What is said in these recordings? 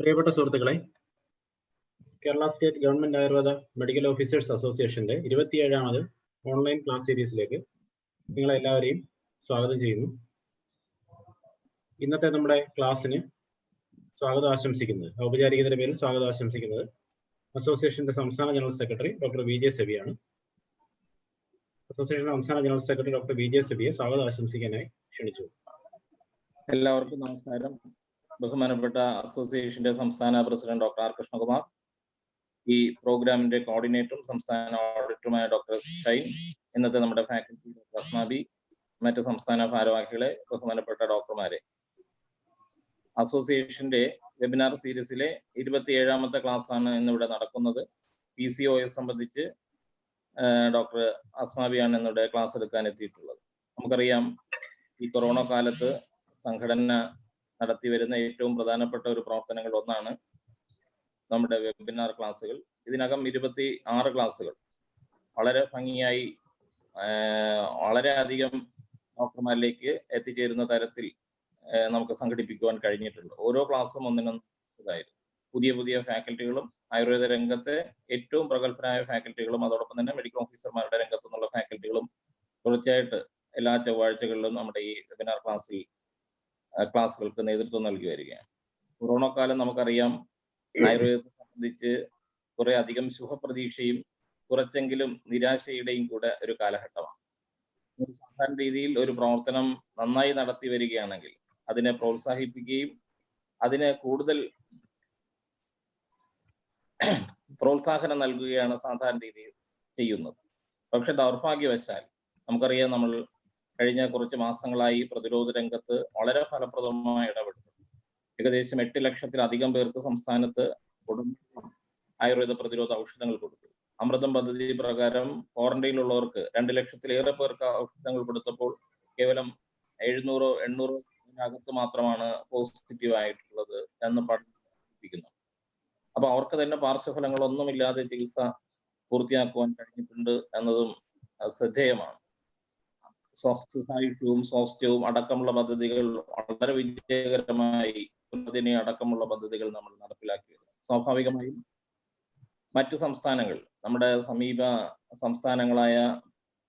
പ്രിയപ്പെട്ട സുഹൃത്തുക്കളെ, Kerala state government Ayurveda medical officers അസോസിയേഷന്റെ 27ാമത് ഓൺലൈൻ ക്ലാസ് സീരീസിലേക്ക് നിങ്ങളെ എല്ലാവരെയും സ്വാഗതം ചെയ്യുന്നു. ഇന്നത്തെ നമ്മുടെ ക്ലാസ്സിന് സ്വാഗതം ആശംസിക്കുന്നത്, ഔപചാരികതയുടെ പേരിൽ സ്വാഗതം ആശംസിക്കുന്നത് അസോസിയേഷന്റെ സംസ്ഥാന general secretary doctor V J സെബിയാണ്. അസോസിയേഷൻ സംസ്ഥാന general secretary doctor V J സെബിയെ സ്വാഗതം ആശംസിക്കാനായി ക്ഷണിച്ചു. എല്ലാവർക്കും നമസ്കാരം. ബഹുമാനപ്പെട്ട അസോസിയേഷന്റെ സംസ്ഥാന പ്രസിഡന്റ് ഡോക്ടർ ആർ കൃഷ്ണകുമാർ, ഈ പ്രോഗ്രാമിന്റെ കോർഡിനേറ്ററും സംസ്ഥാന ഓഡിറ്ററുമായ ഡോക്ടർ ഷൈൻ, ഇന്നത്തെ നമ്മുടെ ഫാക്കൽറ്റി ഡോക്ടർ അസ്മാബി, മറ്റ് സംസ്ഥാന ഭാരവാഹികളെ, ബഹുമാനപ്പെട്ട ഡോക്ടർമാരെ, അസോസിയേഷന്റെ വെബിനാർ സീരീസിലെ 27ാമത്തെ ക്ലാസ്സാണ് ഇന്നിവിടെ നടക്കുന്നത്. PCOS സംബന്ധിച്ച് ഡോക്ടർ അസ്മാബിയാണ് ഇന്നിവിടെ ക്ലാസ് എടുക്കാൻ എത്തിയിട്ടുള്ളത്. നമുക്കറിയാം, ഈ കൊറോണ കാലത്ത് സംഘടന നടത്തി വരുന്ന ഏറ്റവും പ്രധാനപ്പെട്ട ഒരു പ്രവർത്തനങ്ങൾ ഒന്നാണ് നമ്മുടെ വെബിനാർ ക്ലാസ്സുകൾ. ഇതിനകം 26 ക്ലാസ്സുകൾ വളരെ ഭംഗിയായി വളരെ അധികം ഡോക്ടർമാരിലേക്ക് എത്തിച്ചേരുന്ന തരത്തിൽ നമുക്ക് സംഘടിപ്പിക്കുവാൻ കഴിഞ്ഞിട്ടുണ്ട്. ഓരോ ക്ലാസ്സും ഒന്നിനൊന്നായിരുന്നു. പുതിയ പുതിയ ഫാക്കൽറ്റികളും ആയുർവേദ രംഗത്തെ ഏറ്റവും പ്രഗത്ഭരായ ഫാക്കൽറ്റികളും അതോടൊപ്പം തന്നെ മെഡിക്കൽ ഓഫീസർമാരുടെ രംഗത്തു നിന്നുള്ള ഫാക്കൽറ്റികളും തുടർച്ചയായിട്ട് എല്ലാ ചൊവ്വാഴ്ചകളിലും നമ്മുടെ ഈ വെബിനാർ ക്ലാസ്സുകൾക്ക് നേതൃത്വം നൽകി വരികയാണ്. കൊറോണ കാലം നമുക്കറിയാം, ആയുർവേദത്തെ സംബന്ധിച്ച് കുറെ അധികം ശുഭപ്രതീക്ഷയും കുറച്ചെങ്കിലും നിരാശയുടെയും കൂടെ ഒരു കാലഘട്ടമാണ്. സാധാരണ രീതിയിൽ ഒരു പ്രവർത്തനം നന്നായി നടത്തി വരികയാണെങ്കിൽ അതിനെ പ്രോത്സാഹിപ്പിക്കുകയും അതിന് കൂടുതൽ പ്രോത്സാഹനം നൽകുകയാണ് സാധാരണ രീതിയിൽ ചെയ്യുന്നത്. പക്ഷെ ദൗർഭാഗ്യവശാൽ നമുക്കറിയാം, നമ്മൾ കഴിഞ്ഞ കുറച്ച് മാസങ്ങളായി പ്രതിരോധ രംഗത്ത് വളരെ ഫലപ്രദമായി ഇടപെട്ടു. ഏകദേശം 8 ലക്ഷത്തിലധികം പേർക്ക് സംസ്ഥാനത്ത് ആയുർവേദ പ്രതിരോധ ഔഷധങ്ങൾ കൊടുത്തു. അമൃതം പദ്ധതി പ്രകാരം ക്വാറന്റൈനിലുള്ളവർക്ക് 2 ലക്ഷത്തിലേറെ പേർക്ക് ഔഷധങ്ങൾ കൊടുത്തപ്പോൾ കേവലം 700-800 അകത്ത് മാത്രമാണ് പോസിറ്റീവ് ആയിട്ടുള്ളത് എന്ന് പഠിപ്പിക്കുന്നു. അപ്പൊ അവർക്ക് തന്നെ പാർശ്വഫലങ്ങളൊന്നുമില്ലാതെ ചികിത്സ പൂർത്തിയാക്കുവാൻ കഴിഞ്ഞിട്ടുണ്ട് എന്നതും ശ്രദ്ധേയമാണ്. സ്വാസ്ഥ്യവും അടക്കമുള്ള പദ്ധതികൾ വളരെ വിജയകരമായി അടക്കമുള്ള പദ്ധതികൾ നമ്മൾ നടപ്പിലാക്കി. സ്വാഭാവികമായും മറ്റു സംസ്ഥാനങ്ങൾ, നമ്മുടെ സമീപ സംസ്ഥാനങ്ങളായ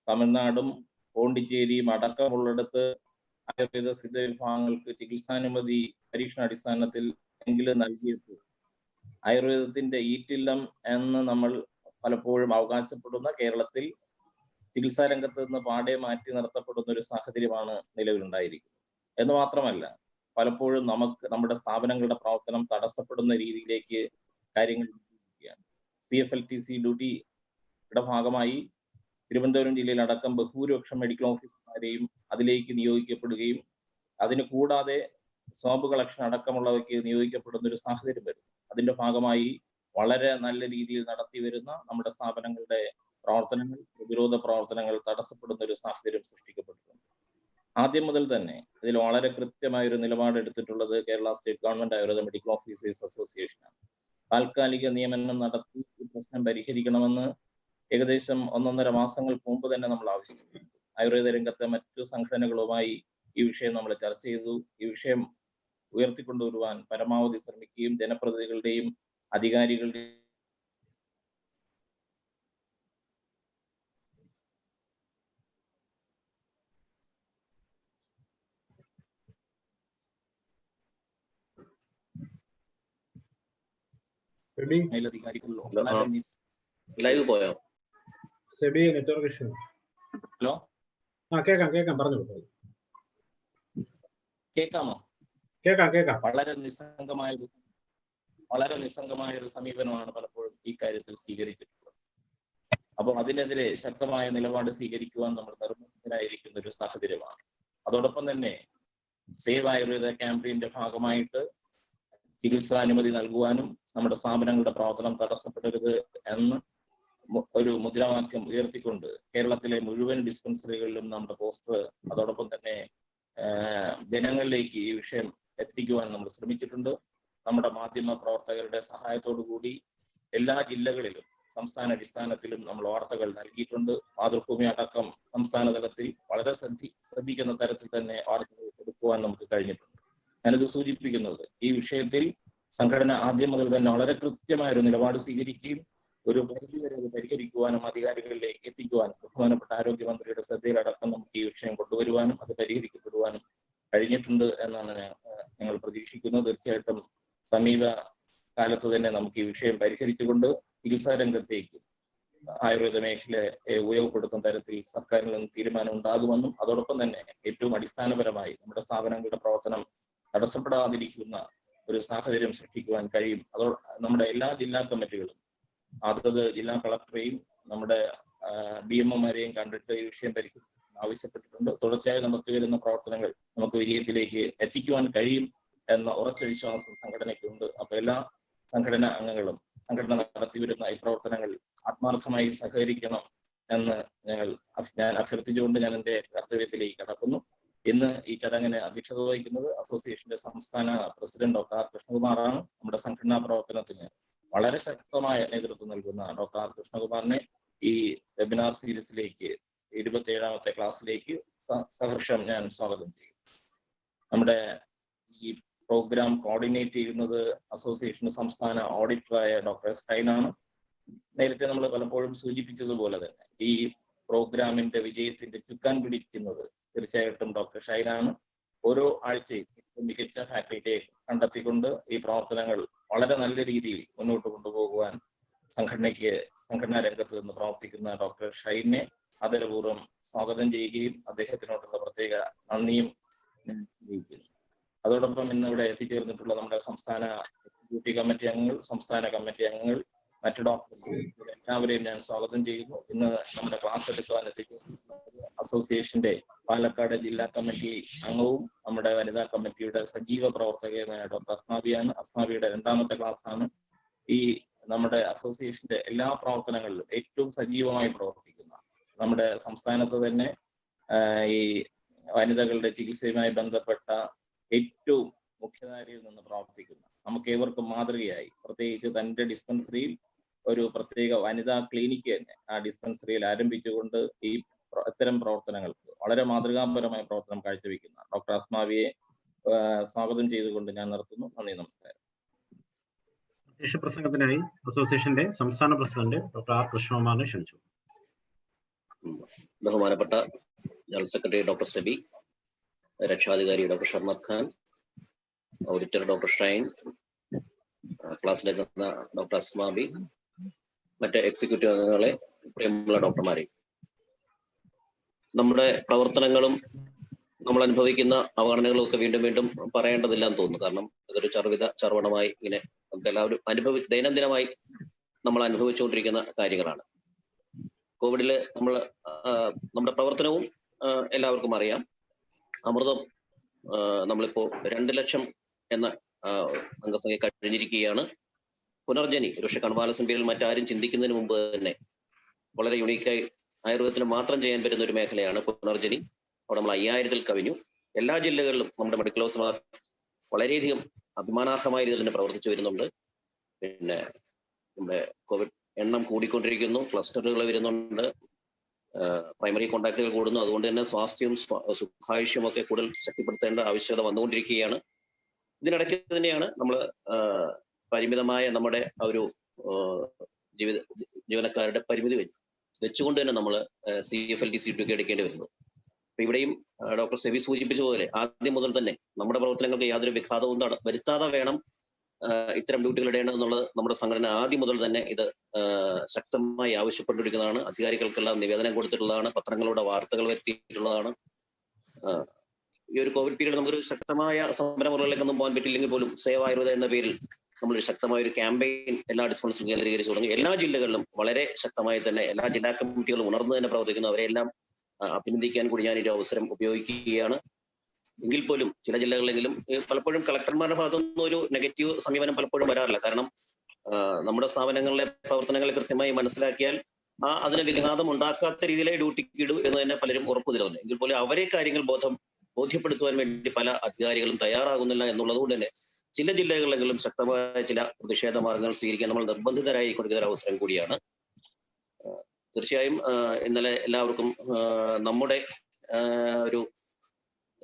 തമിഴ്നാടും പോണ്ടിച്ചേരിയും അടക്കമുള്ളിടത്ത് ആയുർവേദ സിദ്ധ വിഭാഗങ്ങൾക്ക് ചികിത്സാനുമതി പരീക്ഷണാടിസ്ഥാനത്തിൽ എങ്കിലും നൽകിയപ്പോൾ ആയുർവേദത്തിന്റെ ഈറ്റില്ലം എന്ന് നമ്മൾ പലപ്പോഴും അവകാശപ്പെടുന്ന കേരളത്തിൽ ചികിത്സാ രംഗത്ത് നിന്ന് പാടെ മാറ്റി നിർത്തപ്പെടുന്ന ഒരു സാഹചര്യമാണ് നിലവിലുണ്ടായിരിക്കുന്നത്. എന്ന് മാത്രമല്ല, പലപ്പോഴും നമ്മുടെ സ്ഥാപനങ്ങളുടെ പ്രവർത്തനം തടസ്സപ്പെടുന്ന രീതിയിലേക്ക് കാര്യങ്ങൾ എത്തിയിരിക്കുകയാണ്. CFLTC ഡ്യൂട്ടിയുടെ ഭാഗമായി തിരുവനന്തപുരം ജില്ലയിൽ അടക്കം ബഹുഭൂരിപക്ഷം മെഡിക്കൽ ഓഫീസർമാരെയും അതിലേക്ക് നിയോഗിക്കപ്പെടുകയും അതിന് കൂടാതെ സ്വാബ് കളക്ഷൻ അടക്കമുള്ളവയ്ക്ക് നിയോഗിക്കപ്പെടുന്ന ഒരു സാഹചര്യം വരും. അതിന്റെ ഭാഗമായി വളരെ നല്ല രീതിയിൽ നടത്തി വരുന്ന നമ്മുടെ സ്ഥാപനങ്ങളുടെ പ്രവർത്തനങ്ങൾ, പ്രതിരോധ പ്രവർത്തനങ്ങൾ തടസ്സപ്പെടുന്ന ഒരു സാഹചര്യം സൃഷ്ടിക്കപ്പെട്ടിട്ടുണ്ട്. ആദ്യം മുതൽ തന്നെ ഇതിൽ വളരെ കൃത്യമായ ഒരു നിലപാട് എടുത്തിട്ടുള്ളത് Kerala state government Ayurveda medical officers അസോസിയേഷനാണ്. താൽക്കാലിക നിയമനം നടത്തി ഈ പ്രശ്നം പരിഹരിക്കണമെന്ന് ഏകദേശം 1.5 മാസങ്ങൾക്ക് മുമ്പ് തന്നെ നമ്മൾ ആവശ്യപ്പെട്ടു. ആയുർവേദ രംഗത്തെ മറ്റു സംഘടനകളുമായി ഈ വിഷയം നമ്മൾ ചർച്ച ചെയ്തു. ഈ വിഷയം ഉയർത്തിക്കൊണ്ടുവരുവാൻ പരമാവധി ശ്രമിക്കുകയും ജനപ്രതിനിധികളുടെയും അധികാരികളുടെയും ലൈവ് പോയോ? SEBI network issue. ഹലോ, കേൾക്കാം പറഞ്ഞോളൂ. കേൾക്കാമോ? കേൾക്കാം. വളരെ നിസ്സംഗമായ ഒരു സമീപനമാണ് പലപ്പോഴും ഈ കാര്യത്തിൽ സ്വീകരിച്ചിട്ടുള്ളത്. അപ്പോൾ അതിനെതിരെ ശക്തമായ നിലപാട് സ്വീകരിക്കുവാൻ നമ്മൾ നിർബന്ധിതരായിരിക്കുന്ന ഒരു സാഹചര്യമാണ്. അതോടൊപ്പം തന്നെ സേവ് ആയുർവേദ ക്യാമ്പയിന്റെ ഭാഗമായിട്ട് ചികിത്സാനുമതി നൽകുവാനും നമ്മുടെ സ്ഥാപനങ്ങളുടെ പ്രവർത്തനം തടസ്സപ്പെടരുത് എന്ന് ഒരു മുദ്രാവാക്യം ഉയർത്തിക്കൊണ്ട് കേരളത്തിലെ മുഴുവൻ ഡിസ്പെൻസറികളിലും നമ്മുടെ പോസ്റ്റർ അതോടൊപ്പം തന്നെ ജനങ്ങളിലേക്ക് ഈ വിഷയം എത്തിക്കുവാൻ നമ്മൾ ശ്രമിച്ചിട്ടുണ്ട്. നമ്മുടെ മാധ്യമ പ്രവർത്തകരുടെ സഹായത്തോടു കൂടി എല്ലാ ജില്ലകളിലും സംസ്ഥാന അടിസ്ഥാനത്തിലും നമ്മൾ വാർത്തകൾ നൽകിയിട്ടുണ്ട്. മാതൃഭൂമി അടക്കം സംസ്ഥാന തലത്തിൽ വളരെ ശ്രദ്ധിക്കുന്ന തരത്തിൽ തന്നെ വാർത്തകൾ കൊടുക്കുവാൻ നമുക്ക് കഴിഞ്ഞിട്ടുണ്ട്. ഞാനിത് സൂചിപ്പിക്കുന്നത് ഈ വിഷയത്തിൽ സംഘടന ആദ്യം മുതൽ തന്നെ വളരെ കൃത്യമായ ഒരു നിലപാട് സ്വീകരിക്കുകയും ഒരു പരിധി വരെ അത് പരിഹരിക്കുവാനും അധികാരികളിലേക്ക് എത്തിക്കുവാനും ബഹുമാനപ്പെട്ട ആരോഗ്യമന്ത്രിയുടെ ശ്രദ്ധയിലടക്കം നമുക്ക് ഈ വിഷയം കൊണ്ടുവരുവാനും അത് പരിഹരിക്കപ്പെടുവാനും കഴിഞ്ഞിട്ടുണ്ട് എന്നാണ് ഞങ്ങൾ പ്രതീക്ഷിക്കുന്നത്. തീർച്ചയായിട്ടും സമീപ കാലത്ത് തന്നെ നമുക്ക് ഈ വിഷയം പരിഹരിച്ചുകൊണ്ട് ചികിത്സാ രംഗത്തേക്ക് ആയുർവേദ മേഖലയെ ഉപയോഗപ്പെടുത്തുന്ന തരത്തിൽ സർക്കാരിൽ നിന്ന് തീരുമാനം ഉണ്ടാകുമെന്നും അതോടൊപ്പം തന്നെ ഏറ്റവും അടിസ്ഥാനപരമായി നമ്മുടെ സ്ഥാപനങ്ങളുടെ പ്രവർത്തനം തടസ്സപ്പെടാതിരിക്കുന്ന ഒരു സാഹചര്യം സൃഷ്ടിക്കുവാൻ കഴിയും. നമ്മുടെ എല്ലാ ജില്ലാ കമ്മിറ്റികളും അതത് ജില്ലാ കളക്ടറെയും നമ്മുടെ BMOമാരെയും കണ്ടിട്ട് ഈ വിഷയം പരിഹരിക്കാൻ ആവശ്യപ്പെട്ടിട്ടുണ്ട്. തുടർച്ചയായി നമുക്ക് വരുന്ന പ്രവർത്തനങ്ങൾ നമുക്ക് വിജയത്തിലേക്ക് എത്തിക്കുവാൻ കഴിയും എന്ന ഉറച്ച വിശ്വാസം സംഘടനയ്ക്കുണ്ട്. അപ്പൊ എല്ലാ സംഘടനാ അംഗങ്ങളും സംഘടന നടത്തിവരുന്ന ഈ പ്രവർത്തനങ്ങൾ ആത്മാർത്ഥമായി സഹകരിക്കണം എന്ന് ഞാൻ അഭ്യർത്ഥിച്ചുകൊണ്ട് ഞാൻ എൻ്റെ കർത്തവ്യത്തിലേക്ക് കടക്കുന്നു. ഇന്ന് ഈ ചടങ്ങിന് അധ്യക്ഷത വഹിക്കുന്നത് അസോസിയേഷന്റെ സംസ്ഥാന പ്രസിഡന്റ് ഡോക്ടർ ആർ കൃഷ്ണകുമാറാണ്. നമ്മുടെ സംഘടനാ പ്രവർത്തനത്തിന് വളരെ ശക്തമായ നേതൃത്വം നൽകുന്ന ഡോക്ടർ ആർ കൃഷ്ണകുമാറിനെ ഈ വെബിനാർ സീരീസിലേക്ക് 27ാമത്തെ ക്ലാസ്സിലേക്ക് സഹർഷം ഞാൻ സ്വാഗതം ചെയ്യും. നമ്മുടെ ഈ പ്രോഗ്രാം കോർഡിനേറ്റ് ചെയ്യുന്നത് അസോസിയേഷൻ സംസ്ഥാന ഓഡിറ്ററായ ഡോക്ടർ സ്റ്റൈനാണ്. നേരത്തെ നമ്മൾ പലപ്പോഴും സൂചിപ്പിച്ചതുപോലെ തന്നെ ഈ പ്രോഗ്രാമിന്റെ വിജയത്തിന്റെ ചുക്കാൻ പിടിക്കുന്നത് തീർച്ചയായിട്ടും ഡോക്ടർ ഷൈനാണ്. ഓരോ ആഴ്ചയും മികച്ച ഫാക്കൽറ്റിയെ കണ്ടെത്തിക്കൊണ്ട് ഈ പ്രവർത്തനങ്ങൾ വളരെ നല്ല രീതിയിൽ മുന്നോട്ട് കൊണ്ടുപോകുവാൻ സംഘടനാ രംഗത്ത് നിന്ന് പ്രവർത്തിക്കുന്ന ഡോക്ടർ ഷൈനെ ആദരപൂർവ്വം സ്വാഗതം ചെയ്യുകയും അദ്ദേഹത്തിനോടുള്ള പ്രത്യേക നന്ദിയും അറിയിക്കുന്നു. അതോടൊപ്പം ഇന്ന് ഇവിടെ എത്തിച്ചേർന്നിട്ടുള്ള നമ്മുടെ സംസ്ഥാന എക്സിക്യൂട്ടീവ് കമ്മിറ്റി അംഗങ്ങൾ, സംസ്ഥാന കമ്മിറ്റി അംഗങ്ങൾ, മറ്റു ഡോക്ടർമാർ എല്ലാവരെയും ഞാൻ സ്വാഗതം ചെയ്യുന്നു. ഇന്ന് നമ്മുടെ ക്ലാസ് എടുക്കുവാൻ എത്തിച്ചേർന്നിട്ടുള്ളത് അസോസിയേഷന്റെ പാലക്കാട് ജില്ലാ കമ്മിറ്റി അംഗവും നമ്മുടെ വനിതാ കമ്മിറ്റിയുടെ സജീവ പ്രവർത്തകയുമായ ഡോക്ടർ അസ്മാബിയാണ്. അസ്മാബിയുടെ 2ാമത്തെ ക്ലാസ് ആണ്. ഈ നമ്മുടെ അസോസിയേഷന്റെ എല്ലാ പ്രവർത്തനങ്ങളിലും ഏറ്റവും സജീവമായി പ്രവർത്തിക്കുന്ന നമ്മുടെ സംസ്ഥാനത്ത് തന്നെ ഈ വനിതകളുടെ ചികിത്സയുമായി ബന്ധപ്പെട്ട ഏറ്റവും മുഖ്യധാരയിൽ നിന്ന് പ്രവർത്തിക്കുന്ന നമുക്ക് ഏവർക്കും മാതൃകയായി, പ്രത്യേകിച്ച് തന്റെ ഡിസ്പെൻസറിയിൽ ഒരു പ്രത്യേക വനിതാ ക്ലിനിക്ക് തന്നെ ആ ഡിസ്പെൻസറിയിൽ ആരംഭിച്ചുകൊണ്ട് ഈ ഇത്തരം പ്രവർത്തനങ്ങൾക്ക് വളരെ മാതൃകാപരമായ പ്രവർത്തനം കാഴ്ചവെക്കുന്ന ഡോക്ടർ അസ്മാവിയെ സ്വാഗതം ചെയ്തുകൊണ്ട് ഞാൻ നിർത്തുന്നു. നന്ദി, നമസ്കാരം. അധ്യക്ഷ പ്രസംഗത്തിനായി അസോസിയേഷന്റെ സംസ്ഥാന പ്രസിഡന്റ് ഡോക്ടർ ആർ കൃഷ്ണകുമാറിനെ ക്ഷണിച്ചു. ബഹുമാനപ്പെട്ട ജനറൽ സെക്രട്ടറി ഡോക്ടർ സെബി, രക്ഷാധികാരി doctor Sharmad Khan, auditor doctor Shine, ക്ലാസ്സിലെത്തുന്ന ഡോക്ടർ അസ്മാബി, മറ്റ് എക്സിക്യൂട്ടീവ് അംഗങ്ങളെ, പ്രിയമുള്ള ഡോക്ടർമാരെ, നമ്മുടെ പ്രവർത്തനങ്ങളും നമ്മൾ അനുഭവിക്കുന്ന അവഗണനകളും ഒക്കെ വീണ്ടും വീണ്ടും പറയേണ്ടതില്ലാന്ന് തോന്നുന്നു. കാരണം ഇതൊരു ചർവണമായി ഇങ്ങനെ നമുക്ക് എല്ലാവരും ദൈനംദിനമായി നമ്മൾ അനുഭവിച്ചുകൊണ്ടിരിക്കുന്ന കാര്യങ്ങളാണ്. കോവിഡില് നമ്മുടെ പ്രവർത്തനവും എല്ലാവർക്കും അറിയാം. അമൃതം നമ്മളിപ്പോ 2 ലക്ഷം എന്ന അംഗസംഖ്യ കഴിഞ്ഞിരിക്കുകയാണ്. പുനർജനി ഒരുപക്ഷെ കൺവാലസന്റ് മറ്റാരും ചിന്തിക്കുന്നതിന് മുമ്പ് തന്നെ വളരെ യുണീക്കായി ആയുർവേദത്തിന് മാത്രം ചെയ്യാൻ പറ്റുന്ന ഒരു മേഖലയാണ് പുനർജനി. അവിടെ നമ്മൾ 5000-ൽ കവിഞ്ഞു. എല്ലാ ജില്ലകളിലും നമ്മുടെ മെഡിക്കൽ ഓഫീസർമാർ വളരെയധികം അഭിമാനാർഹമായ രീതിയിൽ തന്നെ പ്രവർത്തിച്ചു വരുന്നുണ്ട്. പിന്നെ നമ്മുടെ കോവിഡ് എണ്ണം കൂടിക്കൊണ്ടിരിക്കുന്നു, ക്ലസ്റ്ററുകൾ വരുന്നുണ്ട്, പ്രൈമറി കോണ്ടാക്റ്റുകൾ കൂടുന്നു. അതുകൊണ്ട് തന്നെ സ്വാസ്ഥ്യവും സുഖായുഷ്യം ഒക്കെ കൂടുതൽ ശക്തിപ്പെടുത്തേണ്ട ആവശ്യകത വന്നുകൊണ്ടിരിക്കുകയാണ്. ഇതിനിടയ്ക്ക് തന്നെയാണ് നമ്മൾ പരിമിതമായ നമ്മുടെ ഒരു ജീവനക്കാരുടെ പരിമിതി വെച്ചുകൊണ്ട് തന്നെ നമ്മൾ CFLT C2 എടുക്കേണ്ടി വരുന്നു. അപ്പൊ ഇവിടെയും ഡോക്ടർ സെബി സൂചിപ്പിച്ചതുപോലെ ആദ്യം മുതൽ തന്നെ നമ്മുടെ പ്രവർത്തനങ്ങൾക്ക് യാതൊരു വിഘാതവും വരുത്താതെ വേണം ഇത്തരം ഡ്യൂട്ടികൾ ഇടേണ്ടതെന്നുള്ളത് നമ്മുടെ സംഘടന ആദ്യം മുതൽ തന്നെ ഇത് ശക്തമായി ആവശ്യപ്പെട്ടിരിക്കുന്നതാണ്. അധികാരികൾക്കെല്ലാം നിവേദനം കൊടുത്തിട്ടുള്ളതാണ്, പത്രങ്ങളുടെ വാർത്തകൾ വരുത്തിയിട്ടുള്ളതാണ്. ഈ ഒരു കോവിഡ് പീരീഡ് നമുക്കൊരു ശക്തമായ സമരമുറകളിലേക്കൊന്നും പോകാൻ പറ്റില്ലെങ്കിൽ പോലും സേവ് ആയുർവേദ എന്ന പേരിൽ നമ്മളൊരു ശക്തമായ ഒരു ക്യാമ്പയിൻ എല്ലാ ഡിസ്പെൻസറിലും കേന്ദ്രീകരിച്ചു തുടങ്ങി. എല്ലാ ജില്ലകളിലും വളരെ ശക്തമായി തന്നെ എല്ലാ ജില്ലാ കമ്മിറ്റികളും ഉണർന്നു തന്നെ പ്രവർത്തിക്കുന്നു. അവരെല്ലാം അഭിനന്ദിക്കാൻ കൂടി ഞാൻ ഈ അവസരം ഉപയോഗിക്കുകയാണ്. എങ്കിൽ പോലും ചില ജില്ലകളിലെങ്കിലും പലപ്പോഴും കളക്ടർമാരുടെ ഭാഗത്തുനിന്ന് ഒരു നെഗറ്റീവ് സമീപനം പലപ്പോഴും വരാറില്ല. കാരണം നമ്മുടെ സ്ഥാപനങ്ങളിലെ പ്രവർത്തനങ്ങളെ കൃത്യമായി മനസ്സിലാക്കിയാൽ അതിന് വിഘാതം ഉണ്ടാക്കാത്ത രീതിയിലെ ഡ്യൂട്ടിക്ക് ഇടൂ എന്ന് തന്നെ പലരും ഉറപ്പു തരുന്നു. എങ്കിൽ പോലും അവരെ കാര്യങ്ങൾ ബോധ്യപ്പെടുത്തുവാൻ വേണ്ടി പല അധികാരികളും തയ്യാറാകുന്നില്ല എന്നുള്ളത് കൊണ്ട് തന്നെ ചില ജില്ലകളിലെങ്കിലും ശക്തമായ ചില പ്രതിഷേധ മാർഗങ്ങൾ സ്വീകരിക്കാൻ നമ്മൾ നിർബന്ധിതരായി കൊടുക്കുന്ന ഒരു അവസരം കൂടിയാണ്. തീർച്ചയായും ഇന്നലെ എല്ലാവർക്കും നമ്മുടെ ഒരു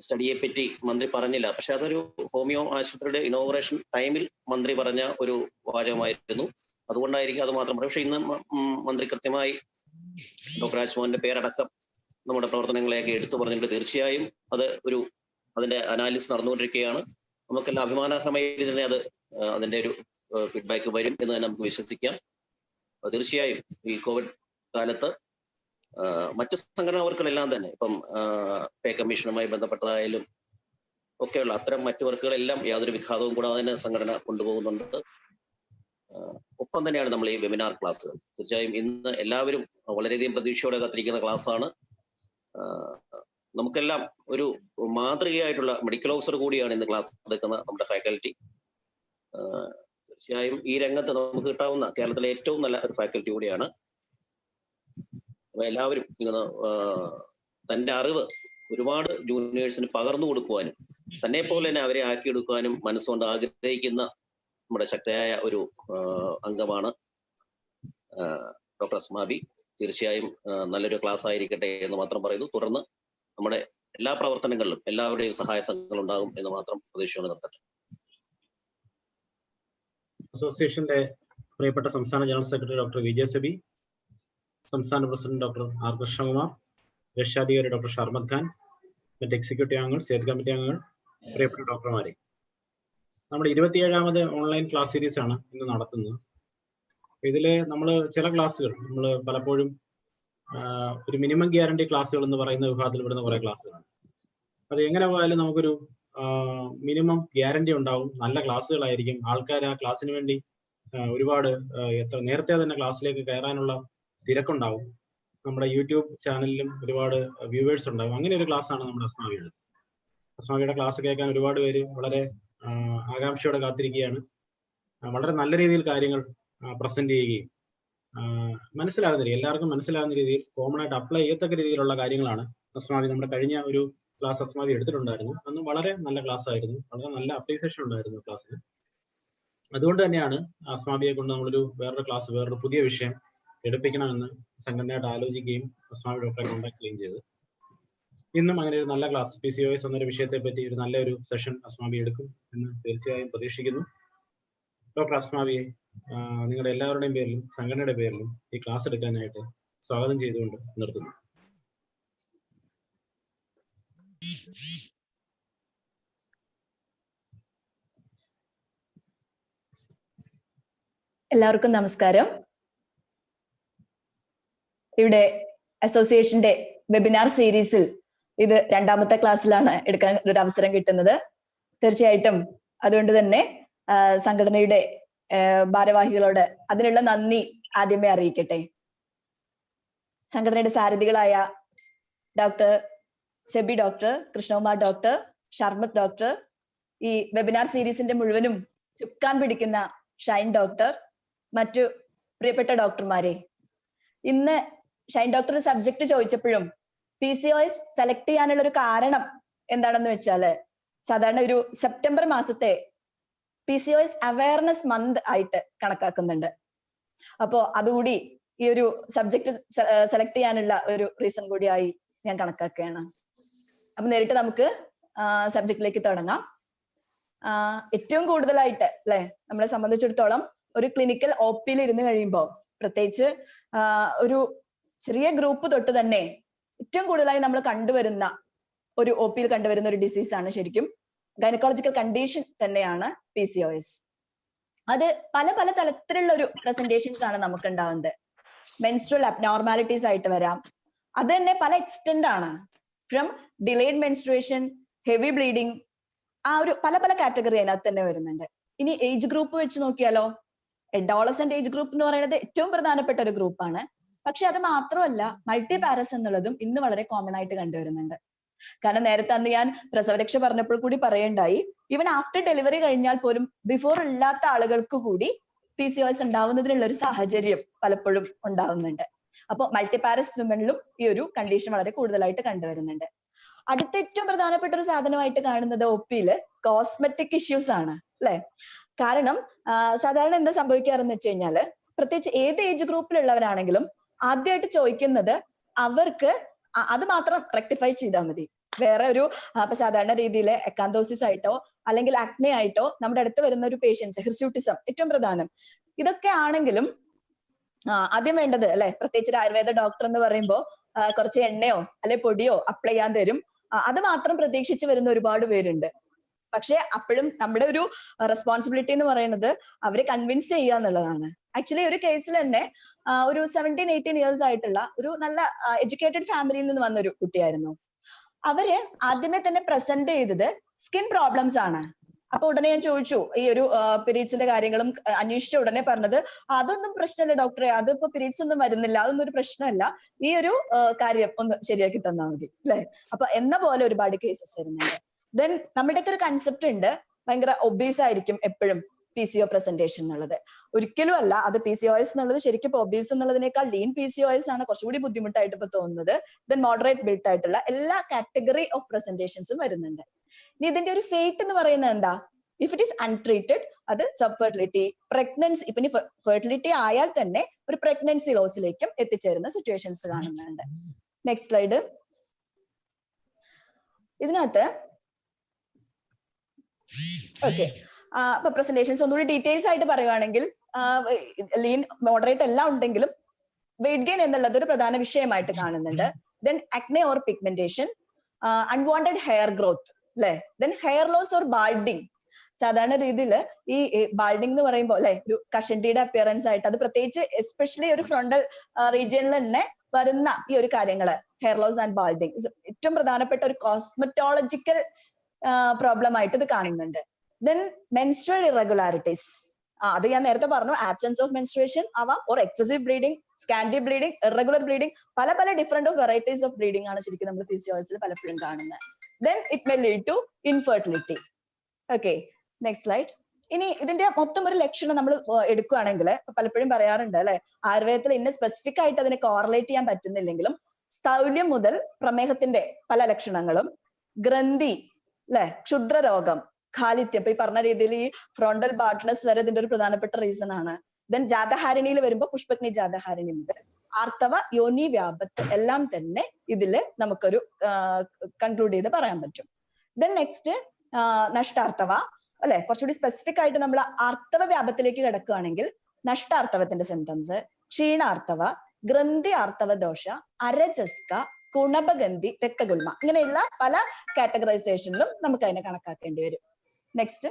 സ്റ്റഡിയെ പറ്റി മന്ത്രി പറഞ്ഞില്ല. പക്ഷെ അതൊരു ഹോമിയോ ആശുപത്രിയുടെ ഇനോഗ്രേഷൻ ടൈമിൽ മന്ത്രി പറഞ്ഞ ഒരു വാചകമായിരുന്നു. അതുകൊണ്ടായിരിക്കും അത് മാത്രം പറയും. പക്ഷെ ഇന്ന് മന്ത്രി കൃത്യമായി ഡോക്ടർ രാജ്മോഹന്റെ പേരടക്കം നമ്മുടെ പ്രവർത്തനങ്ങളെയൊക്കെ എടുത്തു പറഞ്ഞിട്ടുണ്ട്. തീർച്ചയായും അതിന്റെ അനാലിസിസ് നടന്നുകൊണ്ടിരിക്കുകയാണ്. നമുക്കെല്ലാം അഭിമാനാർഹമായി തന്നെ അതിന്റെ ഒരു ഫീഡ്ബാക്ക് വരും എന്ന് തന്നെ നമുക്ക് വിശ്വസിക്കാം. തീർച്ചയായും ഈ കോവിഡ് കാലത്ത് മറ്റ് സംഘടനാ വർക്കുകളെല്ലാം തന്നെ ഇപ്പം പേ കമ്മീഷനുമായി ബന്ധപ്പെട്ടതായാലും ഒക്കെയുള്ള അത്തരം മറ്റു വർക്കുകളെല്ലാം യാതൊരു വിഘാതവും കൂടാതെ തന്നെ സംഘടന കൊണ്ടുപോകുന്നുണ്ട്. ഒപ്പം തന്നെയാണ് നമ്മൾ ഈ വെബിനാർ ക്ലാസ്സുകൾ. തീർച്ചയായും ഇന്ന് എല്ലാവരും വളരെയധികം പ്രതീക്ഷയോടെ കാത്തിരിക്കുന്ന ക്ലാസ്സാണ്. നമുക്കെല്ലാം ഒരു മാതൃകയായിട്ടുള്ള മെഡിക്കൽ ഓഫീസർ കൂടിയാണ് ഇന്ന് ക്ലാസ് എടുക്കുന്ന നമ്മുടെ ഫാക്കൽറ്റി. തീർച്ചയായും ഈ രംഗത്ത് നമുക്ക് കിട്ടാവുന്ന കേരളത്തിലെ ഏറ്റവും നല്ല ഒരു ഫാക്കൽറ്റി കൂടിയാണ്. എല്ലാവരും ഇങ്ങനെ തന്റെ അറിവ് ഒരുപാട് ജൂനിയേഴ്സിന് പകർന്നു കൊടുക്കുവാനും തന്നെ പോലെ തന്നെ അവരെ ആക്കിയെടുക്കുവാനും മനസ്സുകൊണ്ട് ആഗ്രഹിക്കുന്ന നമ്മുടെ ശക്തയായ ഒരു അംഗമാണ് ഡോക്ടർ അസ്മാബി. തീർച്ചയായും നല്ലൊരു ക്ലാസ് ആയിരിക്കട്ടെ എന്ന് മാത്രം പറയുന്നു. തുടർന്ന് നമ്മുടെ എല്ലാ പ്രവർത്തനങ്ങളിലും എല്ലാവരുടെയും സഹായ സംഘങ്ങൾ ഉണ്ടാകും എന്ന് മാത്രം പ്രതീക്ഷയോടെ നിർത്തട്ടെ. അസോസിയേഷന്റെ പ്രിയപ്പെട്ട സംസ്ഥാന ജനറൽ സെക്രട്ടറി ഡോക്ടർ വിജയ സെബി, സംസ്ഥാന പ്രസിഡന്റ് ഡോക്ടർ ആർ കൃഷ്ണകുമാർ, രക്ഷാധികാരി ഡോക്ടർ ഷർമദ് ഖാൻ, മറ്റ് എക്സിക്യൂട്ടീവ് അംഗങ്ങൾ, സ്റ്റേറ്റ് കമ്മിറ്റി അംഗങ്ങൾ, പ്രിയപ്പെട്ട ഡോക്ടർമാരെ, നമ്മുടെ 27ാമത് ഓൺലൈൻ ക്ലാസ് സീരീസ് ആണ് ഇന്ന് നടത്തുന്നത്. ഇതില് നമ്മൾ ചില ക്ലാസ്സുകൾ നമ്മൾ പലപ്പോഴും ഒരു മിനിമം ഗ്യാരണ്ടി ക്ലാസ്സുകൾ എന്ന് പറയുന്ന വിഭാഗത്തിൽ വിടുന്ന കുറെ ക്ലാസ്സുകളാണ്. അത് എങ്ങനെ പോയാലും നമുക്കൊരു മിനിമം ഗ്യാരണ്ടി ഉണ്ടാവും. നല്ല ക്ലാസ്സുകളായിരിക്കും. ആൾക്കാർ ആ ക്ലാസ്സിന് വേണ്ടി ഒരുപാട് നേരത്തെ തന്നെ ക്ലാസ്സിലേക്ക് കയറാനുള്ള തിരക്കുണ്ടാവും. നമ്മുടെ യൂട്യൂബ് ചാനലിലും ഒരുപാട് വ്യൂവേഴ്സ് ഉണ്ടാവും. അങ്ങനെ ഒരു ക്ലാസ്സാണ് നമ്മുടെ അസ്മാവിയുടെ. അസ്മാവിയുടെ ക്ലാസ് കേൾക്കാൻ ഒരുപാട് പേര് വളരെ ആകാംക്ഷയോടെ കാത്തിരിക്കുകയാണ്. വളരെ നല്ല രീതിയിൽ കാര്യങ്ങൾ പ്രസന്റ് ചെയ്യുകയും മനസ്സിലാകുന്ന രീതി, എല്ലാവർക്കും മനസ്സിലാകുന്ന രീതിയിൽ കോമൺ ആയിട്ട് അപ്ലൈ ചെയ്യത്തക്ക രീതിയിലുള്ള കാര്യങ്ങളാണ് അസ്മാവി. നമ്മുടെ കഴിഞ്ഞ ഒരു ക്ലാസ് അസ്മാവി എടുത്തിട്ടുണ്ടായിരുന്നു. അന്ന് വളരെ നല്ല ക്ലാസ് ആയിരുന്നു. വളരെ നല്ല അപ്രീസിയേഷൻ ഉണ്ടായിരുന്നു ക്ലാസ്സിന്. അതുകൊണ്ട് തന്നെയാണ് അസ്മാവിയെ കൊണ്ട് നമ്മളൊരു വേറൊരു ക്ലാസ്, വേറൊരു പുതിയ വിഷയം എടുപ്പിക്കണമെന്ന് സംഘടനയായിട്ട് ആലോചിക്കുകയും അസ്മാവി ഡോക്ടറെ കോൺടാക്ട് ചെയ്യുകയും ചെയ്തത്. ഇന്നും അങ്ങനെ ഒരു നല്ല ക്ലാസ് PCOS എന്നൊരു വിഷയത്തെ പറ്റി ഒരു നല്ലൊരു സെഷൻ അസ്മാവി എടുക്കും എന്ന് തീർച്ചയായും പ്രതീക്ഷിക്കുന്നു. ഡോക്ടർ അസ്മാവിയെ നിങ്ങളുടെ എല്ലാവരുടെയും പേരിലും സംഘടനയുടെ പേരിലും ഈ ക്ലാസ് എടുക്കാനായിട്ട് സ്വാഗതം ചെയ്തുകൊണ്ട് നിർത്തുന്നു. എല്ലാവർക്കും നമസ്കാരം. ഇവിടെ അസോസിയേഷന്റെ വെബിനാർ സീരീസിൽ ഇത് 2ാമത്തെ ക്ലാസ്സിലാണ് എടുക്കാൻ ഒരു അവസരം കിട്ടുന്നത്. തീർച്ചയായിട്ടും അതുകൊണ്ട് തന്നെ സംഘടനയുടെ ഭാരവാഹികളോട് അതിനുള്ള നന്ദി ആദ്യമേ അറിയിക്കട്ടെ. സംഘടനയുടെ സാരഥികളായ doctor Sebi doctor, Krishnakumar doctor, Sharmad doctor, ഈ വെബിനാർ സീരീസിന്റെ മുഴുവനും ചുക്കാൻ പിടിക്കുന്ന ഷൈൻ ഡോക്ടർ, മറ്റു പ്രിയപ്പെട്ട ഡോക്ടർമാരെ, ഇന്ന് ഷൈൻ ഡോക്ടർ സബ്ജക്ട് ചോദിച്ചപ്പോഴും PCOS സെലക്ട് ചെയ്യാനുള്ള ഒരു കാരണം എന്താണെന്ന് വെച്ചാല്, സാധാരണ ഒരു സെപ്റ്റംബർ മാസത്തെ PCOS അവയർനെസ് മന്ത് ആയിട്ട് കണക്കാക്കുന്നുണ്ട്. അപ്പോ അതുകൂടി ഈ ഒരു സബ്ജക്ട് സെലക്ട് ചെയ്യാനുള്ള ഒരു റീസൺ കൂടിയായി ഞാൻ കണക്കാക്കുകയാണ്. അപ്പൊ നേരിട്ട് നമുക്ക് സബ്ജക്റ്റിലേക്ക് തുടങ്ങാം. ഏറ്റവും കൂടുതലായിട്ട് അല്ലെ നമ്മളെ സംബന്ധിച്ചിടത്തോളം ഒരു ക്ലിനിക്കൽ OPയിൽ ഇരുന്ന് കഴിയുമ്പോൾ, പ്രത്യേകിച്ച് ഒരു ചെറിയ ഗ്രൂപ്പ് തൊട്ട് തന്നെ ഏറ്റവും കൂടുതലായി നമ്മൾ കണ്ടുവരുന്ന ഒരു OPയിൽ കണ്ടുവരുന്ന ഒരു ഡിസീസ് ആണ് ശരിക്കും ഗൈനക്കോളജിക്കൽ കണ്ടീഷൻ തന്നെയാണ് PCOS. അത് പല പല തലത്തിലുള്ള ഒരു പ്രസന്റേഷൻസ് ആണ് നമുക്ക് ഉണ്ടാവുന്നത്. മെൻസ്ട്രൽ അബ്നോർമാലിറ്റീസ് ആയിട്ട് വരാം. അത് തന്നെ പല എക്സ്റ്റെന്റ് ആണ്. From delayed menstruation, heavy bleeding, ആ ഒരു പല പല കാറ്റഗറി അതിനകത്ത് തന്നെ വരുന്നുണ്ട്. ഇനി ഏജ് ഗ്രൂപ്പ് വെച്ച് നോക്കിയാലോ, അഡോളസന്റ് ഏജ് ഗ്രൂപ്പ് എന്ന് പറയുന്നത് ഏറ്റവും പ്രധാനപ്പെട്ട ഒരു ഗ്രൂപ്പാണ്. പക്ഷെ അത് മാത്രമല്ല, മൾട്ടി പാരസ് എന്നുള്ളതും ഇന്ന് വളരെ കോമൺ ആയിട്ട് കണ്ടുവരുന്നുണ്ട്. കാരണം നേരത്തെ അന്ന് ഞാൻ പ്രസവരക്ഷ പറഞ്ഞപ്പോൾ കൂടി പറയേണ്ടായി, ഈവൻ ആഫ്റ്റർ ഡെലിവറി കഴിഞ്ഞാൽ പോലും ബിഫോർ ഇല്ലാത്ത ആളുകൾക്ക് കൂടി PCOS ഉണ്ടാവുന്നതിനുള്ള ഒരു സാഹചര്യം പലപ്പോഴും ഉണ്ടാവുന്നുണ്ട്. അപ്പോൾ മൾട്ടിപാരസ് വിമനിലും ഈ ഒരു കണ്ടീഷൻ വളരെ കൂടുതലായിട്ട് കണ്ടുവരുന്നുണ്ട്. അടുത്ത ഏറ്റവും പ്രധാനപ്പെട്ട ഒരു സാധനമായിട്ട് കാണുന്നത് OPയില് കോസ്മെറ്റിക് ഇഷ്യൂസ് ആണ് അല്ലെ. കാരണം സാധാരണ എന്താ സംഭവിക്കാറെന്ന് വെച്ച് കഴിഞ്ഞാല്, പ്രത്യേകിച്ച് ഏത് ഏജ് ഗ്രൂപ്പിലുള്ളവരാണെങ്കിലും ആദ്യമായിട്ട് ചോദിക്കുന്നത് അവർക്ക് അത് മാത്രം റെക്ടിഫൈ ചെയ്താൽ മതി. വേറെ ഒരു ഇപ്പൊ സാധാരണ രീതിയിൽ എക്കാന്തോസിസ് ആയിട്ടോ അല്ലെങ്കിൽ ആക്നെ ആയിട്ടോ നമ്മുടെ അടുത്ത് വരുന്ന ഒരു പേഷ്യൻസ്, ഹിർസ്യൂട്ടിസം ഏറ്റവും പ്രധാനം, ഇതൊക്കെ ആണെങ്കിലും ആദ്യം വേണ്ടത് അല്ലെ, പ്രത്യേകിച്ച് ഒരു ആയുർവേദ ഡോക്ടർ എന്ന് പറയുമ്പോൾ കുറച്ച് എണ്ണയോ അല്ലെ പൊടിയോ അപ്ലൈ ചെയ്യാൻ തരും. അത് മാത്രം പ്രതീക്ഷിച്ച് വരുന്ന ഒരുപാട് പേരുണ്ട്. പക്ഷെ അപ്പോഴും നമ്മുടെ ഒരു റെസ്പോൺസിബിലിറ്റി എന്ന് പറയുന്നത് അവരെ കൺവിൻസ് ചെയ്യുക എന്നുള്ളതാണ്. ആക്ച്വലി ഒരു കേസിൽ തന്നെ ഒരു 17-18 ഇയേഴ്സ് ആയിട്ടുള്ള ഒരു നല്ല എഡ്യൂക്കേറ്റഡ് ഫാമിലിയിൽ നിന്ന് വന്ന ഒരു കുട്ടിയായിരുന്നു. അവര് ആദ്യമേ തന്നെ പ്രസന്റ് ചെയ്തത് സ്കിൻ പ്രോബ്ലംസ് ആണ്. അപ്പൊ ഉടനെ ഞാൻ ചോദിച്ചു ഈ ഒരു പീരീഡ്സിന്റെ കാര്യങ്ങളും അന്വേഷിച്ച ഉടനെ പറഞ്ഞത് അതൊന്നും പ്രശ്നമല്ല ഡോക്ടറെ, അതിപ്പോ പീരീഡ്സ് ഒന്നും വരുന്നില്ല, അതൊന്നും ഒരു പ്രശ്നമല്ല, ഈ ഒരു കാര്യം ഒന്ന് ശരിയാക്കി തന്നാൽ മതി അല്ലെ. അപ്പൊ എന്ന പോലെ ഒരുപാട് കേസസ് വരുന്നുണ്ട്. ദെൻ നമ്മുടെയൊക്കെ ഒരു കൺസെപ്റ്റ് ഉണ്ട്, ഭയങ്കര ഒബീസ് ആയിരിക്കും എപ്പോഴും PCO പ്രസന്റേഷൻ എന്നുള്ളത്. ഒരിക്കലും അല്ല. അത് PCOS എന്നുള്ളത് ശരിക്കും ഇപ്പൊ ഒബീസ് എന്നുള്ളതിനേക്കാൾ ലീൻ PCOS ആണ് കുറച്ചുകൂടി ബുദ്ധിമുട്ടായിട്ട് ഇപ്പൊ തോന്നുന്നത്. ദെൻ മോഡറേറ്റ് ബിൽട്ട് ആയിട്ടുള്ള എല്ലാ കാറ്റഗറി ഓഫ് പ്രസന്റേഷൻസും വരുന്നുണ്ട്. ഇനി ഇതിന്റെ ഒരു ഫേറ്റ് എന്ന് പറയുന്നത് എന്താ? ഇഫ് ഇറ്റ് ഈസ് അൺട്രീറ്റഡ് അത് സബ്ഫെർട്ടിലിറ്റി, പ്രഗ്നൻസി, ഇപ്പൊ ഇനി ഫെർട്ടിലിറ്റി ആയാൽ തന്നെ ഒരു പ്രഗ്നൻസി ലോസിലേക്കും എത്തിച്ചേരുന്ന സിറ്റുവേഷൻസ് കാണുന്നുണ്ട്. Next slide. ഇതിനകത്ത് ഓക്കെ ഇപ്പൊ പ്രസന്റേഷൻസ് ഒന്നുകൂടി ഡീറ്റെയിൽസ് ആയിട്ട് പറയുവാണെങ്കിൽ ലീൻ മോഡറേറ്റ് എല്ലാം ഉണ്ടെങ്കിലും വെയിറ്റ് ഗെയിൻ എന്നുള്ളത് ഒരു പ്രധാന വിഷയമായിട്ട് കാണുന്നുണ്ട്. Then acne or pigmentation, unwanted hair growth അല്ലെ, ദെൻ ഹെയർ ലോസ് ഓർ ബാൾഡിങ്. സാധാരണ രീതിയിൽ ഈ ബാൾഡിംഗ് എന്ന് പറയുമ്പോൾ അല്ലെ ഒരു കഷണ്ടിയുടെ അപ്പിയറൻസ് ആയിട്ട്, അത് പ്രത്യേകിച്ച് എസ്പെഷ്യലി ഒരു ഫ്രണ്ടൽ റീജിയനിൽ തന്നെ വരുന്ന ഈ ഒരു കാര്യങ്ങള് ഹെയർ ലോസ് ആൻഡ് ബാൾഡിങ് ഏറ്റവും പ്രധാനപ്പെട്ട ഒരു കോസ്മെറ്റോളജിക്കൽ പ്രോബ്ലം ആയിട്ട് ഇത് കാണുന്നുണ്ട്. ദെൻ മെൻസ്ട്രൽ ഇറഗുലാരിറ്റീസ്, അത് ഞാൻ നേരത്തെ പറഞ്ഞു, ആബ്സെൻസ് ഓഫ് മെൻസ്ട്രേഷൻ ആവാം, or excessive bleeding, scanty bleeding, irregular bleeding, പല പല different of varieties of bleeding ആണ് ശരിക്കും നമ്മൾ PCOS പലപ്പോഴും കാണുന്നത്. Then it may lead to infertility. Okay, next slide. ഇനി ഇതിന്റെ മൊത്തം ഒരു ലക്ഷണം നമ്മൾ എടുക്കുകയാണെങ്കിൽ പലപ്പോഴും പറയാറുണ്ട് അല്ലെ, ആയുർവേദത്തിൽ ഇന്ന സ്പെസിഫിക് ആയിട്ട് അതിനെ കോറിലേറ്റ് ചെയ്യാൻ പറ്റുന്നില്ലെങ്കിലും സ്ഥൗല്യം മുതൽ പ്രമേഹത്തിന്റെ പല ലക്ഷണങ്ങളും, ഗ്രന്ഥി അല്ലെ, ക്ഷുദ്രരോഗം, ഖാലിത്യം, ഇപ്പൊ ഈ പറഞ്ഞ രീതിയിൽ ഈ ഫ്രോണ്ടൽ ബാർഡ്നസ് വരെ ഇതിന്റെ ഒരു പ്രധാനപ്പെട്ട റീസൺ ആണ്. ദെൻ ജാതഹാരിണിയിൽ വരുമ്പോൾ പുഷ്പഗ്നി ജാതഹാരിണി മുതൽ ആർത്തവ, യോനി വ്യാപത്ത് എല്ലാം തന്നെ ഇതില് നമുക്കൊരു കൺക്ലൂഡ് ചെയ്ത് പറയാൻ പറ്റും. ദെൻ നെക്സ്റ്റ് നഷ്ടാർത്തവ അല്ലെ, കുറച്ചുകൂടി സ്പെസിഫിക് ആയിട്ട് നമ്മൾ ആർത്തവ വ്യാപത്തിലേക്ക് കിടക്കുകയാണെങ്കിൽ നഷ്ടാർത്തവത്തിന്റെ സിംറ്റംസ്, ക്ഷീണാർത്തവ, ഗ്രന്ഥി ആർത്തവ ദോഷ, അരജസ്ക, കുണപഗന്ധി, രക്തഗുൽമ, ഇങ്ങനെയുള്ള പല കാറ്റഗറൈസേഷനിലും നമുക്ക് അതിനെ കണക്കാക്കേണ്ടി വരും. നെക്സ്റ്റ്,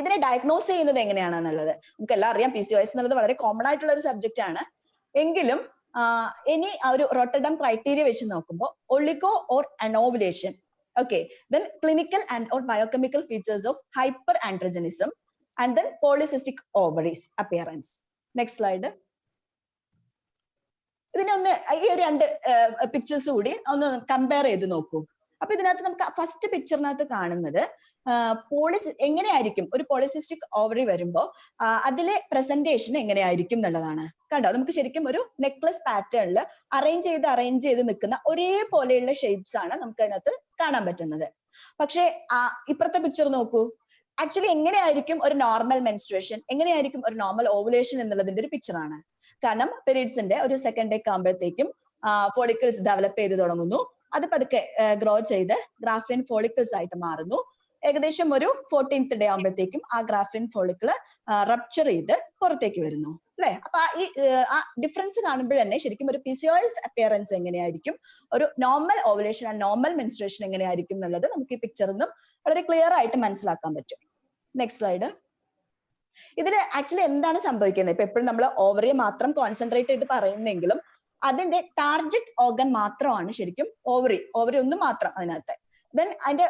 ഇതിനെ ഡയഗ്നോസ് ചെയ്യുന്നത് എങ്ങനെയാണെന്നുള്ളത് നമുക്ക് എല്ലാം അറിയാം. PCOS എന്നുള്ളത് വളരെ കോമൺ ആയിട്ടുള്ള ഒരു സബ്ജക്റ്റ് ആണ്. എങ്കിലും ഇനി ആ ഒരു റോട്ടർഡം ക്രൈറ്റീരിയ വെച്ച് നോക്കുമ്പോൾ oligo or anovulation, okay, then clinical and or biochemical features of hyperandrogenism and then polycystic ovaries appearance. Next slide. ഇതിനെ ഒന്ന് ഈ ഒരു രണ്ട് പിക്ചേഴ്സ് കൂടി ഒന്ന് കമ്പയർ ചെയ്ത് നോക്കൂ. അപ്പൊ ഇതിനകത്ത് നമുക്ക് ഫസ്റ്റ് പിക്ചറിനകത്ത് കാണുന്നത് എങ്ങനെയായിരിക്കും ഒരു പോളിസിസ്റ്റിക് ഓവറി വരുമ്പോ അതിലെ പ്രസന്റേഷൻ എങ്ങനെയായിരിക്കും എന്നുള്ളതാണ്. കണ്ടോ, നമുക്ക് ശരിക്കും ഒരു നെക്ലസ് പാറ്റേണിൽ അറേഞ്ച് ചെയ്ത് നിൽക്കുന്ന ഒരേപോലെയുള്ള ഷേപ്സ് ആണ് നമുക്ക് അതിനകത്ത് കാണാൻ പറ്റുന്നത്. പക്ഷെ ഇപ്പുറത്തെ പിക്ചർ നോക്കൂ, ആക്ച്വലി എങ്ങനെയായിരിക്കും ഒരു നോർമൽ മെൻസ്ട്രേഷൻ, എങ്ങനെയായിരിക്കും ഒരു നോർമൽ ഓവുലേഷൻ എന്നുള്ളതിന്റെ ഒരു പിക്ചറാണ്. കാരണം പീരീഡ്സിന്റെ ഒരു സെക്കൻഡ് ഡേ ആകുമ്പോഴത്തേക്കും ഫോളിക്കിൾസ് ഡെവലപ്പ് ചെയ്ത് തുടങ്ങുന്നു, അത് പതുക്കെ ഗ്രോ ചെയ്ത് ഗ്രാഫിയൻ ഫോളിക്കിൾസ് ആയിട്ട് മാറുന്നു. ഏകദേശം ഒരു 14th ഡേ ആകുമ്പോഴത്തേക്കും ആ ഗ്രാഫിയൻ ഫോളിക്കിൾ റപ്ചർ ചെയ്ത് പുറത്തേക്ക് വരുന്നു അല്ലെ. അപ്പൊ ആ ഡിഫറൻസ് കാണുമ്പോൾ തന്നെ ശരിക്കും ഒരു PCOS അപ്പിയറൻസ് എങ്ങനെയായിരിക്കും, ഒരു normal ovulation and normal menstruation എങ്ങനെയായിരിക്കും എന്നുള്ളത് നമുക്ക് ഈ പിക്ചറിൽ നിന്നും വളരെ ക്ലിയർ ആയിട്ട് മനസ്സിലാക്കാൻ പറ്റും. Next slide. ഇതില് ആക്ച്വലി എന്താണ് സംഭവിക്കുന്നത്? ഇപ്പൊ എപ്പോഴും നമ്മൾ ഓവറിയെ മാത്രം കോൺസെൻട്രേറ്റ് ചെയ്ത് പറയുന്നെങ്കിലും അതിന്റെ ടാർഗറ്റ് ഓർഗൻ മാത്രമാണ് ശരിക്കും ഓവറി ഒന്ന് മാത്രം അതിനകത്ത്. ദെൻ അതിന്റെ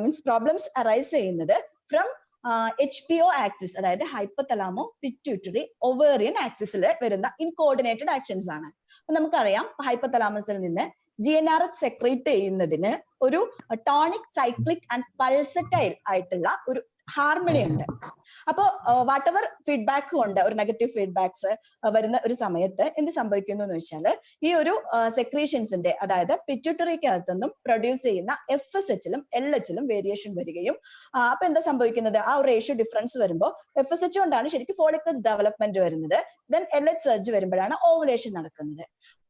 മീൻസ് പ്രോബ്ലംസ് അറൈസ് ചെയ്യുന്നത് ഫ്രം HPO ആക്സിസ്, അതായത് ഹൈപ്പോതലാമോ പിറ്റ്യൂട്ടറി ഒവേറിയൻ ആക്സിസിൽ വരുന്ന ഇൻകോർഡിനേറ്റഡ് ആക്ഷൻസ് ആണ്. അപ്പൊ നമുക്കറിയാം ഹൈപ്പോതലാമസിൽ നിന്ന് GnRH സെക്രീറ്റ് ചെയ്യുന്നതിന് ഒരു ടോണിക്, സൈക്ലിക് ആൻഡ് പൾസറ്റൈൽ ആയിട്ടുള്ള ഒരു ഹാർമണി ഉണ്ട്. അപ്പോ വാട്ട് എവർ ഫീഡ്ബാക്ക് കൊണ്ട് ഒരു നെഗറ്റീവ് ഫീഡ്ബാക്സ് വരുന്ന ഒരു സമയത്ത് എന്ത് സംഭവിക്കുന്നു എന്ന് വെച്ചാൽ ഈ ഒരു സെക്രീഷൻസിന്റെ, അതായത് പിറ്റ്യൂട്ടറിക്കകത്തു നിന്നും പ്രൊഡ്യൂസ് ചെയ്യുന്ന FSHലും LHലും വേരിയേഷൻ വരികയും അപ്പൊ എന്താ സംഭവിക്കുന്നത്, ആ ഒരു റേഷ്യോ ഡിഫറൻസ് വരുമ്പോൾ FSH കൊണ്ടാണ് ശരിക്കും ഫോളിക്കിൾസ് ഡെവലപ്മെന്റ് വരുന്നത്. ദെൻ LH സർജ് വരുമ്പോഴാണ് ഓവുലേഷൻ നടക്കുന്നത്.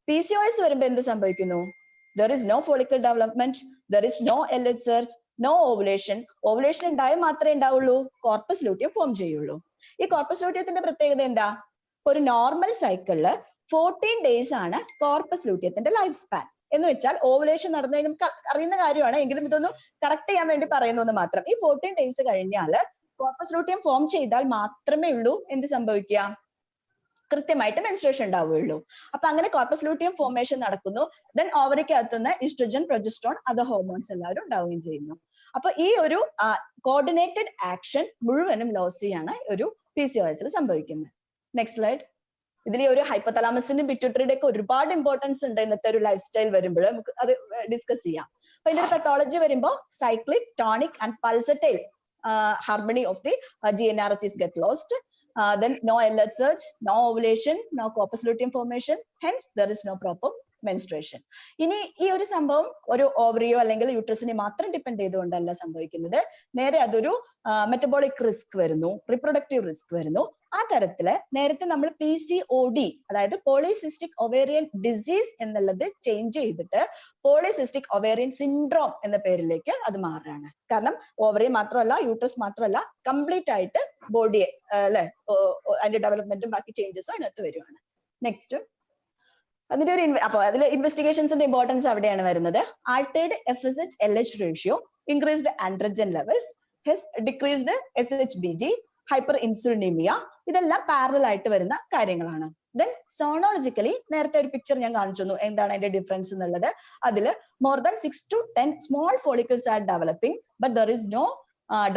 PCOS വരുമ്പോൾ എന്ത് സംഭവിക്കുന്നു, there is no follicle development, there is no LH surge, no ovulation. Ovulation ഉണ്ടായാൽ മാത്രമേ ഉണ്ടാവുള്ളൂ കോർപ്പസ് ലൂട്ടിയം ഫോം ചെയ്യുള്ളൂ. ഈ കോർപ്പസ് ലൂട്ടിയത്തിന്റെ പ്രത്യേകത എന്താ? ഒരു നോർമൽ സൈക്കിളില് 14 days ആണ് കോർപ്പസ് ലൂട്ടിയത്തിന്റെ ലൈഫ് സ്പാൻ. എന്ന് വെച്ചാൽ ഓവുലേഷൻ നടന്നതിന് നമുക്ക് അറിയുന്ന കാര്യമാണ്, എങ്കിലും ഇതൊന്ന് കറക്റ്റ് ചെയ്യാൻ വേണ്ടി പറയുന്നു എന്ന് മാത്രം. ഈ 14 days കഴിഞ്ഞാൽ കോർപ്പസ് ലൂട്ടിയം ഫോം ചെയ്താൽ മാത്രമേ ഉള്ളൂ എന്ത് സംഭവിക്കുക? കൃത്യമായിട്ട് മെൻസ്ട്രേഷൻ ഉണ്ടാവുകയുള്ളൂ. അപ്പൊ അങ്ങനെ കോർപ്പസ് ലൂട്ടിയം ഫോർമേഷൻ നടക്കുന്നു. ദെൻ ഓവറിക്കകത്തുനിന്ന് ഈസ്ട്രജൻ, പ്രൊജസ്ട്രോൺ, അതർ ഹോർമോൺസ് എല്ലാവരും ഉണ്ടാവുകയും ചെയ്യുന്നു. അപ്പൊ ഈ ഒരു കോർഡിനേറ്റഡ് ആക്ഷൻ മുഴുവനും ലോസിയാണ് ഒരു PCOS സംഭവിക്കുന്നത്. Next slide. ഇതിൽ ഒരു ഹൈപ്പോതലാമസിന്റെ പിറ്റ്യൂട്ടറിയുടെ ഒക്കെ ഒരുപാട് ഇമ്പോർട്ടൻസ് ഉണ്ട് ഇന്നത്തെ ഒരു ലൈഫ് സ്റ്റൈൽ വരുമ്പോൾ, നമുക്ക് അത് ഡിസ്കസ് ചെയ്യാം. അപ്പൊ ഇതിന്റെ പെത്തോളജി വരുമ്പോൾ cyclic, tonic and pulsatile harmony of the GnRH is get lost. Then no LH surge, no ovulation, no corpus luteum formation, hence there is no proper menstruation. ഇനി ഈ ഒരു സംഭവം ഒരു ഓവറിയോ അല്ലെങ്കിൽ യൂട്രസിനെ മാത്രം ഡിപ്പെൻഡ് ചെയ്തുകൊണ്ടല്ല സംഭവിക്കുന്നത്. നേരെ അതൊരു മെറ്റബോളിക് റിസ്ക് വരുന്നു, റിപ്രൊഡക്റ്റീവ് റിസ്ക് വരുന്നു. ആ തരത്തില് നേരത്തെ നമ്മൾ PCOD അതായത് പോളിസിസ്റ്റിക് ഒവേറിയൻ ഡിസീസ് എന്നുള്ളത് ചേഞ്ച് ചെയ്തിട്ട് പോളിസിസ്റ്റിക് ഒവേറിയൻ സിൻഡ്രോം എന്ന പേരിലേക്ക് അത് മാറുകയാണ്. കാരണം ഓവറി മാത്രമല്ല, യൂട്രസ് മാത്രമല്ല, കംപ്ലീറ്റ് ആയിട്ട് ബോഡിയെ അല്ലെ അതിന്റെ ഡെവലപ്മെന്റും ബാക്കി ചേഞ്ചസും അതിനകത്ത് വരുവാണ്. നെക്സ്റ്റ്, അതിന്റെ ഒരു അപ്പൊ അതിൽ ഇൻവെസ്റ്റിഗേഷൻസിന്റെ ഇമ്പോർട്ടൻസ് അവിടെയാണ് വരുന്നത്. Altered FSH LH ratio, increased androgen levels, decreased SHBG, hyper insulinaemia, ഇതെല്ലാം പാരലൽ ആയിട്ട് വരുന്ന കാര്യങ്ങളാണ്. ദെൻ സോണോളജിക്കലി നേരത്തെ ഒരു പിക്ചർ ഞാൻ കാണിച്ചു തന്നു എന്താണ് അതിന്റെ ഡിഫറൻസ് എന്നുള്ളത്. അതിൽ more than 6 to 10 small follicles are developing, but there is no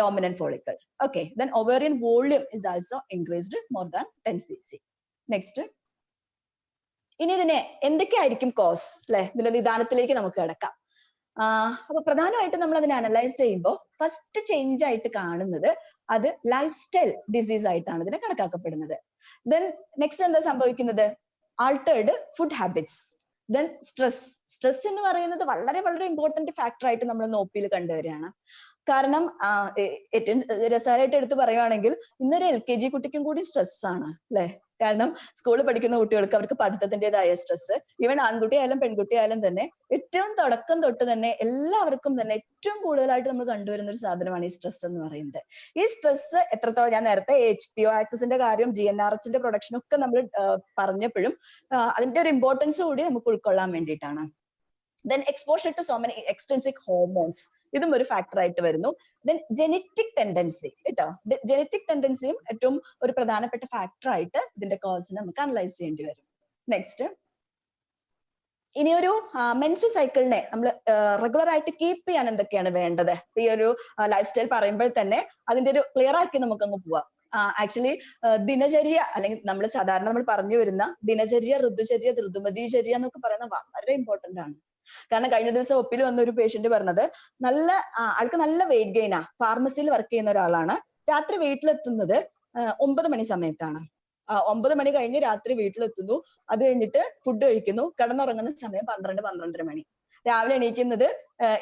dominant follicle. Okay, then ovarian volume is also increased more than 10 cc. Next, ഇനി ഇതിനെ എന്തൊക്കെയായിരിക്കും കോസ് അല്ലെ, ഇതിന്റെ നിദാനത്തിലേക്ക് നമുക്ക് കിടക്കാം. അപ്പൊ പ്രധാനമായിട്ട് നമ്മൾ അതിനെ അനലൈസ് ചെയ്യുമ്പോൾ ഫസ്റ്റ് ചേഞ്ച് ആയിട്ട് കാണുന്നത് അത് ലൈഫ് സ്റ്റൈൽ ഡിസീസ് ആയിട്ടാണ് ഇതിനെ കണക്കാക്കപ്പെടുന്നത്. ദെൻ നെക്സ്റ്റ് എന്താ സംഭവിക്കുന്നത്? Altered food habits. Then stress എന്ന് പറയുന്നത് വളരെ വളരെ ഇമ്പോർട്ടന്റ് ഫാക്ടർ ആയിട്ട് നമ്മൾ നോപ്പിയിൽ കണ്ടുവരികയാണ്. കാരണം ഏറ്റവും രസകരമായിട്ട് എടുത്ത് പറയുവാണെങ്കിൽ ഇന്നൊരു LKG കുട്ടിക്കും കൂടി സ്ട്രെസ് ആണ് അല്ലെ. കാരണം സ്കൂളിൽ പഠിക്കുന്ന കുട്ടികൾക്ക് അവർക്ക് പഠിത്തത്തിൻ്റെതായ സ്ട്രെസ്, ഈവൻ ആൺകുട്ടി ആയാലും പെൺകുട്ടി ആയാലും തന്നെ ഏറ്റവും തുടക്കം തൊട്ട് തന്നെ എല്ലാവർക്കും തന്നെ ഏറ്റവും കൂടുതലായിട്ട് നമ്മൾ കണ്ടുവരുന്ന ഒരു സാധനമാണ് ഈ സ്ട്രെസ് എന്ന് പറയുന്നത്. ഈ സ്ട്രെസ് എത്രത്തോളം, ഞാൻ നേരത്തെ HPO ആക്സിസിന്റെ കാര്യം GnRHന്റെ പ്രൊഡക്ഷനും ഒക്കെ നമ്മൾ പറഞ്ഞപ്പോഴും അതിന്റെ ഒരു ഇമ്പോർട്ടൻസ് കൂടി നമുക്ക് ഉൾക്കൊള്ളാൻ വേണ്ടിയിട്ടാണ്. Then exposure to so many extrinsic hormones, ഇതും ഒരു ഫാക്ടർ ആയിട്ട് വരുന്നു. ദെൻ ജെനറ്റിക് ടെൻഡൻസി കേട്ടോ, ജെനറ്റിക് ടെൻഡൻസിയും ഏറ്റവും ഒരു പ്രധാനപ്പെട്ട ഫാക്ടർ ആയിട്ട് ഇതിന്റെ കോസിനെ നമുക്ക് അനലൈസ് ചെയ്യേണ്ടി വരും. നെക്സ്റ്റ്, ഇനിയൊരു മെൻസ്ട്രൽ സൈക്കിളിനെ നമ്മൾ റെഗുലർ ആയിട്ട് കീപ്പ് ചെയ്യാൻ എന്തൊക്കെയാണ് വേണ്ടത്? ഈ ഒരു ലൈഫ് സ്റ്റൈൽ പറയുമ്പോൾ തന്നെ അതിന്റെ ഒരു ക്ലിയർ ആക്കി നമുക്കങ്ങ് പോവാം. ആക്ച്വലി ദിനചര്യ അല്ലെങ്കിൽ നമ്മൾ സാധാരണ നമ്മൾ പറഞ്ഞു വരുന്ന ദിനചര്യ, ഋതുചര്യ, ഋതുമതിചര്യ എന്നൊക്കെ പറയുന്നത് വളരെ ഇമ്പോർട്ടന്റ് ആണ്. കാരണം കഴിഞ്ഞ ദിവസം ഒപ്പിൽ വന്ന ഒരു പേഷ്യന്റ് പറഞ്ഞത് ആൾക്ക് നല്ല വെയിറ്റ് ഗെയിനാ, ഫാർമസിയിൽ വർക്ക് ചെയ്യുന്ന ഒരാളാണ്. രാത്രി വീട്ടിലെത്തുന്നത് 9 മണി സമയത്താണ്. 9 മണി കഴിഞ്ഞ് രാത്രി വീട്ടിലെത്തുന്നു, അത് കഴിഞ്ഞിട്ട് ഫുഡ് കഴിക്കുന്നു, കിടന്നുറങ്ങുന്ന സമയം 12-12:30 മണി, രാവിലെ എണീക്കുന്നത്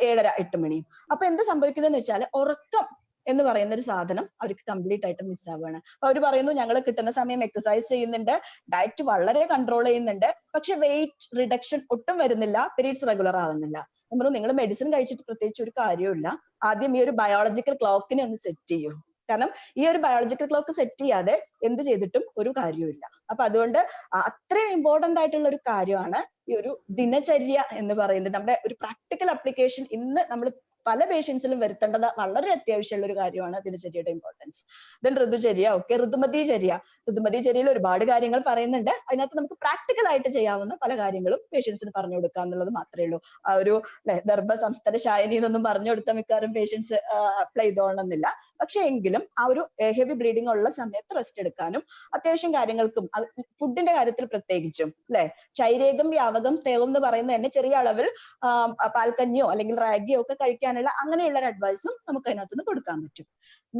7-8 മണി. അപ്പൊ എന്ത് സംഭവിക്കുന്നതെന്ന് വെച്ചാൽ ഉറക്കം എന്ന് പറയുന്ന ഒരു സാധനം അവർക്ക് കംപ്ലീറ്റ് ആയിട്ട് മിസ്സാവുകയാണ്. അപ്പൊ അവർ പറയുന്നു ഞങ്ങൾ കിട്ടുന്ന സമയം എക്സസൈസ് ചെയ്യുന്നുണ്ട്, ഡയറ്റ് വളരെ കൺട്രോൾ ചെയ്യുന്നുണ്ട്, പക്ഷെ വെയിറ്റ് റിഡക്ഷൻ ഒട്ടും വരുന്നില്ല, പീരീഡ്സ് റെഗുലർ ആവുന്നില്ല. നമ്മൾ നിങ്ങൾ മെഡിസിൻ കഴിച്ചിട്ട് പ്രത്യേകിച്ച് ഒരു കാര്യമില്ല, ആദ്യം ഈ ഒരു ബയോളജിക്കൽ ക്ലോക്കിനെ ഒന്ന് സെറ്റ് ചെയ്യൂ. കാരണം ഈ ഒരു ബയോളജിക്കൽ ക്ലോക്ക് സെറ്റ് ചെയ്യാതെ എന്ത് ചെയ്തിട്ടും ഒരു കാര്യമില്ല. അപ്പൊ അതുകൊണ്ട് അത്രയും ഇമ്പോർട്ടന്റ് ആയിട്ടുള്ള ഒരു കാര്യമാണ് ഈ ഒരു ദിനചര്യ എന്ന് പറയുന്നത്. നമ്മുടെ ഒരു പ്രാക്ടിക്കൽ അപ്ലിക്കേഷൻ ഇന്ന് നമ്മൾ പല പേഷ്യൻസിലും വരുത്തേണ്ടത് വളരെ അത്യാവശ്യമുള്ള ഒരു കാര്യമാണ് ദിനചര്യയുടെ ഇമ്പോർട്ടൻസ്. ദെൻ ഋതുചര്യ, ഓക്കെ, ഋതുമതിചര്യയിൽ ഒരുപാട് കാര്യങ്ങൾ പറയുന്നുണ്ട്. അതിനകത്ത് നമുക്ക് പ്രാക്ടിക്കൽ ആയിട്ട് ചെയ്യാവുന്ന പല കാര്യങ്ങളും പേഷ്യൻസിന് പറഞ്ഞു കൊടുക്കുക എന്നുള്ളത് മാത്രമേ ഉള്ളൂ. ആ ഒരു ഗർഭസംസ്ഥര ശായനി എന്നൊന്നും പറഞ്ഞു കൊടുത്താൽ മിക്കവാറും പേഷ്യൻസ് അപ്ലൈ ചെയ്തോണമെന്നില്ല. പക്ഷെ എങ്കിലും ആ ഒരു ഹെവി ബ്ലീഡിംഗ് ഉള്ള സമയത്ത് റെസ്റ്റ് എടുക്കാനും അത്യാവശ്യം കാര്യങ്ങൾക്കും ഫുഡിന്റെ കാര്യത്തിൽ പ്രത്യേകിച്ചും അല്ലെ, ശൈരേകം, വ്യാപകം, തേവം എന്ന് പറയുന്നത് തന്നെ ചെറിയ അളവിൽ പാൽക്കഞ്ഞിയോ അല്ലെങ്കിൽ റാഗിയോ ഒക്കെ കഴിക്കാനുള്ള അങ്ങനെയുള്ള ഒരു അഡ്വൈസും നമുക്ക് അതിനകത്തുനിന്ന് കൊടുക്കാൻ പറ്റും.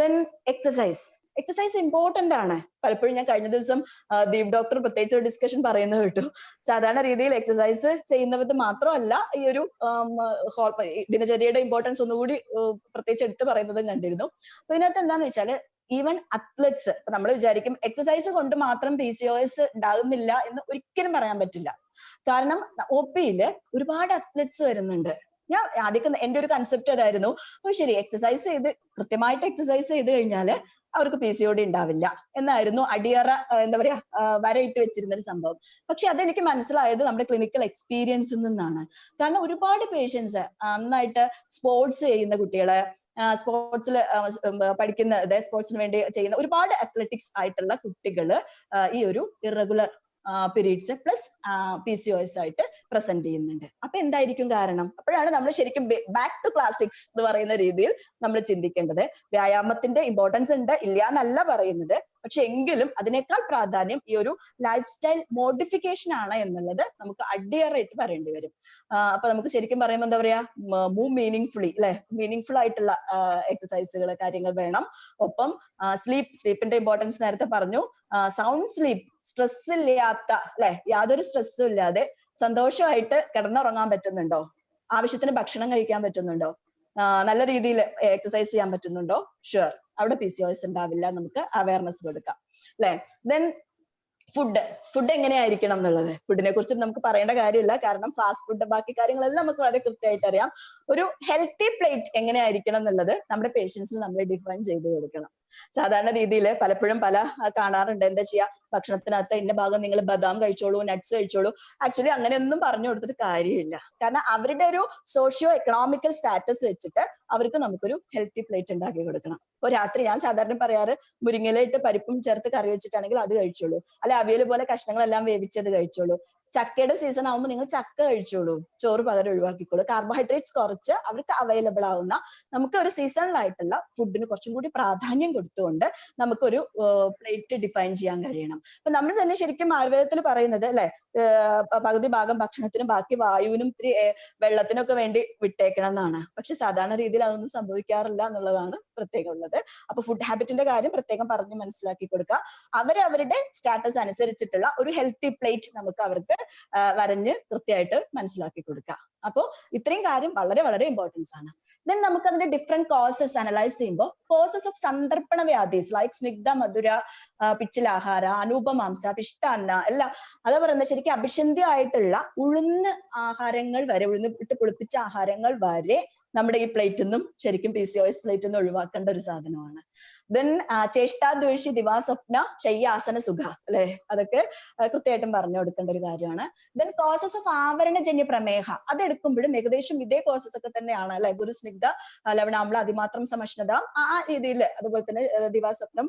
ദെൻ എക്സസൈസ് ഇമ്പോർട്ടന്റ് ആണ്. പലപ്പോഴും ഞാൻ കഴിഞ്ഞ ദിവസം ദീപ് ഡോക്ടർ പ്രത്യേകിച്ച് ഒരു ഡിസ്കഷൻ പറയുന്നത് കേട്ടു. സാധാരണ രീതിയിൽ എക്സസൈസ് ചെയ്യുന്നവർക്ക് മാത്രമല്ല ഈ ഒരു ദിനചര്യയുടെ ഇമ്പോർട്ടൻസ് ഒന്നുകൂടി പ്രത്യേകിച്ച് എടുത്ത് പറയുന്നതും കണ്ടിരുന്നു. അപ്പൊ ഇതിനകത്ത് എന്താന്ന് വെച്ചാല് ഈവൻ അത്ലറ്റ്സ്, നമ്മൾ വിചാരിക്കും എക്സസൈസ് കൊണ്ട് മാത്രം PCOS ഉണ്ടാകുന്നില്ല എന്ന് ഒരിക്കലും പറയാൻ പറ്റില്ല. കാരണം OP-യില് ഒരുപാട് അത്ലറ്റ്സ് വരുന്നുണ്ട്. ഞാൻ ആദ്യം എന്റെ ഒരു കൺസെപ്റ്റ് അതായിരുന്നു, ശരി എക്സസൈസ് ചെയ്ത് കൃത്യമായിട്ട് എക്സസൈസ് ചെയ്ത് കഴിഞ്ഞാല് അവർക്ക് PCOD ഉണ്ടാവില്ല എന്നായിരുന്നു അടിയറ എന്താ പറയാ വരയിട്ട് വെച്ചിരുന്ന ഒരു സംഭവം. പക്ഷെ അതെനിക്ക് മനസ്സിലായത് നമ്മുടെ ക്ലിനിക്കൽ എക്സ്പീരിയൻസിൽ നിന്നാണ്. കാരണം ഒരുപാട് പേഷ്യൻസ് നന്നായിട്ട് സ്പോർട്സ് ചെയ്യുന്ന കുട്ടികള്, സ്പോർട്സിൽ പഠിക്കുന്ന സ്പോർട്സിന് വേണ്ടി ചെയ്യുന്ന ഒരുപാട് അത്ലറ്റിക്സ് ആയിട്ടുള്ള കുട്ടികള് ഈ ഒരു ഇറഗുലർ പീരീഡ്സ് പ്ലസ് PCOS ആയിട്ട് പ്രസന്റ് ചെയ്യുന്നുണ്ട്. അപ്പൊ എന്തായിരിക്കും കാരണം? അപ്പോഴാണ് നമ്മൾ ശരിക്കും ബാക്ക് ടു ക്ലാസിക്സ് എന്ന് പറയുന്ന രീതിയിൽ നമ്മൾ ചിന്തിക്കേണ്ടത്. വ്യായാമത്തിന്റെ ഇമ്പോർട്ടൻസ് ഉണ്ട്, ഇല്ല എന്നല്ല പറയുന്നത്. പക്ഷെ എങ്കിലും അതിനേക്കാൾ പ്രാധാന്യം ഈ ഒരു ലൈഫ് സ്റ്റൈൽ മോഡിഫിക്കേഷൻ ആണ് എന്നുള്ളത് നമുക്ക് അടിയറായിട്ട് പറയേണ്ടി വരും. അപ്പൊ നമുക്ക് ശരിക്കും പറയുമ്പോൾ എന്താ പറയാ, മൂവ് മീനിങ് അല്ലെ, മീനിങ് ആയിട്ടുള്ള എക്സസൈസുകൾ കാര്യങ്ങൾ വേണം. ഒപ്പം സ്ലീപ്പിന്റെ ഇമ്പോർട്ടൻസ് നേരത്തെ പറഞ്ഞു. സൗണ്ട് സ്ലീപ്പ്, സ്ട്രെസ് ഇല്ലാത്ത അല്ലെ, യാതൊരു സ്ട്രെസ്സും ഇല്ലാതെ സന്തോഷമായിട്ട് കിടന്നുറങ്ങാൻ പറ്റുന്നുണ്ടോ? ആവശ്യത്തിന് ഭക്ഷണം കഴിക്കാൻ പറ്റുന്നുണ്ടോ? നല്ല രീതിയിൽ എക്സസൈസ് ചെയ്യാൻ പറ്റുന്നുണ്ടോ? ഷുവർ, അവിടെ PCOS ഉണ്ടാവില്ല. നമുക്ക് അവയർനെസ് കൊടുക്കാം അല്ലെ. ദെൻ ഫുഡ് എങ്ങനെയായിരിക്കണം എന്നുള്ളത്, ഫുഡിനെ കുറിച്ച് നമുക്ക് പറയേണ്ട കാര്യമില്ല. കാരണം ഫാസ്റ്റ് ഫുഡ് ബാക്കി കാര്യങ്ങളെല്ലാം നമുക്ക് വളരെ കൃത്യമായിട്ട് അറിയാം. ഒരു ഹെൽത്തി പ്ലേറ്റ് എങ്ങനെയായിരിക്കണം എന്നുള്ളത് നമ്മുടെ പേഷ്യൻസിന് നമ്മൾ ഡിഫൈൻ ചെയ്ത് കൊടുക്കണം. സാധാരണ രീതിയിൽ പലപ്പോഴും കാണാറുണ്ട്, എന്താ ചെയ്യാ, ഭക്ഷണത്തിനകത്ത് ഇന്ന ഭാഗം നിങ്ങൾ ബദാം കഴിച്ചോളൂ, നട്ട്സ് കഴിച്ചോളൂ. ആക്ച്വലി അങ്ങനെയൊന്നും പറഞ്ഞു കൊടുത്തിട്ട് കാര്യമില്ല. കാരണം അവരുടെ ഒരു സോഷ്യോ എക്കണോമിക്കൽ സ്റ്റാറ്റസ് വെച്ചിട്ട് അവർക്ക് നമുക്കൊരു ഹെൽത്തി പ്ലേറ്റ് ഉണ്ടാക്കി കൊടുക്കണം. ഇപ്പൊ രാത്രി ഞാൻ സാധാരണ പറയാറ്, മുരിങ്ങയിലിട്ട് പരിപ്പും ചേർത്ത് കറി വെച്ചിട്ടാണെങ്കിൽ അത് കഴിച്ചോളൂ, അല്ലെ അവിയൽ പോലെ കഷ്ണങ്ങളെല്ലാം വേവിച്ചത് കഴിച്ചോളൂ. ചക്കയുടെ സീസൺ ആവുമ്പോൾ നിങ്ങൾ ചക്ക കഴിച്ചോളൂ, ചോറ് പകരം ഒഴിവാക്കിക്കോളൂ. കാർബോഹൈഡ്രേറ്റ്സ് കുറച്ച് അവർക്ക് അവൈലബിൾ ആവുന്ന നമുക്ക് ഒരു സീസണലായിട്ടുള്ള ഫുഡിന് കുറച്ചും കൂടി പ്രാധാന്യം കൊടുത്തുകൊണ്ട് നമുക്കൊരു പ്ലേറ്റ് ഡിഫൈൻ ചെയ്യാൻ കഴിയണം. അപ്പൊ നമ്മൾ തന്നെ ശരിക്കും ആയുർവേദത്തിൽ പറയുന്നത് അല്ലെ, പകുതി ഭാഗം ഭക്ഷണത്തിനും ബാക്കി വായുവിനും ഇത്തിരി വെള്ളത്തിനൊക്കെ വേണ്ടി വിട്ടേക്കണം എന്നാണ്. പക്ഷെ സാധാരണ രീതിയിൽ അതൊന്നും സംഭവിക്കാറില്ല എന്നുള്ളതാണ് പ്രത്യേകം ഉള്ളത്. അപ്പൊ ഫുഡ് ഹാബിറ്റിന്റെ കാര്യം പ്രത്യേകം പറഞ്ഞ് മനസ്സിലാക്കി കൊടുക്കുക. അവരവരുടെ സ്റ്റാറ്റസ് അനുസരിച്ചിട്ടുള്ള ഒരു ഹെൽത്തി പ്ലേറ്റ് നമുക്ക് അവർക്ക് വരഞ്ഞ് കൃത്യമായിട്ട് മനസ്സിലാക്കി കൊടുക്കുക. അപ്പോ ഇത്രയും കാര്യം വളരെ വളരെ ഇമ്പോർട്ടൻസ് ആണ്. ദെൻ നമുക്ക് അതിന്റെ ഡിഫറെന്റ് കോസസ് അനലൈസ് ചെയ്യുമ്പോൾ, കോസസ് ഓഫ് സന്ദർപ്പണ വ്യാധീസ് ലൈക്ക് സ്നിഗ്ധ മധുര പിച്ചിലാഹാര, അനൂപമാംസ, പിഷ്ടാന്ന എല്ലാം അതാ പറയുന്നത്, ശരിക്കും അഭിഷന്ധ്യ ആയിട്ടുള്ള ഉഴുന്ന് ആഹാരങ്ങൾ വരെ, ഉഴുന്ന് ഇട്ട് പൊളിപ്പിച്ച ആഹാരങ്ങൾ വരെ നമ്മുടെ ഈ പ്ലേറ്റിൽ നിന്നും ശരിക്കും PCOS പ്ലേറ്റിൽ നിന്ന് ഒഴിവാക്കേണ്ട ഒരു സാധനമാണ്. ദെൻ ചേഷ്ടാദ്വേഷി ദിവാസ്വപ്ന ശയ്യാസന സുഖ അല്ലെ, അതൊക്കെ കൃത്യമായിട്ടും പറഞ്ഞു കൊടുക്കേണ്ട ഒരു കാര്യമാണ്. ദെൻ കോസസ് ഓഫ് ആവരണജന്യ പ്രമേഹ, അതെടുക്കുമ്പോഴും ഏകദേശം ഇതേ കോസസ് ഒക്കെ തന്നെയാണ് അല്ലെ. ഗുരു സ്നിഗ്ധ ലവണാമ്ല അതിമാത്രം സമഷ്ണത ആ രീതിയിൽ, അതുപോലെ തന്നെ ദിവാസ്വപ്നം,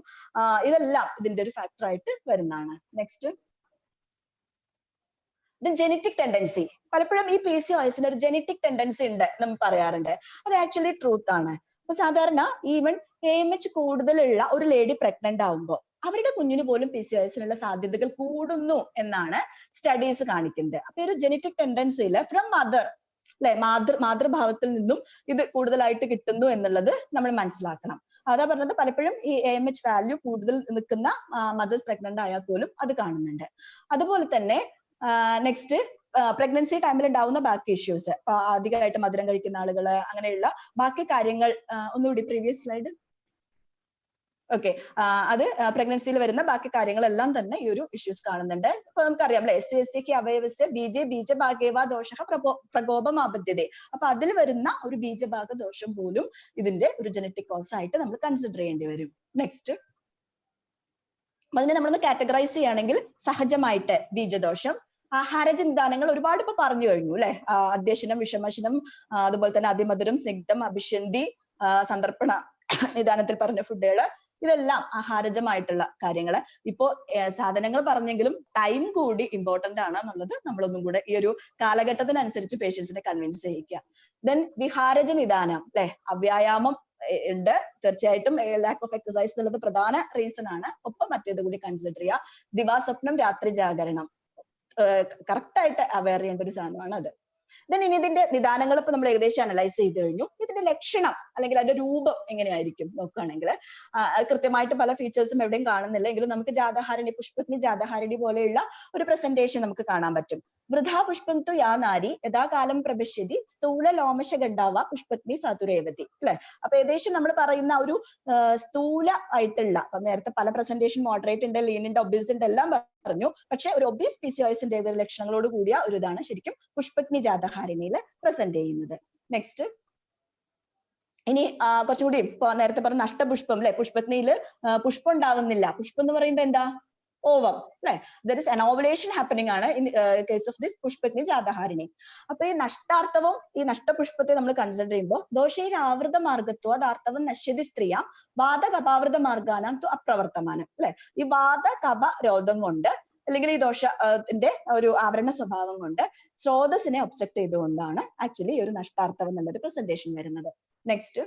ഇതെല്ലാം ഇതിന്റെ ഒരു ഫാക്ടർ ആയിട്ട് വരുന്നതാണ്. Next, genetic tendency. പലപ്പോഴും ഈ PCOSന് ഒരു ജെനറ്റിക് ടെൻഡൻസി ഉണ്ട് നമ്മൾ പറയാറുണ്ട്. അത് ആക്ച്വലി ട്രൂത്ത് ആണ്. അപ്പൊ സാധാരണ ഈവൻ AMH കൂടുതലുള്ള ഒരു ലേഡി പ്രഗ്നന്റ് ആവുമ്പോൾ അവരുടെ കുഞ്ഞിന് പോലും PCOSനുള്ള സാധ്യതകൾ കൂടുന്നു എന്നാണ് സ്റ്റഡീസ് കാണിക്കുന്നത്. അപ്പൊ ഒരു ജെനറ്റിക് ടെൻഡൻസിയിൽ ഫ്രം മദർ അല്ലെ, മാതൃഭാവത്തിൽ നിന്നും ഇത് കൂടുതലായിട്ട് കിട്ടുന്നു എന്നുള്ളത് നമ്മൾ മനസ്സിലാക്കണം. അതാ പറഞ്ഞത്, പലപ്പോഴും ഈ AMH വാല്യൂ കൂടുതൽ നിൽക്കുന്ന മദേഴ്സ് പ്രഗ്നന്റ് ആയാൽ പോലും അത് കാണുന്നുണ്ട്. അതുപോലെ തന്നെ നെക്സ്റ്റ്, പ്രഗ്നൻസി ടൈമിൽ ഉണ്ടാവുന്ന ബാക്കി ഇഷ്യൂസ്, അധികമായിട്ട് മധുരം കഴിക്കുന്ന ആളുകള്, അങ്ങനെയുള്ള ബാക്കി കാര്യങ്ങൾ. ഒന്നുകൂടി പ്രീവിയസ് സ്ലൈഡ്. ഓക്കെ, അത് പ്രഗ്നൻസിയിൽ വരുന്ന ബാക്കി കാര്യങ്ങളെല്ലാം തന്നെ ഈ ഒരു ഇഷ്യൂസ് കാണുന്നുണ്ട്. ഇപ്പൊ നമുക്കറിയാം അല്ലെ, SC അവയവസ്യ ബീജഭാഗേവ ദോഷ പ്രകോപമാപദ്ധ്യതേ. അപ്പൊ അതിൽ വരുന്ന ഒരു ബീജഭാഗ ദോഷം പോലും ഇതിന്റെ ഒരു ജനറ്റിക് കോസ് ആയിട്ട് നമ്മൾ കൺസിഡർ ചെയ്യേണ്ടി വരും. നെക്സ്റ്റ്, അതിനെ നമ്മളൊന്ന് കാറ്റഗറൈസ് ചെയ്യുകയാണെങ്കിൽ, സഹജമായിട്ട് ബീജദോഷം, ആഹാരജനിദാനങ്ങൾ ഒരുപാട് ഇപ്പൊ പറഞ്ഞു കഴിഞ്ഞു അല്ലെ. അധ്യശനം, വിഷമശനം, അതുപോലെ തന്നെ അതിമധുരം, സ്നിഗ്ധം, അഭിഷന്തി, സന്ദർപ്പണ നിദാനത്തിൽ പറഞ്ഞ ഫുഡുകള്, ഇതെല്ലാം ആഹാരജമായിട്ടുള്ള കാര്യങ്ങള്. ഇപ്പോ സാധനങ്ങൾ പറഞ്ഞെങ്കിലും ടൈം കൂടി ഇമ്പോർട്ടന്റ് ആണ് എന്നുള്ളത് നമ്മളൊന്നും കൂടെ ഈ ഒരു കാലഘട്ടത്തിനനുസരിച്ച് പേഷ്യൻസിനെ കൺവിൻസ് ചെയ്യിക്കുക. ദെൻ വിഹാരജ നിദാനം അല്ലെ, അവ്യായാമം ഉണ്ട് തീർച്ചയായിട്ടും. ലാക്ക് ഓഫ് എക്സസൈസ് എന്നുള്ളത് പ്രധാന റീസൺ ആണ്. ഒപ്പം മറ്റേത് കൂടി കൺസിഡർ ചെയ്യുക. ദിവാസ്വപ്നം, രാത്രി ജാഗരണം കറക്റ്റ് ആയിട്ട് അവെയർ ചെയ്യേണ്ട ഒരു സാധനമാണ് അത്. ദെൻ ഇനി ഇതിന്റെ നിദാനങ്ങൾ ഇപ്പൊ നമ്മൾ ഏകദേശം അനലൈസ് ചെയ്ത് കഴിഞ്ഞു. ഇതിന്റെ ലക്ഷണം അല്ലെങ്കിൽ അതിന്റെ രൂപം എങ്ങനെയായിരിക്കും നോക്കുകയാണെങ്കിൽ, കൃത്യമായിട്ട് പല ഫീച്ചേഴ്സും എവിടെയും കാണുന്നില്ല എങ്കിലും നമുക്ക് ജാതഹാരിണി, പുഷ്പഗ്നി ജാതഹാരിണി പോലെയുള്ള ഒരു പ്രസന്റേഷൻ നമുക്ക് കാണാൻ പറ്റും. വൃഥാ പുഷ്പം തു യാ നാരി യഥാകാലം പ്രപശ്യതി സ്ഥൂല ലോമശ ഗണ്ഡാവ പുഷ്പഗ്നി സാതുരേവതി അല്ലെ. അപ്പൊ ഏകദേശം നമ്മൾ പറയുന്ന ഒരു സ്ഥൂല ആയിട്ടുള്ള, നേരത്തെ പല പ്രസന്റേഷൻ മോഡറേറ്റ് ഉണ്ട്, ലീൻ ഉണ്ട്, ഒബീസ് ഉണ്ട്, എല്ലാം പറഞ്ഞു. പക്ഷെ ഒരു ഒബീസ് PCOSന്റെ ലക്ഷണങ്ങളോട് കൂടിയ ഒരു ഇതാണ് ശരിക്കും പുഷ്പഗ്നി ജാതഹാരിണിയിൽ പ്രസന്റ് ചെയ്യുന്നത്. നെക്സ്റ്റ്, ഇനി കുറച്ചുകൂടി ഇപ്പൊ നേരത്തെ പറഞ്ഞ നഷ്ടപുഷ്പം അല്ലെ, പുഷ്പഗ്നിയില് പുഷ്പം ഉണ്ടാവുന്നില്ല. പുഷ്പം എന്ന് പറയുമ്പോ എന്താ? ഓവം അല്ലെ. ദർ ഇസ് അനോവുലേഷൻ ഹാപ്പനിങ് ആണ് ഇൻ കേസ് ഓഫ് ദിസ് പുഷ്പഗ്നി ജാതഹാരിണി. അപ്പൊ ഈ നഷ്ടാർത്ഥവും ഈ നഷ്ടപുഷ്പത്തെ നമ്മൾ കൺസിഡർ ചെയ്യുമ്പോൾ ദോഷയിൽ ആവൃത മാർഗത്വ അതാർത്ഥവം നശ്യതി സ്ത്രീയാം വാദ കപാവൃത മാർഗാനാം തു അപ്രവർത്തമാനം അല്ലെ. ഈ വാദ കപ രോധം കൊണ്ട് അല്ലെങ്കിൽ ഈ ദോഷത്തിന്റെ ഒരു ആവരണ സ്വഭാവം കൊണ്ട് സ്രോതസ്സിനെ ഒബ്സ്ട്രക്ട് ചെയ്തുകൊണ്ടാണ് ആക്ച്വലി ഈ ഒരു നഷ്ടാർത്ഥം എന്നുള്ളൊരു പ്രസന്റേഷൻ വരുന്നത്. നെക്സ്റ്റ്,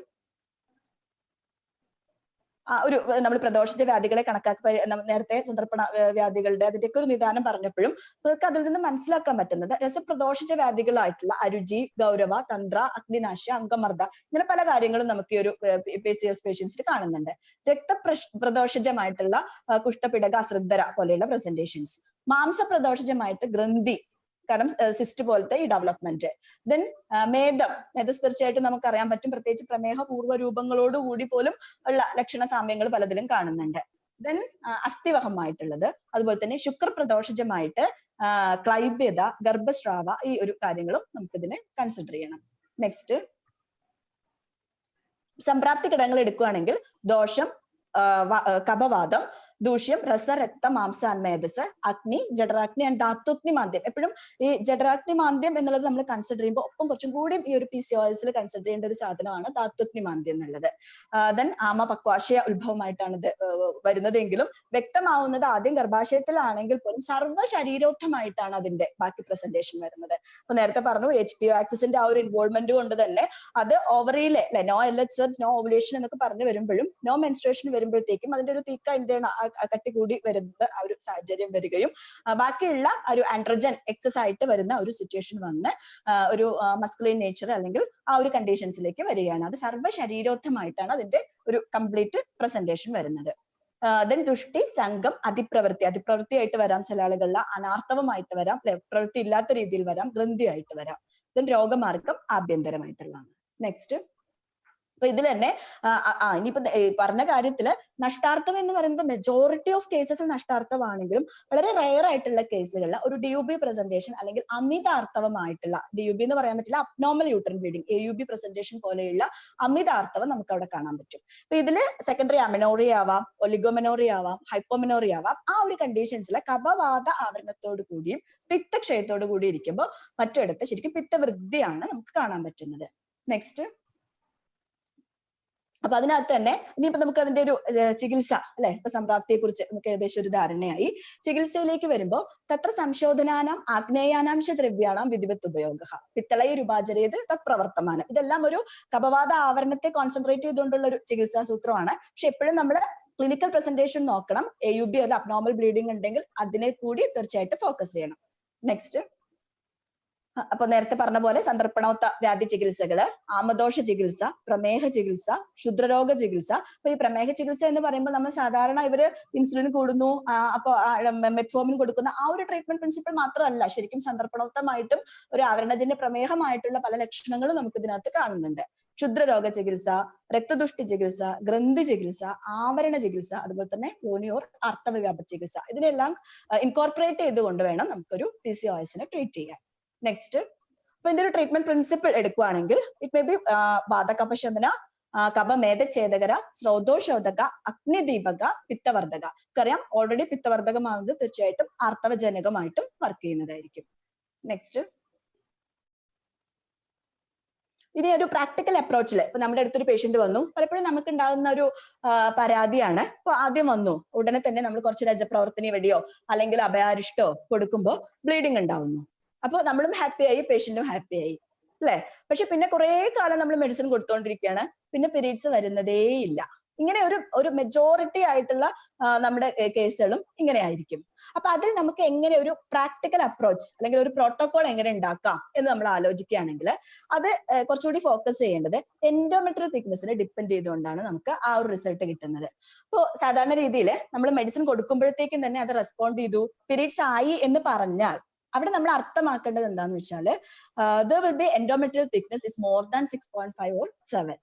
ഒരു നമ്മൾ പ്രദോഷിച്ച വ്യാധികളെ കണക്കാക്കി നേരത്തെ സന്ദർപ്പണ വ്യാധികളുടെ അതിന്റെയൊക്കെ ഒരു നിദാനം പറഞ്ഞപ്പോഴും നമുക്ക് അതിൽ നിന്ന് മനസ്സിലാക്കാൻ പറ്റുന്നത് രസപ്രദോഷിച്ച വ്യാധികളായിട്ടുള്ള അരുചി, ഗൗരവ, തന്ത്ര, അഗ്നിനാശ, അംഗമർദ്ദ, ഇങ്ങനെ പല കാര്യങ്ങളും നമുക്ക് ഈ ഒരു PCOS പേഷ്യൻസിൽ കാണുന്നുണ്ട്. രക്തപ്രദോഷജമായിട്ടുള്ള കുഷ്ഠപിടക, അശ്രദ്ധര പോലെയുള്ള പ്രസന്റേഷൻസ്, മാംസപ്രദോഷജമായിട്ട് ഗ്രന്ഥി, കാരണം സിസ്റ്റ് പോലത്തെ ഈ ഡെവലപ്മെന്റ്. ദെൻ മേധസ് തീർച്ചയായിട്ടും നമുക്കറിയാൻ പറ്റും, പ്രത്യേകിച്ച് പ്രമേഹ പൂർവ്വരൂപങ്ങളോട് കൂടി പോലും ഉള്ള ലക്ഷണ സാമ്യങ്ങൾ പലതിലും കാണുന്നുണ്ട്. ദെൻ അസ്ഥിവഹമായിട്ടുള്ളത്, അതുപോലെ തന്നെ ശുക്രപ്രദോഷജമായിട്ട് ക്ലൈബ്യത, ഗർഭസ്രാവ, ഈ ഒരു കാര്യങ്ങളും നമുക്കിതിനെ കൺസിഡർ ചെയ്യണം. നെക്സ്റ്റ്, സംപ്രാപ്തി ഘടകങ്ങൾ എടുക്കുകയാണെങ്കിൽ ദോഷം, കപവാദം, ദൂഷ്യം, രസ, രക്ത, മാംസാന്മേധസ്, അഗ്നി, ജഠരാഗ്നി ആൻഡ് ധാത്വഗ്നി മാന്ദ്യം. എപ്പോഴും ഈ ജഠരാഗ്നി മാന്ദ്യം എന്നുള്ളത് നമ്മൾ കൺസിഡർ ചെയ്യുമ്പോൾ ഒപ്പം കുറച്ചും കൂടി ഈ ഒരു PCOSൽ കൺസിഡർ ചെയ്യേണ്ട ഒരു സാധനമാണ് ധാത്വഗ്നി മാന്ദ്യം എന്നുള്ളത്. ദെൻ ആമപക്വാശയ ഉത്ഭവമായിട്ടാണ് ഇത് വരുന്നതെങ്കിലും വ്യക്തമാവുന്നത് ആദ്യം ഗർഭാശയത്തിലാണെങ്കിൽ പോലും സർവ്വ ശരീരോത്തമായിട്ടാണ് അതിന്റെ ബാക്കി പ്രസന്റേഷൻ വരുന്നത്. അപ്പൊ നേരത്തെ പറഞ്ഞു HPO ആക്സിസിന്റെ ആ ഒരു ഇൻവോൾവ്മെന്റ് കൊണ്ട് തന്നെ അത് ഓവറിയിലെ നോ LH, നോ ഓവുലേഷൻ എന്നൊക്കെ പറഞ്ഞു വരുമ്പോഴും നോ മെൻസ്ട്രേഷൻ വരുമ്പോഴത്തേക്കും അതിന്റെ ഒരു തീക്ക ഇന്റേണ കട്ടി കൂടി വരുന്ന ആ ഒരു സാഹചര്യം വരികയും ബാക്കിയുള്ള ഒരു ആൻഡ്രോജൻ എക്സസ് ആയിട്ട് വരുന്ന ഒരു സിറ്റുവേഷൻ വന്ന് ഒരു മസ്കുലൈൻ നേച്ചർ അല്ലെങ്കിൽ ആ ഒരു കണ്ടീഷൻസിലേക്ക് വരികയാണ്. അത് സർവ്വ ശരീരോത്തമായിട്ടാണ് അതിന്റെ ഒരു കംപ്ലീറ്റ് പ്രസന്റേഷൻ വരുന്നത്. ദെൻ ദുഷ്ടി, സംഘം, അതിപ്രവൃത്തിയായിട്ട് വരാം, ചില ആളുകളിൽ അനാർത്തവമായിട്ട് വരാം, പ്രവൃത്തി ഇല്ലാത്ത രീതിയിൽ വരാം, ഗ്രന്ഥിയായിട്ട് വരാം. ദെൻ രോഗമാർഗം ആഭ്യന്തരമായിട്ടുള്ളതാണ്. നെക്സ്റ്റ്, അപ്പൊ ഇതിൽ തന്നെ ഇനിയിപ്പോ പറഞ്ഞ കാര്യത്തില് നഷ്ടാർത്ഥം എന്ന് പറയുന്നത് മെജോറിറ്റി ഓഫ് കേസസിൽ നഷ്ടാർത്ഥമാണെങ്കിലും വളരെ റെയർ ആയിട്ടുള്ള കേസുകളിൽ ഒരു DUB പ്രസന്റേഷൻ അല്ലെങ്കിൽ അമിതാർത്ഥവമായിട്ടുള്ള, DUB എന്ന് പറയാൻ പറ്റില്ല, abnormal uterine bleeding AUB presentation പോലെയുള്ള അമിതാർത്ഥവം നമുക്ക് അവിടെ കാണാൻ പറ്റും. അപ്പൊ ഇതില് സെക്കൻഡറി അമെനോറിയ ആവാം, ഒലിഗോമെനോറിയ ആവാം, ഹൈപ്പോമെനോറിയ ആവാം. ആ ഒരു കണ്ടീഷൻസിലെ കപവാത ആവരണത്തോടു കൂടിയും പിത്തക്ഷയത്തോടു കൂടി ഇരിക്കുമ്പോൾ മറ്റിടത്ത് ശരിക്കും പിത്തവൃദ്ധിയാണ് നമുക്ക് കാണാൻ പറ്റുന്നത്. നെക്സ്റ്റ്, അപ്പൊ അതിനകത്ത് തന്നെ ഇനിയിപ്പോ നമുക്ക് അതിന്റെ ഒരു ചികിത്സ അല്ലെ, ഇപ്പൊ സംപ്രാപ്തിയെ കുറിച്ച് നമുക്ക് ഏകദേശം ഒരു ധാരണയായി. ചികിത്സയിലേക്ക് വരുമ്പോൾ തത്ര സംശോധനാനാം ആഗ്നേയാനാംശ ദ്രവ്യാണാം വിധിവത് ഉപയോഗ പിത്തളൈരുപാചരേത് തത് പ്രവർത്തമാനം. ഇതെല്ലാം ഒരു കപവാത ആവരണത്തെ കോൺസെൻട്രേറ്റ് ചെയ്തുകൊണ്ടുള്ള ഒരു ചികിത്സാ സൂത്രമാണ്. പക്ഷെ എപ്പോഴും നമ്മൾ ക്ലിനിക്കൽ പ്രസന്റേഷൻ നോക്കണം. AUB അല്ല അബ്നോർമൽ ബ്ലീഡിംഗ് ഉണ്ടെങ്കിൽ അതിനെ കൂടി തീർച്ചയായിട്ടും ഫോക്കസ് ചെയ്യണം. നെക്സ്റ്റ്, അപ്പൊ നേരത്തെ പറഞ്ഞ പോലെ സന്ദർപ്പണോത്ത വ്യാധി ചികിത്സകള്, ആമദോഷ ചികിത്സ, പ്രമേഹ ചികിത്സ, ക്ഷുദ്രരോഗ ചികിത്സ. അപ്പൊ ഈ പ്രമേഹ ചികിത്സ എന്ന് പറയുമ്പോൾ നമ്മൾ സാധാരണ ഇവര് ഇൻസുലിൻ കൂടുന്നു, അപ്പൊ മെറ്റ്ഫോമിൻ കൊടുക്കുന്ന ആ ഒരു ട്രീറ്റ്മെന്റ് പ്രിൻസിപ്പിൾ മാത്രമല്ല, ശരിക്കും സന്ദർപ്പണോത്തമായിട്ടും ഒരു ആവരണജന്യ പ്രമേഹമായിട്ടുള്ള പല ലക്ഷണങ്ങളും നമുക്ക് ഇതിനകത്ത് കാണുന്നുണ്ട്. ക്ഷുദ്രരോഗ ചികിത്സ, രക്തദുഷ്ടി ചികിത്സ, ഗ്രന്ഥി ചികിത്സ, ആവരണ ചികിത്സ, അതുപോലെ തന്നെ യോനിയോർ അർത്ഥവ്യാപ ചികിത്സ, ഇതിനെല്ലാം ഇൻകോർപ്പറേറ്റ് ചെയ്തുകൊണ്ട് വേണം നമുക്കൊരു PCOSനെ ട്രീറ്റ് ചെയ്യാൻ. നെക്സ്റ്റ്, ഇപ്പൊ ഇതിന്റെ ഒരു ട്രീറ്റ്മെന്റ് പ്രിൻസിപ്പിൾ എടുക്കുകയാണെങ്കിൽ ഇറ്റ് മേ ബി വാതകപശമന, കപമേധഛേദകര, സ്രോതോശോധക, അഗ്നിദീപക, പിത്തവർദ്ധക. നമുക്കറിയാം ഓൾറെഡി പിത്തവർദ്ധകമാകുന്നത് തീർച്ചയായിട്ടും ആർത്തവജനകമായിട്ടും വർക്ക് ചെയ്യുന്നതായിരിക്കും. നെക്സ്റ്റ്, ഇനി ഒരു പ്രാക്ടിക്കൽ അപ്രോച്ചിൽ ഇപ്പൊ നമ്മുടെ അടുത്തൊരു പേഷ്യന്റ് വന്നു, പലപ്പോഴും നമുക്ക് ഉണ്ടാകുന്ന ഒരു പരാതിയാണ്. ഇപ്പൊ ആദ്യം വന്നു ഉടനെ തന്നെ നമ്മൾ കുറച്ച് രജപ്രവർത്തനി വഴിയോ അല്ലെങ്കിൽ അഭയാരിഷ്ടോ കൊടുക്കുമ്പോൾ ബ്ലീഡിങ് ഉണ്ടാവുന്നു. അപ്പൊ നമ്മളും ഹാപ്പിയായി, പേഷ്യന്റും ഹാപ്പിയായി അല്ലെ. പക്ഷെ പിന്നെ കുറെ കാലം നമ്മൾ മെഡിസിൻ കൊടുത്തോണ്ടിരിക്കുകയാണ്, പിന്നെ പീരീഡ്സ് വരുന്നതേ ഇല്ല. ഇങ്ങനെ ഒരു മെജോറിറ്റി ആയിട്ടുള്ള നമ്മുടെ കേസുകളും ഇങ്ങനെ ആയിരിക്കും. അപ്പൊ അതിൽ നമുക്ക് എങ്ങനെ ഒരു പ്രാക്ടിക്കൽ അപ്രോച്ച് അല്ലെങ്കിൽ ഒരു പ്രോട്ടോകോൾ എങ്ങനെ ഉണ്ടാക്കാം എന്ന് നമ്മൾ ആലോചിക്കുകയാണെങ്കിൽ അത് കുറച്ചുകൂടി ഫോക്കസ് ചെയ്യേണ്ടത് എൻഡോമെട്രിയൽ തിക്നെസ്സിനെ ഡിപ്പെൻഡ് ചെയ്തുകൊണ്ടാണ് നമുക്ക് ആ ഒരു റിസൾട്ട് കിട്ടുന്നത്. അപ്പോൾ സാധാരണ രീതിയിൽ നമ്മൾ മെഡിസിൻ കൊടുക്കുമ്പോഴത്തേക്കും തന്നെ അത് റെസ്പോണ്ട് ചെയ്തു, പീരീഡ്സ് ആയി എന്ന് പറഞ്ഞാൽ അവിടെ നമ്മൾ അർത്ഥമാക്കേണ്ടത് എന്താന്ന് വെച്ചാൽ there will be endometrial thickness is more than 6.5 or 7.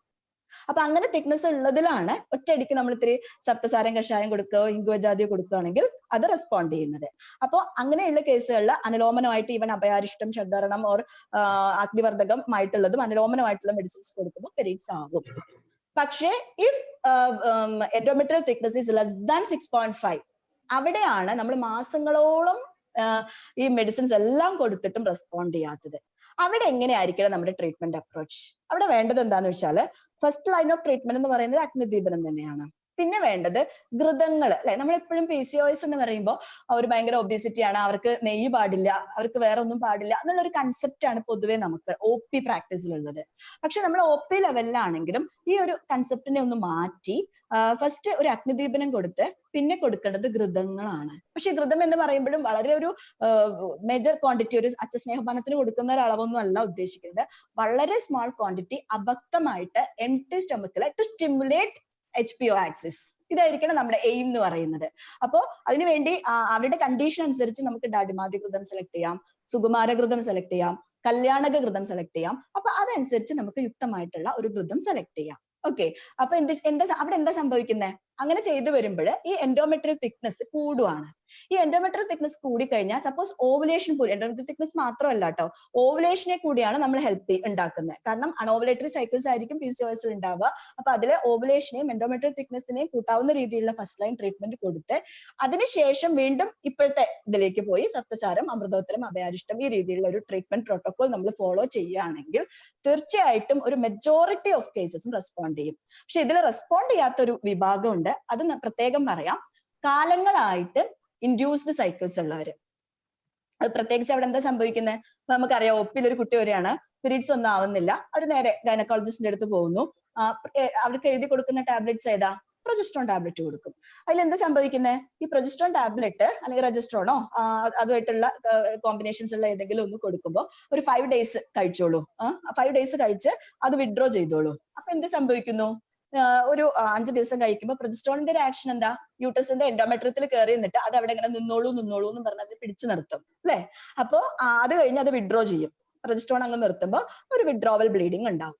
അപ്പൊ അങ്ങനെ തിക്നെസ് ഉള്ളതിലാണ് ഒറ്റയടിക്ക് നമ്മൾ ഇത്തിരി സപ്തസാരം കഷായം കൊടുക്കുകയോ ഇംഗുവജാതിയോ കൊടുക്കുകയാണെങ്കിൽ അത് റെസ്പോണ്ട് ചെയ്യുന്നത്. അപ്പോൾ അങ്ങനെയുള്ള കേസുകളിൽ അനുലോമനമായിട്ട് ഈവൻ അഭയാരിഷ്ടം, ശബ്ദാരണം ഓർ അഗ്നിവർദ്ധകമായിട്ടുള്ളതും അനുലോമനമായിട്ടുള്ള മെഡിസിൻസ് കൊടുക്കുമ്പോൾ പെരീഡ്സ് ആകും. പക്ഷേ if endometrial thickness is less than 6.5, അവിടെയാണ് നമ്മൾ മാസങ്ങളോളം ഈ മെഡിസിൻസ് എല്ലാം കൊടുത്തിട്ടും റെസ്പോണ്ട് ചെയ്യാത്തത്. അവിടെ എങ്ങനെയായിരിക്കണം നമ്മുടെ ട്രീറ്റ്മെന്റ് അപ്രോച്ച്? അവിടെ വേണ്ടത് എന്താന്ന് വെച്ചാൽ ഫസ്റ്റ് ലൈൻ ഓഫ് ട്രീറ്റ്മെന്റ് എന്ന് പറയുന്നത് അഗ്നിദീപനം തന്നെയാണ്. പിന്നെ വേണ്ടത് ഘൃതങ്ങൾ അല്ലെ. നമ്മളെപ്പോഴും PCOS എന്ന് പറയുമ്പോൾ അവർ ഭയങ്കര ഒബേസിറ്റി ആണ്, അവർക്ക് നെയ്യ് പാടില്ല, അവർക്ക് വേറെ ഒന്നും പാടില്ല എന്നുള്ള ഒരു കൺസെപ്റ്റ് ആണ് പൊതുവെ നമുക്ക് OP പ്രാക്ടീസിലുള്ളത്. പക്ഷെ നമ്മൾ OP ലെവലിലാണെങ്കിലും ഈ ഒരു കൺസെപ്റ്റിനെ ഒന്ന് മാറ്റി ഫസ്റ്റ് ഒരു അഗ്നിദീപനം കൊടുത്ത് പിന്നെ കൊടുക്കേണ്ടത് ഘൃതങ്ങളാണ്. പക്ഷെ ഘൃതം എന്ന് പറയുമ്പോഴും വളരെ ഒരു മേജർ ക്വാണ്ടിറ്റി, ഒരു അച്ഛസ്നേഹപാനത്തിന് കൊടുക്കുന്ന ഒരു അളവൊന്നും അല്ല ഉദ്ദേശിക്കുന്നത്. വളരെ സ്മോൾ ക്വാണ്ടിറ്റി അഭക്തമായിട്ട് എംപ്റ്റി സ്റ്റൊമക്കിൽ ടു സ്റ്റിമുലേറ്റ് HPO ആക്സിസ്. ഇതായിരിക്കണം നമ്മുടെ എയിം എന്ന് പറയുന്നത്. അപ്പോ അതിനുവേണ്ടി അവരുടെ കണ്ടീഷൻ അനുസരിച്ച് നമുക്ക് ഡാഡിമാതി ഘൃതം സെലക്ട് ചെയ്യാം, സുകുമാരഘൃതം സെലക്ട് ചെയ്യാം, കല്യാണക ഘൃതം സെലക്ട് ചെയ്യാം. അപ്പൊ അതനുസരിച്ച് നമുക്ക് യുക്തമായിട്ടുള്ള ഒരു ഘൃതം സെലക്ട് ചെയ്യാം. ഓക്കെ. അപ്പൊ അവിടെ എന്താ സംഭവിക്കുന്നത്? അങ്ങനെ ചെയ്തു വരുമ്പോൾ ഈ എൻഡോമെട്രിയൽ തിക്നെസ് കൂടുവാണ്. ഈ എൻഡോമെട്രിയൽ തിക്നെസ് കൂടി കഴിഞ്ഞാൽ സപ്പോസ് ഓവുലേഷൻ പോലും, എൻഡോമെട്രിയൽ തിക്നെസ് മാത്രമല്ല കേട്ടോ, ഓവുലേഷനെ കൂടിയാണ് നമ്മൾ ഹെൽപ്പ് ഉണ്ടാക്കുന്നത്. കാരണം അൺഓവുലേറ്ററി സൈക്കിൾസ് ആയിരിക്കും PCOS ഉണ്ടാവുക. അപ്പൊ അതിലെ ഓവുലേഷനെയും എൻഡോമെട്രിയൽ തിക്നെസിനെയും കൂട്ടാവുന്ന രീതിയിലുള്ള ഫസ്റ്റ് ലൈൻ ട്രീറ്റ്മെന്റ് കൊടുത്ത് അതിനുശേഷം വീണ്ടും ഇപ്പോഴത്തെ ഇതിലേക്ക് പോയി സപ്തസാരം, അമൃതോത്തരം, അഭയാരിഷ്ടം ഈ രീതിയിലുള്ള ഒരു ട്രീറ്റ്മെന്റ് പ്രോട്ടോകോൾ നമ്മൾ ഫോളോ ചെയ്യുകയാണെങ്കിൽ തീർച്ചയായിട്ടും ഒരു മെജോറിറ്റി ഓഫ് കേസസും റെസ്പോണ്ട് ചെയ്യും. പക്ഷെ ഇതിൽ റെസ്പോണ്ട് ചെയ്യാത്തൊരു വിഭാഗമുണ്ട്. അത് പ്രത്യേകം പറയാം. കാലങ്ങളായിട്ട് ഇൻഡ്യൂസ്ഡ് സൈക്കിൾസ് ഉള്ളവര്. അത് പ്രത്യേകിച്ച് അവിടെ എന്താ സംഭവിക്കുന്നത്? നമുക്കറിയാം, ഒപ്പിൽ ഒരു കുട്ടി വരെയാണ്, പീരീഡ്സ് ഒന്നും ആവുന്നില്ല, അവർ നേരെ ഗൈനക്കോളജിസ്റ്റിന്റെ അടുത്ത് പോകുന്നു. അവർക്ക് എഴുതി കൊടുക്കുന്ന ടാബ്ലറ്റ്സ് ഏതാ? പ്രൊജസ്ട്രോൺ ടാബ്ലറ്റ് കൊടുക്കും. അതിൽ എന്താ സംഭവിക്കുന്നത്? ഈ പ്രൊജസ്ട്രോൺ ടാബ്ലറ്റ് അല്ലെങ്കിൽ റെജിസ്ട്രോണോ അതുമായിട്ടുള്ള കോമ്പിനേഷൻസ് ഉള്ള ഏതെങ്കിലും ഒന്ന് കൊടുക്കുമ്പോൾ ഒരു 5 days കഴിച്ചോളൂ. 5 days കഴിച്ച് അത് വിഡ്രോ ചെയ്തോളൂ. അപ്പൊ എന്ത് സംഭവിക്കുന്നു? ഒരു 5 ദിവസം കഴിക്കുമ്പോൾ പ്രൊജസ്ട്രോണിന്റെ ഒരു ആക്ഷൻ എന്താ? യൂട്ടസിന്റെ എൻഡോമെട്രിയത്തിൽ കയറി നിന്നിട്ട് അത് അവിടെ ഇങ്ങനെ നിന്നോളൂ എന്ന് പറഞ്ഞ് അതിൽ പിടിച്ചു നിർത്തും അല്ലെ. അപ്പോ അത് കഴിഞ്ഞ് അത് വിഡ്രോ ചെയ്യും. പ്രൊജസ്ട്രോൺ അങ്ങ് നിർത്തുമ്പോൾ ഒരു വിഡ്രോവൽ ബ്ലീഡിങ് ഉണ്ടാവും.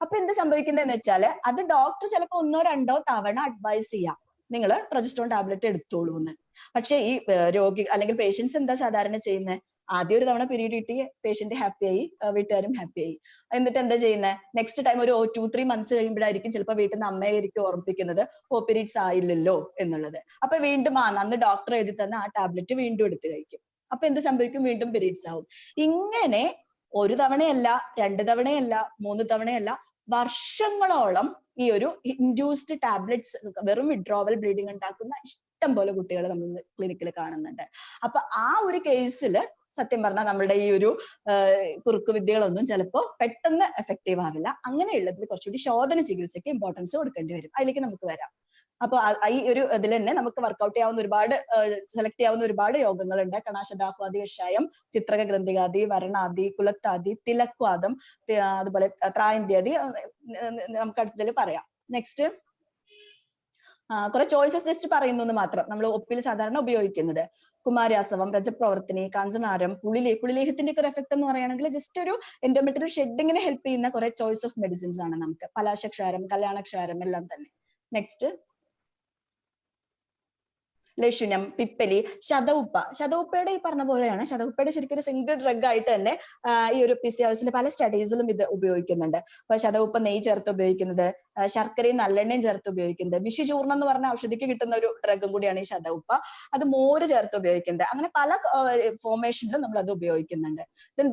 അപ്പൊ എന്ത് സംഭവിക്കുന്നതെന്ന് വെച്ചാല് അത് ഡോക്ടർ ചിലപ്പോൾ 1 or 2 തവണ അഡ്വൈസ് ചെയ്യാം, നിങ്ങൾ പ്രൊജസ്ട്രോൺ ടാബ്ലറ്റ് എടുത്തോളൂ എന്ന്. പക്ഷെ ഈ രോഗി അല്ലെങ്കിൽ പേഷ്യൻസ് എന്താ സാധാരണ ചെയ്യുന്നത്? ആദ്യം ഒരു തവണ പീരീഡ് കിട്ടി, പേഷ്യന്റ് ഹാപ്പി ആയി, വീട്ടുകാരും ഹാപ്പി ആയി. എന്നിട്ട് എന്താ ചെയ്യുന്നത്? നെക്സ്റ്റ് ടൈം ഒരു 2-3 months കഴിയുമ്പോഴായിരിക്കും ചിലപ്പോൾ വീട്ടിൽ നിന്ന് അമ്മയായിരിക്കും ഓർമ്മിപ്പിക്കുന്നത് പീരീഡ്സ് ആയില്ലല്ലോ എന്നുള്ളത്. അപ്പൊ വീണ്ടും അന്ന് ഡോക്ടർ എഴുതി തന്ന ആ ടാബ്ലറ്റ് വീണ്ടും എടുത്ത് കഴിക്കും. അപ്പൊ എന്ത് സംഭവിക്കും? വീണ്ടും പീരീഡ്സ് ആവും. ഇങ്ങനെ 1 തവണയല്ല, 2 തവണയല്ല, 3 തവണയല്ല, വർഷങ്ങളോളം ഈ ഒരു ഇൻഡ്യൂസ്ഡ് ടാബ്ലറ്റ്സ് വെറും വിഡ്രോവൽ ബ്ലീഡിങ് ഉണ്ടാക്കുന്ന ഇഷ്ടം പോലെ കുട്ടികൾ നമ്മൾ ക്ലിനിക്കിൽ കാണുന്നുണ്ട്. അപ്പൊ ആ ഒരു കേസിൽ സത്യം പറഞ്ഞാൽ നമ്മുടെ ഈ ഒരു കുറുക്കു വിദ്യകളൊന്നും ചിലപ്പോൾ പെട്ടെന്ന് എഫക്റ്റീവ് ആവില്ല. അങ്ങനെയുള്ളതിൽ കുറച്ചുകൂടി ശോധന ചികിത്സയ്ക്ക് ഇമ്പോർട്ടൻസ് കൊടുക്കേണ്ടി വരും. അതിലേക്ക് നമുക്ക് വരാം. അപ്പൊ ഈ ഒരു ഇതിൽ തന്നെ നമുക്ക് വർക്ക്ഔട്ട് ചെയ്യാവുന്ന ഒരുപാട് സെലക്ട് ചെയ്യാവുന്ന ഒരുപാട് യോഗങ്ങളുണ്ട്. കണാശദാഹ്വാദി കഷായം, ചിത്രക ഗ്രന്ഥികാദി, വരണാദി, കുലത്താദി, തിലക്വാദം, അതുപോലെ ത്രായന്ത്യാദി നമുക്ക് അടുത്തതിൽ പറയാം. നെക്സ്റ്റ് കുറെ ചോയ്സസ് ജസ്റ്റ് പറയുന്നു എന്ന് മാത്രം. നമ്മൾ ഒപ്പിൽ സാധാരണ ഉപയോഗിക്കുന്നത് കുമാരാസവം, രജപ്രവർത്തനി, കാഞ്ചനാരം, പുളിലേഹത്തിന്റെ ഒക്കെ ഒരു എഫക്ട് എന്ന് പറയുകയാണെങ്കിൽ ജസ്റ്റ് ഒരു എൻഡോമെട്രിയൽ ഷെഡിങ്ങിനെ ഹെൽപ്പ് ചെയ്യുന്ന കുറെ ചോയ്സ് ഓഫ് മെഡിസിൻസ് ആണ് നമുക്ക്. പലാശക്ഷാരം, കല്യാണക്ഷാരം എല്ലാം തന്നെ. നെക്സ്റ്റ് ലശുനം, പിപ്പലി, ശതഉപ്പയുടെ ഈ പറഞ്ഞ പോലെയാണ്. ശതഉപ്പയുടെ ശരിക്കും ഒരു സിംഗിൾ ഡ്രഗ് ആയിട്ട് തന്നെ ഈ ഒരു PCOSന്റെ പല സ്റ്റഡീസിലും ഇത് ഉപയോഗിക്കുന്നുണ്ട്. അപ്പൊ ശതഉപ്പ നെയ്യ് ചേർത്ത് ഉപയോഗിക്കുന്നത്, ശർക്കരയും നല്ലെണ്ണയും ചേർത്ത് ഉപയോഗിക്കുന്നത്, വിഷിചൂർണം എന്ന് പറഞ്ഞ ഔഷധിക്ക് കിട്ടുന്ന ഒരു ഡ്രഗും കൂടിയാണ് ഈ ശതഉപ്പ. അത് മോര് ചേർത്ത് ഉപയോഗിക്കുന്നത്. അങ്ങനെ പല ഫോർമേഷനിലും നമ്മൾ അത് ഉപയോഗിക്കുന്നുണ്ട്.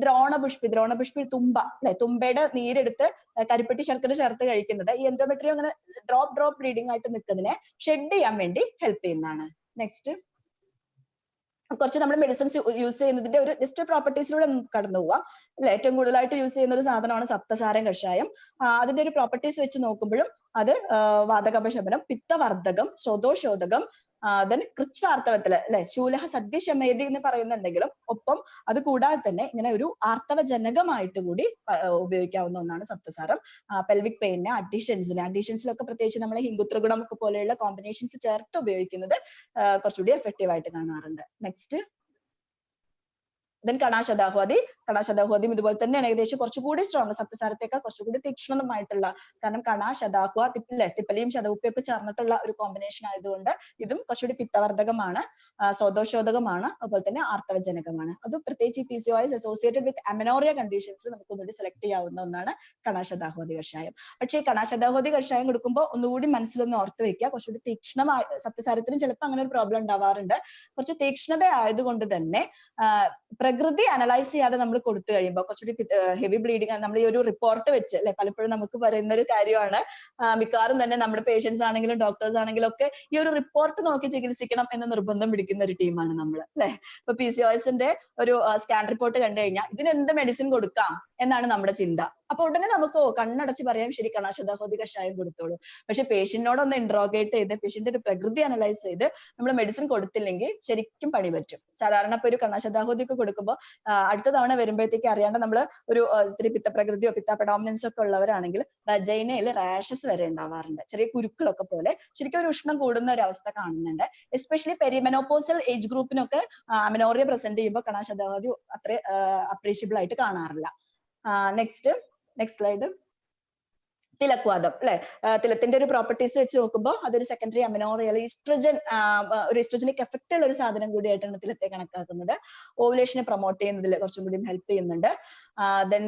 ദ്രോണപുഷ്പി തുമ്പ അല്ലെ, തുമ്പയുടെ നീരെടുത്ത് കരിപ്പെട്ടി ശർക്കര ചേർത്ത് കഴിക്കുന്നത് ഈ എൻഡോമെട്രിയം അങ്ങനെ ഡ്രോപ്പ് ബ്ലീഡിംഗ് ആയിട്ട് നിൽക്കുന്നതിനെ ഷെഡ് ചെയ്യാൻ വേണ്ടി ഹെൽപ്പ് ചെയ്യുന്നതാണ്. നെക്സ്റ്റ് കുറച്ച് നമ്മൾ മെഡിസിൻസ് യൂസ് ചെയ്യുന്നതിന്റെ ഒരു ജസ്റ്റ് പ്രോപ്പർട്ടീസിലൂടെ കടന്നു പോവാം അല്ലെ. ഏറ്റവും കൂടുതലായിട്ട് യൂസ് ചെയ്യുന്ന ഒരു സാധനമാണ് സപ്തസാരം കഷായം. അതിന്റെ ഒരു പ്രോപ്പർട്ടീസ് വെച്ച് നോക്കുമ്പോഴും അത് വാതകപശമനം, പിത്തവർദ്ധകം, ശ്രോതോശോധകം, ദെൻ കൃച്ഛാർത്തവത്തില് അല്ലെ ശൂലഹ സദ്യശമേതി എന്ന് പറയുന്നുണ്ടെങ്കിലും ഒപ്പം അത് കൂടാതെ തന്നെ ഇങ്ങനെ ഒരു ആർത്തവജനകമായിട്ട് കൂടി ഉപയോഗിക്കാവുന്ന ഒന്നാണ് സപ്തസാരം. പെൽവിക് പെയിന്, അഡീഷൻസിലൊക്കെ പ്രത്യേകിച്ച് നമ്മൾ ഹിംഗുത്രഗുണം ഒക്കെ പോലെയുള്ള കോമ്പിനേഷൻസ് ചേർത്ത് ഉപയോഗിക്കുന്നത് കുറച്ചുകൂടി എഫക്റ്റീവ് ആയിട്ട് കാണാറുണ്ട്. നെക്സ്റ്റ് ദെൻ കണാശതാഹ്വാദിയും ഇതുപോലെ തന്നെയാണ്, ഏകദേശം കുറച്ചുകൂടി സ്ട്രോങ്, സപ്തസാരത്തേക്കാൾ കുറച്ചുകൂടി തീക്ഷ്ണമായിട്ടുള്ള, കാരണം കണാശതാഹ്വ തിപ്പലിയും ശതകുപ്പിയും ഒക്കെ ചേർന്നിട്ടുള്ള ഒരു കോമ്പിനേഷൻ ആയതുകൊണ്ട് ഇതും കുറച്ചുകൂടി പിത്തവർദ്ധകമാണ്, സ്രോതോശോധകമാണ്, അതുപോലെ തന്നെ ആർത്തവജനകമാണ്. അത് പ്രത്യേകിച്ച് ഈ PCOS അസോസിയേറ്റഡ് വിത്ത് അമനോറിയ കണ്ടീഷൻസ് നമുക്ക് ഒന്നുകൂടി സെലക്ട് ചെയ്യാവുന്ന ഒന്നാണ് കണാശതാഹ്വാദി കഷായം. പക്ഷേ ഈ കണാശതാഹ്വാദി കഷായം കൊടുക്കുമ്പോൾ ഒന്നുകൂടി മനസ്സിലൊന്ന് ഓർത്ത് വെക്കുക, കുറച്ചുകൂടി തീക്ഷ്ണമായ, സപ്തസാരത്തിനും ചിലപ്പോൾ അങ്ങനെ ഒരു പ്രോബ്ലം ഉണ്ടാവാറുണ്ട്, കുറച്ച് തീക്ഷ്ണത ആയതുകൊണ്ട് തന്നെ പ്രകൃതി അനലൈസ് ചെയ്യാതെ നമ്മൾ കൊടുത്തു കഴിയുമ്പോൾ കുറച്ചുകൂടി ഹെവി ബ്ലീഡിങ്, നമ്മൾ ഈ ഒരു റിപ്പോർട്ട് വെച്ച് അല്ലെ പലപ്പോഴും നമുക്ക് പറയുന്ന ഒരു കാര്യമാണ്, മിക്കവാറും തന്നെ നമ്മുടെ പേഷ്യൻസ് ആണെങ്കിലും ഡോക്ടേഴ്സ് ആണെങ്കിലും ഒക്കെ ഈ ഒരു റിപ്പോർട്ട് നോക്കി ചികിത്സിക്കണം എന്ന് നിർബന്ധം പിടിക്കുന്ന ഒരു ടീമാണ് നമ്മൾ അല്ലെ. ഇപ്പൊ PCOSന്റെ ഒരു സ്കാൻ റിപ്പോർട്ട് കണ്ടു കഴിഞ്ഞാൽ ഇതിന് എന്ത് മെഡിസിൻ കൊടുക്കാം എന്നാണ് നമ്മുടെ ചിന്ത. അപ്പൊ ഉടനെ നമുക്ക് കണ്ണടച്ച് പറയാം ശരി കണാശതാഹ്വാദി കഷായം കൊടുത്തോളൂ. പക്ഷെ പേഷ്യന്റിനോടൊന്ന് ഇന്ററോഗേറ്റ് ചെയ്ത് പേഷ്യന്റ് ഒരു പ്രകൃതി അനലൈസ് ചെയ്ത് നമ്മൾ മെഡിസിൻ കൊടുത്തില്ലെങ്കിൽ ശരിക്കും പണി പറ്റും. സാധാരണ ഇപ്പൊ ഒരു കണാശതാഹ്വാദി ഒക്കെ കൊടുക്കുമ്പോൾ അടുത്ത തവണ വരുമ്പോഴത്തേക്ക് അറിയാണ്ട് നമ്മൾ ഒരു ഇത്തിരി പിത്തപ്രകൃതിയോ പിത്തപെഡോമിനൻസ് ഒക്കെ ഉള്ളവരാണെങ്കിൽ വജൈനയിൽ റാഷസ് വരെ ഉണ്ടാവാറുണ്ട്, ചെറിയ കുരുക്കളൊക്കെ പോലെ. ശരിക്കും ഒരു ഉഷ്ണം കൂടുന്ന ഒരു അവസ്ഥ കാണുന്നുണ്ട്. എസ്പെഷ്യലി പെരിമെനോപോസൽ ഏജ് ഗ്രൂപ്പിനൊക്കെ അമനോറിയ പ്രസന്റ് ചെയ്യുമ്പോൾ കണാശതാഹ്വാദി അത്ര അപ്രീഷ്യബിൾ ആയിട്ട് കാണാറില്ല. Next slide. തിലക്വാദം അല്ലെ, തിലത്തിന്റെ ഒരു പ്രോപ്പർട്ടീസ് വെച്ച് നോക്കുമ്പോൾ അതൊരു സെക്കൻഡറി അമിനോറിയൽ ഈസ്ട്രജൻ, ഒരു ഈസ്ട്രജനിക് എഫക്റ്റ് ഉള്ള ഒരു സാധനം കൂടിയായിട്ടാണ് തിലത്തെ കണക്കാക്കുന്നത്. ഓവുലേഷനെ പ്രൊമോട്ട് ചെയ്യുന്നതിൽ കുറച്ചും കൂടി ഹെൽപ്പ് ചെയ്യുന്നുണ്ട്. ദെൻ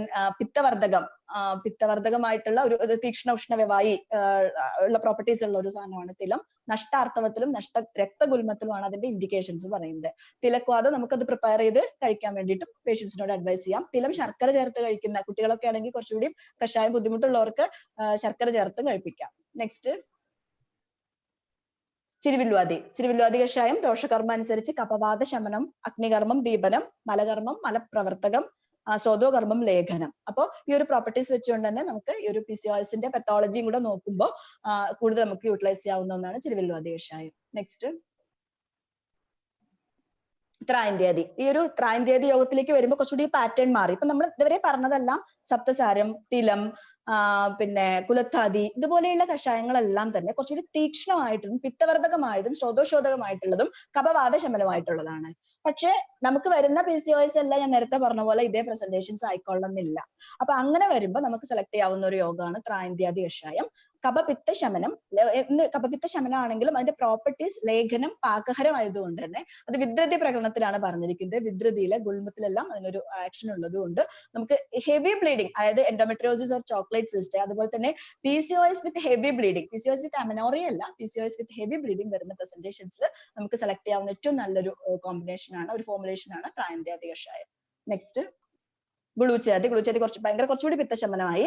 പിത്തവർദ്ധകമായിട്ടുള്ള ഒരു തീക്ഷ്ണ ഉഷ്ണവ്യവായി ഉള്ള പ്രോപ്പർട്ടീസ് ഉള്ള ഒരു സാധനമാണ് തിലം. നഷ്ടാർത്തവത്തിലും രക്തഗുൽമത്തിലുമാണ് അതിന്റെ ഇൻഡിക്കേഷൻസ് പറയുന്നത്. തിലക്വാദം നമുക്കത് പ്രിപ്പയർ ചെയ്ത് കഴിക്കാൻ വേണ്ടിയിട്ടും പേഷ്യൻസിനോട് അഡ്വൈസ് ചെയ്യാം. തിലം ശർക്കര ചേർത്ത് കഴിക്കുന്ന കുട്ടികളൊക്കെ ആണെങ്കിൽ കുറച്ചുകൂടി കഷായം ബുദ്ധിമുട്ടുള്ളവർക്ക് ശർക്കര ചേർത്ത് കഴിപ്പിക്കാം. നെക്സ്റ്റ് ചിരുവില്വാദി കഷായം ദോഷകർമ്മം അനുസരിച്ച് കപവാത ശമനം, അഗ്നികർമ്മം ദീപനം, മലകർമ്മം മലപ്രവർത്തകം, സ്രോതോകർമ്മം ലേഖനം. അപ്പോൾ ഈ ഒരു പ്രോപ്പർട്ടീസ് വെച്ചുകൊണ്ട് തന്നെ നമുക്ക് ഈ ഒരു PCOSന്റെ പെത്തോളജിയും കൂടെ നോക്കുമ്പോൾ കൂടുതൽ നമുക്ക് യൂട്ടിലൈസ് ചെയ്യാവുന്ന ഒന്നാണ് ചിരുവില്വാദി കഷായം. നെക്സ്റ്റ് ത്രായന്ത്യാദി. ഈ ഒരു ത്രായന്ത്യാദി യോഗത്തിലേക്ക് വരുമ്പോൾ കുറച്ചുകൂടി പാറ്റേൺ മാറി. ഇപ്പൊ നമ്മൾ ഇതുവരെ പറഞ്ഞതെല്ലാം സപ്തസാരം, തിലം, പിന്നെ കുലത്താദി ഇതുപോലെയുള്ള കഷായങ്ങളെല്ലാം തന്നെ കുറച്ചുകൂടി തീക്ഷ്ണമായിട്ടും പിത്തവർദ്ധകമായതും സ്രോതോശോധകമായിട്ടുള്ളതും കപവാത ശമനമായിട്ടുള്ളതാണ്. പക്ഷെ നമുക്ക് വരുന്ന PCOS എല്ലാം ഞാൻ നേരത്തെ പറഞ്ഞ പോലെ ഇതേ പ്രസന്റേഷൻസ് ആയിക്കൊള്ളുന്നില്ല. അപ്പൊ അങ്ങനെ വരുമ്പോൾ നമുക്ക് സെലക്ട് ചെയ്യാവുന്ന ഒരു യോഗമാണ് ത്രായന്ത്യാദി കഷായം. കപപിത്ത ശമനം ആണെങ്കിലും അതിന്റെ പ്രോപ്പർട്ടീസ് ലേഖനം പാകഹരം ആയതുകൊണ്ട് തന്നെ അത് വിദ്രതി പ്രകടനത്തിലാണ് പറഞ്ഞിരിക്കുന്നത്. വിദ്രതിയിലെ ഗുൽമത്തിലെല്ലാം അതിനൊരു ആക്ഷൻ ഉള്ളതുകൊണ്ട് നമുക്ക് ഹെവി ബ്ലീഡിങ്, അതായത് എൻഡോമെട്രിയോസിസ് ഓർ ചോക്ലേറ്റ് സിസ്റ്റ്, അതുപോലെ തന്നെ PCOS വിത്ത് ഹെവി ബ്ലീഡിങ്, PCOS വിത്ത് അമനോറിയ അല്ല, PCOS വിത്ത് ഹെവി ബ്ലീഡിങ് വരുന്ന പ്രസന്റേഷൻസിൽ നമുക്ക് സെലക്ട് ചെയ്യാവുന്ന ഏറ്റവും നല്ലൊരു കോമ്പിനേഷൻ ആണ്, ഒരു ഫോർമുലേഷൻ ആണ് ത്രായന്ത്യാദി കഷായം. നെക്സ്റ്റ് ഗുളൂച്ചാതി കുറച്ചുകൂടി പിത്തശമനമായി.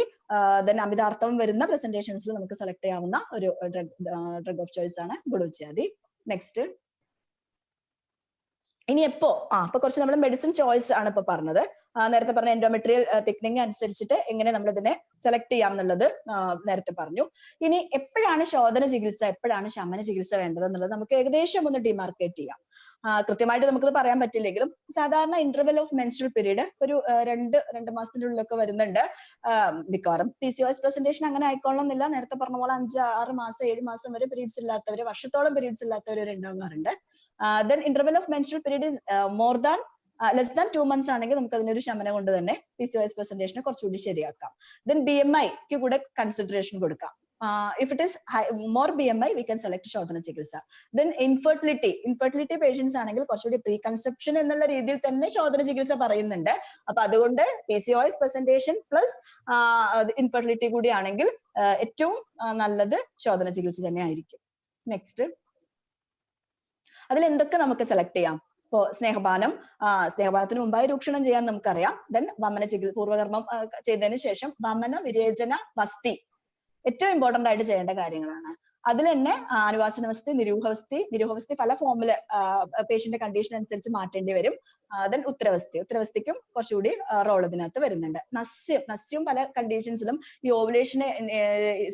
ദെൻ അമിതാർത്ഥം വരുന്ന പ്രസന്റേഷൻസിൽ നമുക്ക് സെലക്ട് ചെയ്യാവുന്ന ഒരു ഡ്രഗ് ഓഫ് ചോയ്സ് ആണ് ഗുളൂച്ചാതി. നെക്സ്റ്റ് ഇനി ഇപ്പൊ കുറച്ച് നമ്മൾ മെഡിസിൻ ചോയ്സ് ആണ് ഇപ്പൊ പറഞ്ഞത്. നേരത്തെ പറഞ്ഞ എൻഡോമെട്രിയൽ തിക്നിങ് അനുസരിച്ചിട്ട് എങ്ങനെ നമ്മൾ ഇതിനെ സെലക്ട് ചെയ്യാം എന്നുള്ളത് നേരത്തെ പറഞ്ഞു. ഇനി എപ്പോഴാണ് ശോധന ചികിത്സ, എപ്പോഴാണ് ശമന ചികിത്സ വേണ്ടത് എന്നുള്ളത് നമുക്ക് ഏകദേശം ഒന്ന് ഡിമാർക്കേറ്റ് ചെയ്യാം. കൃത്യമായിട്ട് നമുക്കത് പറയാൻ പറ്റില്ലെങ്കിലും സാധാരണ ഇന്റർവെൽ ഓഫ് മെൻസ്ട്രൽ പീരീഡ് ഒരു രണ്ട് മാസത്തിന്റെ ഉള്ളിലൊക്കെ വരുന്നുണ്ട്. മിക്കവാറും PCOS പ്രസന്റേഷൻ അങ്ങനെ ആയിക്കൊള്ളുന്നില്ല. നേരത്തെ പറഞ്ഞ പോലെ 5-6 മാസം 7 മാസം വരെ പീരീഡ്സ് ഇല്ലാത്തവര്, വർഷത്തോളം പീരീഡ്സ് ഇല്ലാത്തവർ ഉണ്ടാകാറുണ്ട്. Then interval of menstrual period is less than 2 months ആണെങ്കിൽ നമുക്ക് അതിനൊരു ശമനം കൊണ്ട് തന്നെ PCOS പ്രസന്റേഷനെ കുറച്ചുകൂടി ശരിയാക്കാം. ദെൻ BMI-ക്ക് കൂടെ കൺസിഡറേഷൻ കൊടുക്കാം. If it is more BMI, we can select ശോധന ചികിത്സ. Then infertility പേഷ്യൻസ് ആണെങ്കിൽ കുറച്ചുകൂടി പ്രീ കൺസെപ്ഷൻ എന്നുള്ള രീതിയിൽ തന്നെ ശോധന ചികിത്സ പറയുന്നുണ്ട്. അപ്പൊ അതുകൊണ്ട് PCOS പ്രസന്റേഷൻ പ്ലസ് ഇൻഫെർട്ടിലിറ്റി കൂടി ആണെങ്കിൽ ഏറ്റവും നല്ലത് ശോധന ചികിത്സ തന്നെ ആയിരിക്കും. നെക്സ്റ്റ് അതിൽ എന്തൊക്കെ നമുക്ക് സെലക്ട് ചെയ്യാം? ഇപ്പോ സ്നേഹപാനത്തിന് മുമ്പായി രൂക്ഷണം ചെയ്യാൻ നമുക്കറിയാം. ദെൻ വമന ചികിത്സ, പൂർവകർമ്മം ചെയ്തതിനു ശേഷം വമന, വിരേചന, വസ്തി ഏറ്റവും ഇമ്പോർട്ടന്റ് ആയിട്ട് ചെയ്യേണ്ട കാര്യങ്ങളാണ്. അതിൽ തന്നെ അനുവാസനവസ്തി, നിരൂഹവസ്തി പല ഫോമില് പേഷ്യന്റ് കണ്ടീഷൻ അനുസരിച്ച് മാറ്റേണ്ടി വരും. ദെൻ ഉത്തരവസ്തിക്കും കുറച്ചുകൂടി റോൾ ഇതിനകത്ത് വരുന്നുണ്ട്. നസ്യം പല കണ്ടീഷൻസിലും ഈ ഓവുലേഷനെ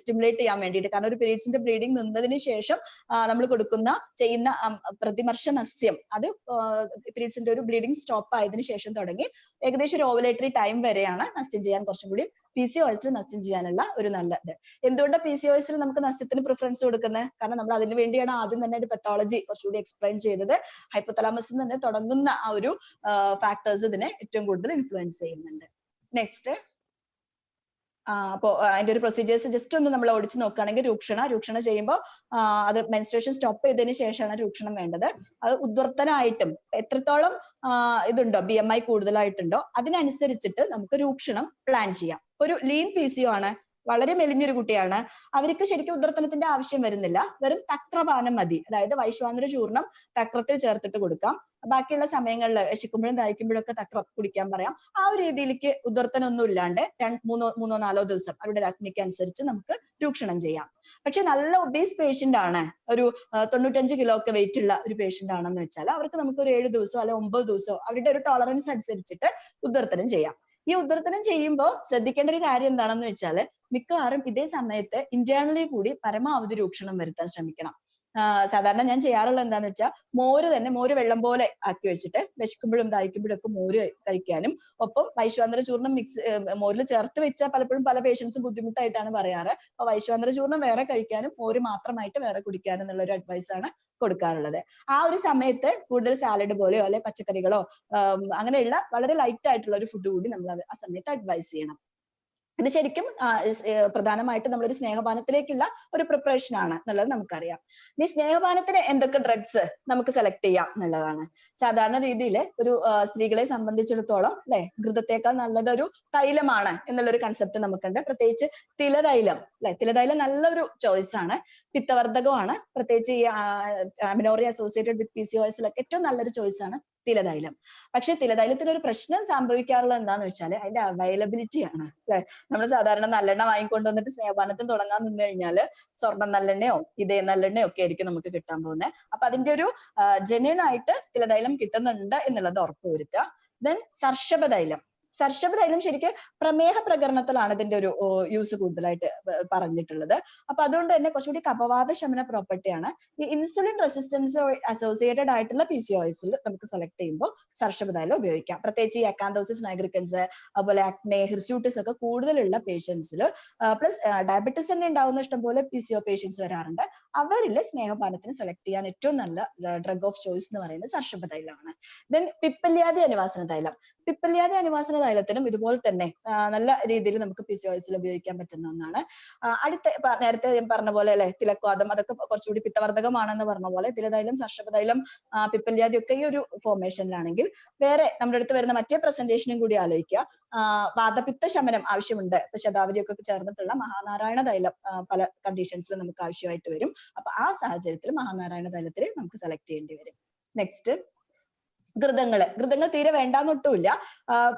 സ്റ്റിമുലേറ്റ് ചെയ്യാൻ വേണ്ടിയിട്ട്, കാരണം ഒരു പീരീഡ്സിന്റെ ബ്ലീഡിങ് നിന്നതിന് ശേഷം നമ്മൾ ചെയ്യുന്ന പ്രതിമർശ നസ്യം, അത് പീരീഡ്സിന്റെ ഒരു ബ്ലീഡിങ് സ്റ്റോപ്പ് ആയതിനു ശേഷം തുടങ്ങി ഏകദേശം ഒരു ഓവുലേറ്ററി ടൈം വരെയാണ് നസ്യം ചെയ്യാൻ കുറച്ചും കൂടി PCOSൽ നസ്യം ചെയ്യാനുള്ള ഒരു നല്ല ഇത്. എന്തുകൊണ്ടാണ് PCOSൽ നമുക്ക് നസ്യത്തിന് പ്രിഫറൻസ് കൊടുക്കുന്നത്? കാരണം നമ്മൾ അതിന് വേണ്ടിയാണ് ആദ്യം തന്നെ ഒരു പത്തോളജി കുറച്ചുകൂടി എക്സ്പ്ലെയിൻ ചെയ്തത്. ഹൈപ്പോതലാമസിൽ തന്നെ തുടങ്ങുന്ന ആ ഒരു ഫാക്ടേഴ്സ് ഇതിനെ ഏറ്റവും കൂടുതൽ ഇൻഫ്ലുവൻസ് ചെയ്യുന്നുണ്ട്. നെക്സ്റ്റ്, അപ്പോൾ അതിന്റെ ഒരു പ്രൊസീജിയേഴ്സ് ജസ്റ്റ് ഒന്ന് നമ്മൾ ഓടിച്ച് നോക്കുകയാണെങ്കിൽ രൂക്ഷണ ചെയ്യുമ്പോൾ അത് മെൻസ്ട്രേഷൻ സ്റ്റോപ്പ് ചെയ്തതിന് ശേഷമാണ് രൂക്ഷണം വേണ്ടത്. അത് ഉദ്വർത്തനായിട്ടും എത്രത്തോളം ഇതുണ്ടോ, BMI കൂടുതലായിട്ടുണ്ടോ അതിനനുസരിച്ചിട്ട് നമുക്ക് രൂക്ഷണം പ്ലാൻ ചെയ്യാം. ഒരു ലീൻ PCO ആണ്, വളരെ മെലിഞ്ഞൊരു കുട്ടിയാണ്, അവർക്ക് ശരിക്കും ഉദ്വർത്തനത്തിന്റെ ആവശ്യം വരുന്നില്ല. വെറും തക്രപാനം മതി. അതായത് വൈശ്വാനര ചൂർണം തക്രത്തിൽ ചേർത്തിട്ട് കൊടുക്കാം. ബാക്കിയുള്ള സമയങ്ങളിൽ വിശക്കുമ്പോഴും ദാഹിക്കുമ്പോഴും ഒക്കെ തക്രം കുടിക്കാൻ പറയാം. ആ ഒരു രീതിയിലേക്ക് ഉദ്വർത്തനം ഒന്നും ഇല്ലാണ്ട് 3-4 ദിവസം അവരുടെ അഗ്നിക്ക് അനുസരിച്ച് നമുക്ക് രൂക്ഷണം ചെയ്യാം. പക്ഷെ നല്ല ഒബീസ് പേഷ്യന്റ് ആണ്, ഒരു 95 കിലോ ഒക്കെ വെയിറ്റ് ഉള്ള ഒരു പേഷ്യന്റ് ആണെന്ന് വെച്ചാൽ അവർക്ക് നമുക്ക് ഒരു 7 ദിവസമോ അല്ലെ 9 ദിവസമോ അവരുടെ ഒരു ടോളറൻസ് അനുസരിച്ചിട്ട് ഉദ്വർത്തനം ചെയ്യാം. ഈ ഉദ്വർത്തനം ചെയ്യുമ്പോൾ ശ്രദ്ധിക്കേണ്ട ഒരു കാര്യം എന്താണെന്ന് വെച്ചാൽ മിക്കവാറും ഇതേ സമയത്ത് ഇന്റേണലി കൂടി പരമാവധി രൂക്ഷണം വരുത്താൻ ശ്രമിക്കണം. സാധാരണ ഞാൻ ചെയ്യാറുള്ള എന്താന്ന് വെച്ചാൽ മോര് വെള്ളം പോലെ ആക്കി വെച്ചിട്ട് വിശക്കുമ്പോഴും ദാഹിക്കുമ്പോഴും ഒക്കെ മോര് കഴിക്കാനും ഒപ്പം വൈശ്വാനര ചൂർണം മോരിൽ ചേർത്ത് വെച്ചാൽ പലപ്പോഴും പല പേഷ്യൻസും ബുദ്ധിമുട്ടായിട്ടാണ് പറയാറ്. അപ്പൊ വൈശ്വാനര ചൂർണം വേറെ കഴിക്കാനും മോര് മാത്രമായിട്ട് വേറെ കുടിക്കാനും എന്നുള്ള ഒരു അഡ്വൈസ് ആണ് കൊടുക്കാറുള്ളത്. ആ ഒരു സമയത്ത് കൂടുതൽ സാലഡ് പോലെയോ അല്ലെ പച്ചക്കറികളോ അങ്ങനെയുള്ള വളരെ ലൈറ്റ് ആയിട്ടുള്ള ഒരു ഫുഡ് കൂടി നമ്മൾ ആ സമയത്ത് അഡ്വൈസ് ചെയ്യണം. ഇത് ശരിക്കും പ്രധാനമായിട്ട് നമ്മളൊരു സ്നേഹപാനത്തിലേക്കുള്ള ഒരു പ്രിപ്പറേഷൻ ആണ് എന്നുള്ളത് നമുക്കറിയാം. ഇനി സ്നേഹപാനത്തിന് എന്തൊക്കെ ഡ്രഗ്സ് നമുക്ക് സെലക്ട് ചെയ്യാം എന്നുള്ളതാണ്. സാധാരണ രീതിയിൽ ഒരു സ്ത്രീകളെ സംബന്ധിച്ചിടത്തോളം അല്ലെ ഘൃതത്തേക്കാൾ നല്ലത് ഒരു തൈലമാണ് എന്നുള്ളൊരു കൺസെപ്റ്റ് നമുക്കുണ്ട്. പ്രത്യേകിച്ച് തിലതൈലം അല്ലെ, തിലതൈലം നല്ലൊരു ചോയ്സ് ആണ്. പിത്തവർദ്ധകമാണ്. പ്രത്യേകിച്ച് ഈ അമിനോറിയ അസോസിയേറ്റഡ് വിത്ത് PCOSലൊക്കെ ഏറ്റവും നല്ലൊരു ചോയ്സ് ആണ് തിലതൈലം. പക്ഷെ തിലതൈലത്തിന് ഒരു പ്രശ്നം സംഭവിക്കാറുള്ളത് എന്താന്ന് വെച്ചാൽ അതിന്റെ അവൈലബിലിറ്റി ആണ് അല്ലെ. നമ്മൾ സാധാരണ നല്ലെണ്ണ വാങ്ങിക്കൊണ്ടുവന്നിട്ട് സ്നേഹപാനത്തിന് തുടങ്ങാൻ നിന്ന് കഴിഞ്ഞാൽ സ്വർണ്ണം നല്ലെണ്ണയോ ഇതേ നല്ലെണ്ണയോ ഒക്കെ ആയിരിക്കും നമുക്ക് കിട്ടാൻ പോകുന്നത്. അപ്പൊ അതിന്റെ ഒരു ജെന്യൂൻ ആയിട്ട് തിലതൈലം കിട്ടുന്നുണ്ട് എന്നുള്ളത് ഉറപ്പുവരുത്തുക. ദെൻ സർഷഭതൈലം ശരിക്കും പ്രമേഹ പ്രകരണത്തിലാണ് ഇതിന്റെ ഒരു യൂസ് കൂടുതലായിട്ട് പറഞ്ഞിട്ടുള്ളത്. അപ്പൊ അതുകൊണ്ട് തന്നെ കുറച്ചുകൂടി കഫവാത ശമന പ്രോപ്പർട്ടിയാണ്. ഈ ഇൻസുലിൻ റെസിസ്റ്റൻസ് അസോസിയേറ്റഡ് ആയിട്ടുള്ള PCOSൽ നമുക്ക് സെലക്ട് ചെയ്യുമ്പോൾ സർഷഭതൈലം ഉപയോഗിക്കാം. പ്രത്യേകിച്ച് ഈ അക്കാന്തോസിസ് നൈഗ്രിക്കൻസ് അതുപോലെ അക്നെ ഹിർസ്യൂട്ടിസ് ഒക്കെ കൂടുതലുള്ള പേഷ്യൻസിൽ പ്ലസ് ഡയബറ്റിസ് തന്നെ ഉണ്ടാവുന്ന ഇഷ്ടംപോലെ PCO പേഷ്യൻസ് വരാറുണ്ട്. അവരിൽ സ്നേഹപാനത്തിന് സെലക്ട് ചെയ്യാൻ ഏറ്റവും നല്ല ഡ്രഗ് ഓഫ് ചോയ്സ് എന്ന് പറയുന്നത് സർഷഭതൈലമാണ്. ദെൻ പിപ്പല്യാദി അനിവാസന തൈലത്തിനും ഇതുപോലെ തന്നെ നല്ല രീതിയിൽ നമുക്ക് PCOSൽ ഉപയോഗിക്കാൻ പറ്റുന്ന ഒന്നാണ്. അടുത്ത നേരത്തെ ഞാൻ പറഞ്ഞ പോലെ അല്ലെ തിലക്വാദം അതൊക്കെ കുറച്ചുകൂടി പിത്തവർദ്ധകമാണെന്ന് പറഞ്ഞ പോലെ തിലതൈലം സർഷഭതൈലം പിപ്പല്യാദി ഒക്കെ ഈ ഒരു ഫോർമേഷനിലാണെങ്കിൽ വേറെ നമ്മുടെ അടുത്ത് വരുന്ന മറ്റേ പ്രസന്റേഷനും കൂടി ആലോചിക്കുക. വാതപിത്ത ശമനം ആവശ്യമുണ്ട്. ഇപ്പൊ ശതാവരി ഒക്കെ ചേർന്നിട്ടുള്ള മഹാനാരായണ തൈലം പല കണ്ടീഷൻസിലും നമുക്ക് ആവശ്യമായിട്ട് വരും. അപ്പൊ ആ സാഹചര്യത്തിൽ മഹാനാരായണ തൈലത്തിൽ നമുക്ക് സെലക്ട് ചെയ്യേണ്ടി വരും. നെക്സ്റ്റ്, ഘൃതങ്ങൾ തീരെ വേണ്ടാന്നൊട്ടുമില്ല.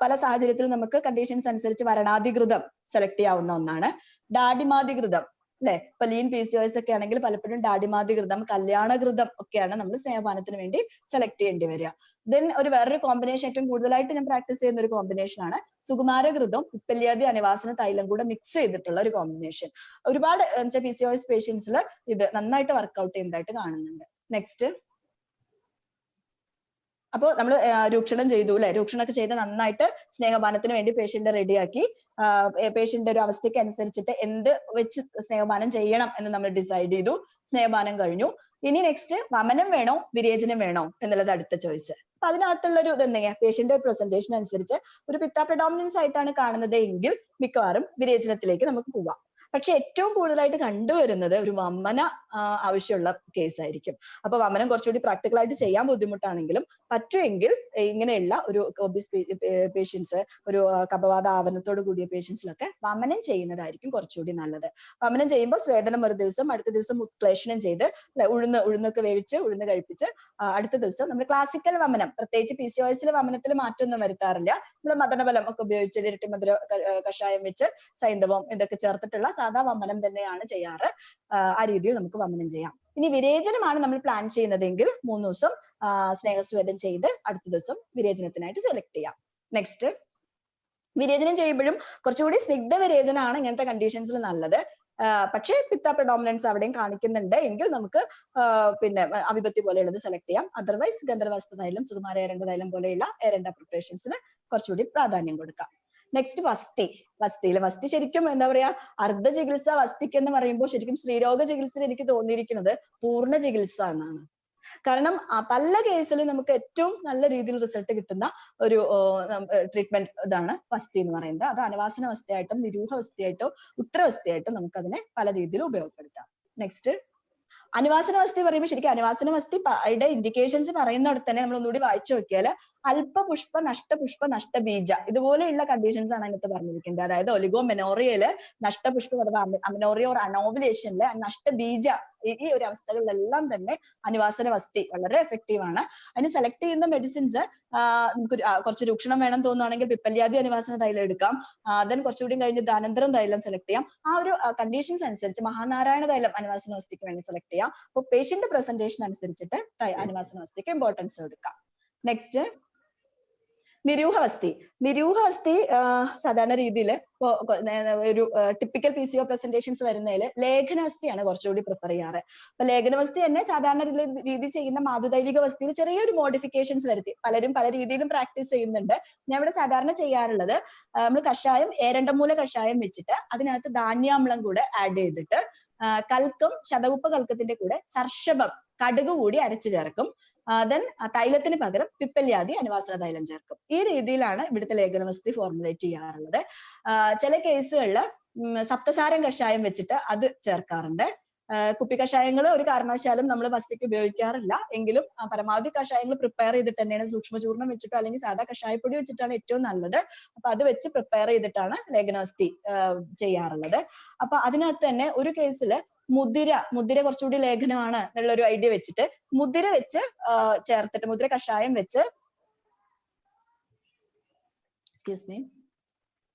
പല സാഹചര്യത്തിലും നമുക്ക് കണ്ടീഷൻസ് അനുസരിച്ച് വരണാധികൃതം സെലക്ട് ചെയ്യാവുന്ന ഒന്നാണ്. ഡാഡിമാതികൃതം അല്ലെ, ഇപ്പൊ ലീൻ PCOS ഒക്കെ ആണെങ്കിൽ പലപ്പോഴും ഡാഡിമാതികൃതം കല്യാണഘൃതം ഒക്കെയാണ് നമ്മൾ സ്നേഹപാനത്തിന് വേണ്ടി സെലക്ട് ചെയ്യേണ്ടി വരിക. ദെൻ വേറൊരു കോമ്പിനേഷൻ ഏറ്റവും കൂടുതലായിട്ട് ഞാൻ പ്രാക്ടീസ് ചെയ്യുന്ന ഒരു കോമ്പിനേഷൻ ആണ് സുകുമാരഘൃതം പിപ്പല്യാദി അനിവാസന തൈലം കൂടെ മിക്സ് ചെയ്തിട്ടുള്ള ഒരു കോമ്പിനേഷൻ. ഒരുപാട് PCOS പേഷ്യൻസിൽ ഇത് നന്നായിട്ട് വർക്ക്ഔട്ട് ചെയ്യുന്നതായിട്ട് കാണുന്നുണ്ട്. നെക്സ്റ്റ്, അപ്പോൾ നമ്മൾ രൂക്ഷണം ചെയ്തു അല്ലെ, രൂക്ഷണമൊക്കെ ചെയ്ത് നന്നായിട്ട് സ്നേഹപാനത്തിന് വേണ്ടി പേഷ്യന്റ് റെഡിയാക്കി പേഷ്യന്റ് ഒരു അവസ്ഥയ്ക്ക് അനുസരിച്ചിട്ട് എന്ത് വെച്ച് സ്നേഹപാനം ചെയ്യണം എന്ന് നമ്മൾ ഡിസൈഡ് ചെയ്തു. സ്നേഹപാനം കഴിഞ്ഞു. ഇനി നെക്സ്റ്റ് വമനം വേണോ വിരേചനം വേണോ എന്നുള്ളത് അടുത്ത ചോയ്സ്. അപ്പൊ അതിനകത്തുള്ള ഒരു ഇതെന്തെങ്കിലും പേഷ്യന്റ് പ്രസന്റേഷൻ അനുസരിച്ച് ഒരു പിത്ത പ്രഡോമിനൻസ് ആയിട്ടാണ് കാണുന്നത് എങ്കിൽ മിക്കവാറും വിരേചനത്തിലേക്ക് നമുക്ക് പോവാം. പക്ഷെ ഏറ്റവും കൂടുതലായിട്ട് കണ്ടുവരുന്നത് ഒരു വമന ആവശ്യമുള്ള കേസ് ആയിരിക്കും. അപ്പൊ വമനം കുറച്ചുകൂടി പ്രാക്ടിക്കൽ ആയിട്ട് ചെയ്യാൻ ബുദ്ധിമുട്ടാണെങ്കിലും പറ്റുമെങ്കിൽ ഇങ്ങനെയുള്ള ഒരു പേഷ്യൻസ് ഒരു കഫവാത ആവരണത്തോട് കൂടിയ പേഷ്യൻസിലൊക്കെ വമനം ചെയ്യുന്നതായിരിക്കും കുറച്ചുകൂടി നല്ലത്. വമനം ചെയ്യുമ്പോൾ സ്വേദനം ഒരു ദിവസം, അടുത്ത ദിവസം ഉത്ക്ലേഷണം ചെയ്ത് ഉഴുന്നൊക്കെ വേവിച്ച് ഉഴുന്ന് കഴിപ്പിച്ച് അടുത്ത ദിവസം നമ്മൾ ക്ലാസിക്കൽ വമനം, പ്രത്യേകിച്ച് PCOSലെ വമനത്തിൽ മാറ്റമൊന്നും വരുത്താറില്ല. നമ്മൾ മദനബലം ഒക്കെ ഉപയോഗിച്ച് ഇരട്ടി മധുര കഷായം വെച്ച് സൈന്ധവം ഇതൊക്കെ ചേർത്തിട്ടുള്ള സാധാ വമനം തന്നെയാണ് ചെയ്യാറ്. ആ രീതിയിൽ നമുക്ക് വമനം ചെയ്യാം. ഇനി വിരേചനമാണ് നമ്മൾ പ്ലാൻ ചെയ്യുന്നതെങ്കിൽ 3 ദിവസം സ്നേഹസ്വേദം ചെയ്ത് അടുത്ത ദിവസം വിരേചനത്തിനായിട്ട് സെലക്ട് ചെയ്യാം. നെക്സ്റ്റ്, വിരേചനം ചെയ്യുമ്പോഴും കുറച്ചുകൂടി സ്നിഗ്ധ വിരേചനമാണ് ഇങ്ങനത്തെ കണ്ടീഷൻസിൽ നല്ലത്. പക്ഷേ പിത്ത പ്രഡോമിനൻസ് അവിടെയും കാണിക്കുന്നുണ്ട് എങ്കിൽ നമുക്ക് പിന്നെ അവിപത്തി പോലെയുള്ളത് സെലക്ട് ചെയ്യാം. അതർവൈസ് ഗന്ധർവസ്ത തൈലം സുകുമാര എരണ്ട തൈലം പോലെയുള്ള എരണ്ട പ്രിപ്പറേഷൻസിന് കുറച്ചുകൂടി പ്രാധാന്യം കൊടുക്കാം. നെക്സ്റ്റ് വസ്തി ശരിക്കും എന്താ പറയാ, അർദ്ധ ചികിത്സ വസ്തിക്ക് എന്ന് പറയുമ്പോൾ ശരിക്കും സ്ത്രീരോഗ ചികിത്സയിൽ എനിക്ക് തോന്നിയിരിക്കുന്നത് പൂർണ്ണ ചികിത്സ എന്നാണ്. കാരണം പല കേസിലും നമുക്ക് ഏറ്റവും നല്ല രീതിയിൽ റിസൾട്ട് കിട്ടുന്ന ഒരു ട്രീറ്റ്മെന്റ് ഇതാണ് വസ്തി എന്ന് പറയുന്നത്. അത് അനവാസന അവസ്ഥയായിട്ടും നിരൂഹ അവസ്ഥയായിട്ടോ ഉത്തരവസ്ഥയായിട്ടോ നമുക്ക് അതിനെ പല രീതിയിൽ ഉപയോഗപ്പെടുത്താം. നെക്സ്റ്റ് അനുവാസന വസ്തി പറയുമ്പോൾ ശരിക്കും അനുവാസന വസ്തിയുടെ ഇൻഡിക്കേഷൻസ് പറയുന്നിടത്ത് തന്നെ നമ്മൾ ഒന്നുകൂടി വായിച്ചു നോക്കിയാൽ അല്പപുഷ്പ നഷ്ടപുഷ്പ നഷ്ടബീജ ഇതുപോലെയുള്ള കണ്ടീഷൻസ് ആണ് അതിനകത്ത് പറഞ്ഞിരിക്കുന്നത്. അതായത് ഒലിഗോമെനോറിയയില് നഷ്ടപുഷ്പം അഥവാ അമനോറിയ ഓർ അനോവുലേഷനില് നഷ്ടബീജ ഈ ഒരു അവസ്ഥകളിലെല്ലാം തന്നെ അനുവാസന വസ്തി വളരെ എഫക്റ്റീവ് ആണ്. അതിന് സെലക്ട് ചെയ്യുന്ന മെഡിസിൻസ് നമുക്ക് കുറച്ച് രൂക്ഷണം വേണം തോന്നുകയാണെങ്കിൽ പിപ്പല്യാദി അനുവാസന തൈലം എടുക്കാം. ദെൻ കുറച്ചുകൂടി കഴിഞ്ഞ് ദാനന്തരം തൈലം സെലക്ട് ചെയ്യാം. ആ ഒരു കണ്ടീഷൻസ് അനുസരിച്ച് മഹാനാരായണ തൈലം അനുവാസന വസ്തിക്ക് വേണ്ടി സെലക്ട് ചെയ്യാം. അപ്പോൾ പേഷ്യന്റ് പ്രസന്റേഷൻ അനുസരിച്ചിട്ട് അനുവാസന വസ്തിക്ക് ഇമ്പോർട്ടൻസ് കൊടുക്കാം. നെക്സ്റ്റ് നിരൂഹവസ്തി സാധാരണ രീതിയിൽ ഒരു ടിപ്പിക്കൽ PCO പ്രസന്റേഷൻസ് വരുന്നതിൽ ലേഖനവസ്തിയാണ് കുറച്ചുകൂടി പ്രിഫർ ചെയ്യാറ്. അപ്പൊ ലേഖനവസ്തി തന്നെ സാധാരണ രീതി ചെയ്യുന്ന മാതുദൈലിക വസ്തിയിൽ ചെറിയൊരു മോഡിഫിക്കേഷൻസ് വരുത്തി പലരും പല രീതിയിലും പ്രാക്ടീസ് ചെയ്യുന്നുണ്ട്. ഞാൻ ഇവിടെ സാധാരണ ചെയ്യാറുള്ളത് നമ്മൾ കഷായം ഏരണ്ടമൂല കഷായം വെച്ചിട്ട് അതിനകത്ത് ധാന്യാമ്ലം കൂടെ ആഡ് ചെയ്തിട്ട് കൽക്കം ശതകുപ്പ കൽക്കത്തിന്റെ കൂടെ സർഷഭം കടുക് കൂടി അരച്ചു ചേർക്കും. ദെൻ തൈലത്തിന് പകരം പിപ്പല്യാദി അനുവാസന തൈലം ചേർക്കും. ഈ രീതിയിലാണ് ഇവിടുത്തെ ലേഖനവസ്തി ഫോർമുലേറ്റ് ചെയ്യാറുള്ളത്. ചില കേസുകളിൽ സപ്തസാരം കഷായം വെച്ചിട്ട് അത് ചേർക്കാറുണ്ട്. കുപ്പി കഷായങ്ങൾ ഒരു കാരണവശാലും നമ്മൾ വസ്തിക്ക് ഉപയോഗിക്കാറില്ല. എങ്കിലും പരമാവധി കഷായങ്ങൾ പ്രിപ്പയർ ചെയ്തിട്ട് തന്നെയാണ് സൂക്ഷ്മചൂർണം വെച്ചിട്ടോ അല്ലെങ്കിൽ സാധാ കഷായപ്പൊടി വെച്ചിട്ടാണ് ഏറ്റവും നല്ലത്. അപ്പൊ അത് വെച്ച് പ്രിപ്പയർ ചെയ്തിട്ടാണ് ലേഖനവസ്തി ചെയ്യാറുള്ളത്. അപ്പൊ അതിനകത്ത് തന്നെ ഒരു കേസില് മുതിര കുറച്ചുകൂടി ലേഖനമാണ് എന്നുള്ളൊരു ഐഡിയ വെച്ചിട്ട് മുതിര വെച്ച് ചേർത്തിട്ട് മുതിര കഷായം വെച്ച്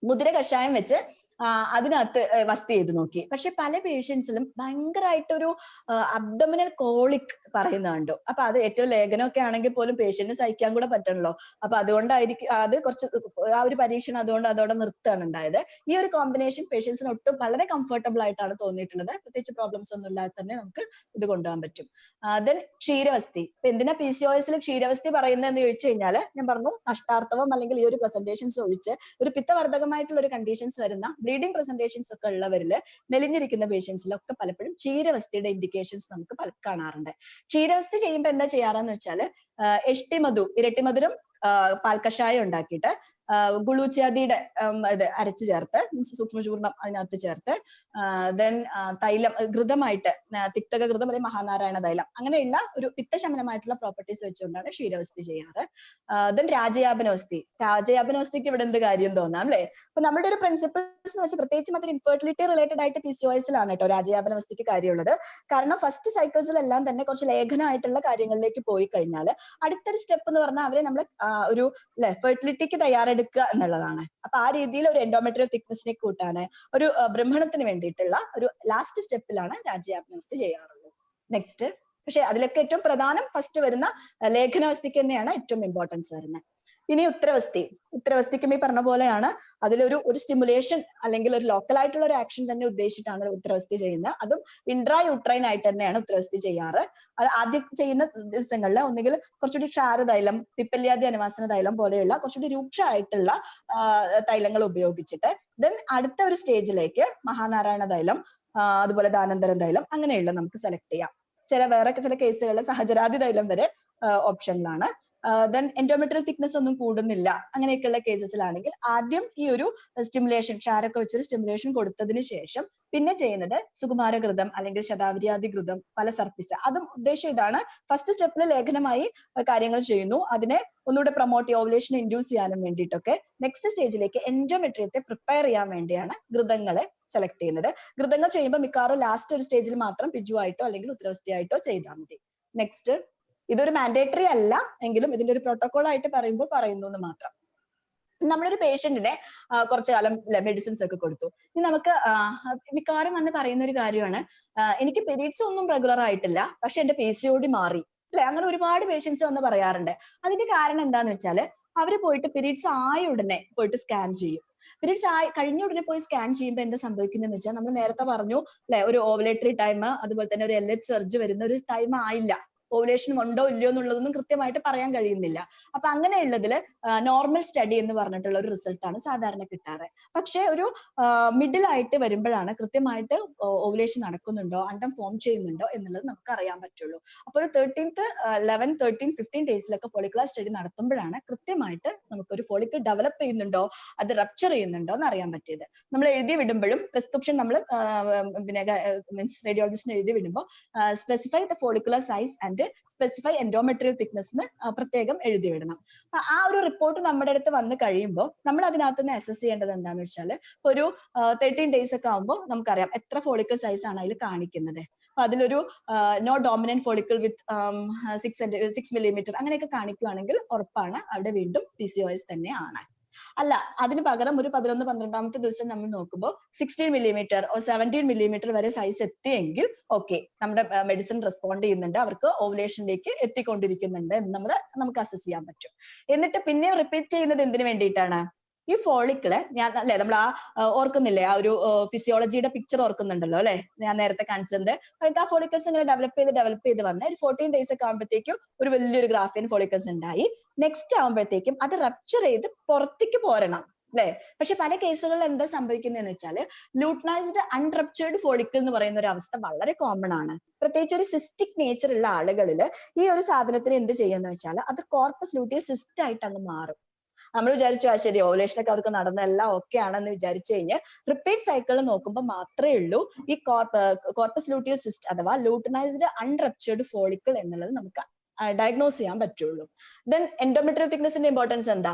മുതിര കഷായം വെച്ച് അതിനകത്ത് വസ്തി ചെയ്ത് നോക്കി. പക്ഷെ പല പേഷ്യൻസിലും ഭയങ്കരമായിട്ടൊരു അബ്ഡമിനൽ കോളിക് പറയുന്ന കണ്ടു. അപ്പൊ അത് ഏറ്റവും ലേഖനമൊക്കെ ആണെങ്കിൽ പോലും പേഷ്യന്റിന് സഹിക്കാൻ കൂടെ പറ്റണല്ലോ. അപ്പൊ അതുകൊണ്ടായിരിക്കും അത് കുറച്ച് ആ ഒരു പരീക്ഷണം അതുകൊണ്ട് അതോടെ നിർത്തുകയാണ് ഉണ്ടായത്. ഈ ഒരു കോമ്പിനേഷൻ പേഷ്യൻസിന് ഒട്ടും വളരെ കംഫർട്ടബിൾ ആയിട്ടാണ് തോന്നിയിട്ടുള്ളത്. പ്രത്യേകിച്ച് പ്രോബ്ലംസ് ഒന്നും ഇല്ലാതെ തന്നെ നമുക്ക് ഇത് കൊണ്ടുപോകാൻ പറ്റും. ദെൻ ക്ഷീരവസ്തി. ഇപ്പൊ എന്തിനാ PCOS ക്ഷീരവസ്തി പറയുന്നതെന്ന് ചോദിച്ചു കഴിഞ്ഞാൽ ഞാൻ പറഞ്ഞു നഷ്ടാർത്ഥവം അല്ലെങ്കിൽ ഈ ഒരു പ്രസന്റേഷൻസ് ഒഴിച്ച് ഒരു പിത്തവർദ്ധകമായിട്ടുള്ള ഒരു കണ്ടീഷൻസ് വരുന്ന ബ്ലീഡിംഗ് പ്രസന്റേഷൻസ് ഒക്കെ ഉള്ളവരില് മെലിഞ്ഞിരിക്കുന്ന പേഷ്യൻസിലൊക്കെ പലപ്പോഴും ക്ഷീരവസ്തിയുടെ ഇൻഡിക്കേഷൻസ് നമുക്ക് കാണാറുണ്ട്. ക്ഷീരവസ്തി ചെയ്യുമ്പോൾ എന്താ ചെയ്യാറെന്ന് വെച്ചാല് ഇരട്ടിമധുരം പാൽക്കഷായം ഉണ്ടാക്കിയിട്ട് ഗുളൂച്ചാദിയുടെ ഇത് അരച്ചു ചേർത്ത് മീൻസ് സൂക്ഷ്മചൂർണം അതിനകത്ത് ചേർത്ത് ദെൻ തൈലം ഘൃതമായിട്ട് തിക്തക ഘൃതം അല്ലെങ്കിൽ മഹാനാരായണ തൈലം അങ്ങനെയുള്ള ഒരു പിത്തശമനമായിട്ടുള്ള പ്രോപ്പർട്ടീസ് വെച്ചുകൊണ്ടാണ് ക്ഷീരവസ്തി ചെയ്യാറ്. ദെൻ രാജയാപനവസ്തിക്ക് ഇവിടെ എന്ത് കാര്യം തോന്നാം അല്ലെ? അപ്പൊ നമ്മുടെ ഒരു പ്രിൻസിപ്പിൾസ് എന്ന് വെച്ചാൽ പ്രത്യേകിച്ചും അതിൽ ഇൻഫെർട്ടിലിറ്റി റിലേറ്റഡ് ആയിട്ട് PCOSലാണ് കേട്ടോ രാജയാപനവസ്തിക്ക് കാര്യമുള്ളത്. കാരണം ഫസ്റ്റ് സൈക്കിൾസിലെല്ലാം തന്നെ കുറച്ച് ലേഖനമായിട്ടുള്ള കാര്യങ്ങളിലേക്ക് പോയി കഴിഞ്ഞാൽ അടുത്തൊരു സ്റ്റെപ്പ് എന്ന് പറഞ്ഞാൽ അവരെ നമ്മൾ ഒരു ഫെർട്ടിലിറ്റിക്ക് തയ്യാറെടുക്കുക എന്നുള്ളതാണ്. അപ്പൊ ആ രീതിയിൽ ഒരു എൻഡോമെട്രിയൽ തിക്നെസ്സിനെ കൂട്ടാന് ഒരു ബ്രഹ്മണത്തിന് വേണ്ടിയിട്ടുള്ള ഒരു ലാസ്റ്റ് സ്റ്റെപ്പിലാണ് രാജയാപനവസ്തി ചെയ്യാറുള്ളത്. നെക്സ്റ്റ് പക്ഷെ അതിലൊക്കെ ഏറ്റവും പ്രധാനം ഫസ്റ്റ് വരുന്ന ലേഖനവസ്തിക്ക് തന്നെയാണ് ഏറ്റവും ഇമ്പോർട്ടൻസ് വരുന്നത്. ഇനി ഉത്തരവസ്തിക്കും ഈ പറഞ്ഞ പോലെയാണ് അതിലൊരു സ്റ്റിമുലേഷൻ അല്ലെങ്കിൽ ഒരു ലോക്കൽ ആയിട്ടുള്ള ഒരു ആക്ഷൻ തന്നെ ഉദ്ദേശിച്ചിട്ടാണ് ഉത്തരവസ്തി ചെയ്യുന്നത്. അതും ഇൻട്രാ യൂട്രൈൻ ആയിട്ട് തന്നെയാണ് ഉത്തരവസ്തി ചെയ്യാറ്. അത് ആദ്യം ചെയ്യുന്ന ദിവസങ്ങളിൽ ഒന്നുകിൽ കുറച്ചുകൂടി ക്ഷാരതൈലം പിപ്പല്യാദി അനുവാസന തൈലം പോലെയുള്ള കുറച്ചുകൂടി രൂക്ഷമായിട്ടുള്ള തൈലങ്ങൾ ഉപയോഗിച്ചിട്ട് ദെൻ അടുത്ത ഒരു സ്റ്റേജിലേക്ക് മഹാനാരായണ തൈലം അതുപോലെ ദാനന്തരം തൈലം അങ്ങനെയുള്ള നമുക്ക് സെലക്ട് ചെയ്യാം. ചില കേസുകളിൽ സഹചരാദി തൈലം വരെ ഓപ്ഷനിലാണ്. ദെൻ എൻഡോമെട്രിയൽ തിക്നെസ് ഒന്നും കൂടുന്നില്ല അങ്ങനെയൊക്കെയുള്ള കേസസിലാണെങ്കിൽ ആദ്യം ഈ ഒരു സ്റ്റിമുലേഷൻ ക്ഷാരൊക്കെ വെച്ചൊരു സ്റ്റിമുലേഷൻ കൊടുത്തതിന് ശേഷം പിന്നെ ചെയ്യുന്നത് സുകുമാരഘൃതം അല്ലെങ്കിൽ ശതാവര്യാദി ഘൃതം പലസർപ്പിസ. അതും ഉദ്ദേശം ഇതാണ്, ഫസ്റ്റ് സ്റ്റെപ്പിൽ ലേഖനമായി കാര്യങ്ങൾ ചെയ്യുന്നു, അതിനെ ഒന്നുകൂടെ പ്രൊമോട്ട് ചെയ്യുക ഓവുലേഷൻ ഇൻഡ്യൂസ് ചെയ്യാനും വേണ്ടിയിട്ടൊക്കെ നെക്സ്റ്റ് സ്റ്റേജിലേക്ക് എൻഡോമെട്രിയത്തെ പ്രിപ്പയർ ചെയ്യാൻ വേണ്ടിയാണ് ഘൃതങ്ങളെ സെലക്ട് ചെയ്യുന്നത്. ഘൃതങ്ങൾ ചെയ്യുമ്പോൾ മിക്കവാറും ലാസ്റ്റ് ഒരു സ്റ്റേജിൽ മാത്രം പിജു ആയിട്ടോ അല്ലെങ്കിൽ ഉത്തരവസ്തിയായിട്ടോ ചെയ്താൽ മതി. നെക്സ്റ്റ് ഇതൊരു മാൻഡേറ്ററി അല്ല എങ്കിലും ഇതിന്റെ ഒരു പ്രോട്ടോകോൾ ആയിട്ട് പറയുമ്പോൾ പറയുന്നു എന്ന് മാത്രം. നമ്മളൊരു പേഷ്യന്റിനെ കുറച്ചു കാലം മെഡിസിൻസ് ഒക്കെ കൊടുത്തു. ഇനി നമുക്ക് മിക്കവാറും വന്ന് പറയുന്ന ഒരു കാര്യമാണ് എനിക്ക് പീരീഡ്സ് ഒന്നും റെഗുലർ ആയിട്ടില്ല പക്ഷെ എന്റെ PCOD മാറി അല്ലെ. അങ്ങനെ ഒരുപാട് പേഷ്യൻസ് വന്ന് പറയാറുണ്ട്. അതിന്റെ കാരണം എന്താന്ന് വെച്ചാല് അവര് പോയിട്ട് പീരീഡ്സ് ആയ ഉടനെ പോയിട്ട് സ്കാൻ ചെയ്യും. പീരീഡ്സ് കഴിഞ്ഞ ഉടനെ പോയി സ്കാൻ ചെയ്യുമ്പോൾ എന്താ സംഭവിക്കുന്നതെന്ന് വെച്ചാൽ നമ്മൾ നേരത്തെ പറഞ്ഞു അല്ലെ, ഒരു ഓവുലേറ്ററി ടൈം അതുപോലെ തന്നെ ഒരു LH സർജ് വരുന്ന ഒരു ടൈം ആയില്ല, ഓവുലേഷൻ ഉണ്ടോ ഇല്ലയോ എന്നുള്ളതൊന്നും കൃത്യമായിട്ട് പറയാൻ കഴിയുന്നില്ല. അപ്പൊ അങ്ങനെയുള്ളതിൽ നോർമൽ സ്റ്റഡി എന്ന് പറഞ്ഞിട്ടുള്ള ഒരു റിസൾട്ടാണ് സാധാരണ കിട്ടാറ്. പക്ഷെ ഒരു മിഡിൽ ആയിട്ട് വരുമ്പോഴാണ് കൃത്യമായിട്ട് ഓവുലേഷൻ നടക്കുന്നുണ്ടോ, അണ്ടം ഫോം ചെയ്യുന്നുണ്ടോ എന്നുള്ളത് നമുക്ക് അറിയാൻ പറ്റുള്ളൂ. അപ്പൊ ഒരു 13th 11 13 15 ഡേയ്സിലൊക്കെ ഫോളിക്കുലർ സ്റ്റഡി നടത്തുമ്പോഴാണ് കൃത്യമായിട്ട് നമുക്കൊരു ഫോളിക്കിൾ ഡെവലപ്പ് ചെയ്യുന്നുണ്ടോ, അത് റപ്ചർ ചെയ്യുന്നുണ്ടോ എന്ന് അറിയാൻ പറ്റിയത്. നമ്മൾ എഴുതി വിടുമ്പോഴും പ്രിസ്ക്രിപ്ഷൻ നമ്മൾ പിന്നെ മീൻസ് റേഡിയോളജിസ്റ്റിന് എഴുതി വിടുമ്പോൾ specify the follicular size and specify endometrial thickness എന്ന് പ്രത്യേകം എഴുതി വിടണം. ആ ഒരു റിപ്പോർട്ട് നമ്മുടെ അടുത്ത് വന്ന് കഴിയുമ്പോൾ നമ്മൾ അതിനകത്ത് നിന്ന് അസസ് ചെയ്യേണ്ടത് എന്താണെന്ന് വെച്ചാൽ, ഒരു 13 ഡേയ്സ് ഒക്കെ ആകുമ്പോൾ നമുക്കറിയാം എത്ര ഫോളിക്കൽ സൈസ് ആണ് അതിൽ കാണിക്കുന്നത്. അപ്പൊ അതിലൊരു നോ ഡോമിനന്റ് ഫോളിക്കിൾ വിത്ത് 6 മില്ലിമീറ്റർ അങ്ങനെയൊക്കെ കാണിക്കുകയാണെങ്കിൽ ഉറപ്പാണ് അവിടെ വീണ്ടും PCOS തന്നെ ആണ്. അല്ല, അതിന് പകരം ഒരു 11-12ാമത്തെ ദിവസം നമ്മൾ നോക്കുമ്പോൾ 16 മില്ലിമീറ്റർ 17 മില്ലിമീറ്റർ വരെ സൈസ് എത്തിയെങ്കിൽ ഓക്കെ, നമ്മുടെ മെഡിസിൻ റെസ്പോണ്ട് ചെയ്യുന്നുണ്ട്, അവർക്ക് ഓവുലേഷനിലേക്ക് എത്തിക്കൊണ്ടിരിക്കുന്നുണ്ട് എന്ന് നമുക്ക് അസസ് ചെയ്യാൻ പറ്റും. എന്നിട്ട് പിന്നെ റിപ്പീറ്റ് ചെയ്യുന്നത് എന്തിനു വേണ്ടിയിട്ടാണ്? ഈ ഫോളിക്കിള് അല്ലെ നമ്മൾ ഓർക്കുന്നില്ലേ, ആ ഒരു ഫിസിയോളജിയുടെ പിക്ചർ ഓർക്കുന്നുണ്ടല്ലോ അല്ലെ, ഞാൻ നേരത്തെ കാണിച്ചത്. ആ ഫോളിക്കിൾസ് ഇങ്ങനെ ഡെവലപ്പ് ചെയ്ത് വന്ന് ഒരു 14 ഡേയ്സ് ഒക്കെ ആകുമ്പോഴത്തേക്കും ഒരു വലിയൊരു ഗ്രാഫിയൻ ഫോളിക്കിൾസ് ഉണ്ടായി. നെക്സ്റ്റ് ആകുമ്പോഴത്തേക്കും അത് റപ്ചർ ചെയ്ത് പുറത്തേക്ക് പോരണം അല്ലെ. പക്ഷെ പല കേസുകളിൽ എന്താ സംഭവിക്കുന്നതെന്ന് വെച്ചാൽ, ലൂട്ടനൈസ്ഡ് അൺറപ്ചേർഡ് ഫോളിക്കിൾ എന്ന് പറയുന്ന ഒരു അവസ്ഥ വളരെ കോമൺ ആണ്. പ്രത്യേകിച്ച് ഒരു സിസ്റ്റിക് നേച്ചർ ഉള്ള ആളുകളിൽ ഈ ഒരു സാധനത്തിന് എന്ത് ചെയ്യുന്ന വെച്ചാൽ, അത് കോർപ്പസ് ലൂട്ടിയൽ സിസ്റ്റ് ആയിട്ട് അങ്ങ് മാറും. നമ്മൾ വിചാരിച്ചു ശരി ഓവുലേഷനൊക്കെ അവർക്ക് നടന്നെല്ലാം ഓക്കെ ആണെന്ന് വിചാരിച്ചു കഴിഞ്ഞ് റിപ്പീറ്റ് സൈക്കിൾ നോക്കുമ്പോൾ മാത്രമേ ഉള്ളൂ ഈ കോർപ്പസ് ലൂട്ടിയൽ സിസ്റ്റ് അഥവാ ലൂട്ടനൈസ്ഡ് അൺറപ്ചേർഡ് ഫോളിക്കിൾ എന്നുള്ളത് നമുക്ക് ഡയഗ്നോസ് ചെയ്യാൻ പറ്റുള്ളൂ. ദെൻ എൻഡോമെട്രിയൽ തിക്നെസിന്റെ ഇമ്പോർട്ടൻസ് എന്താ?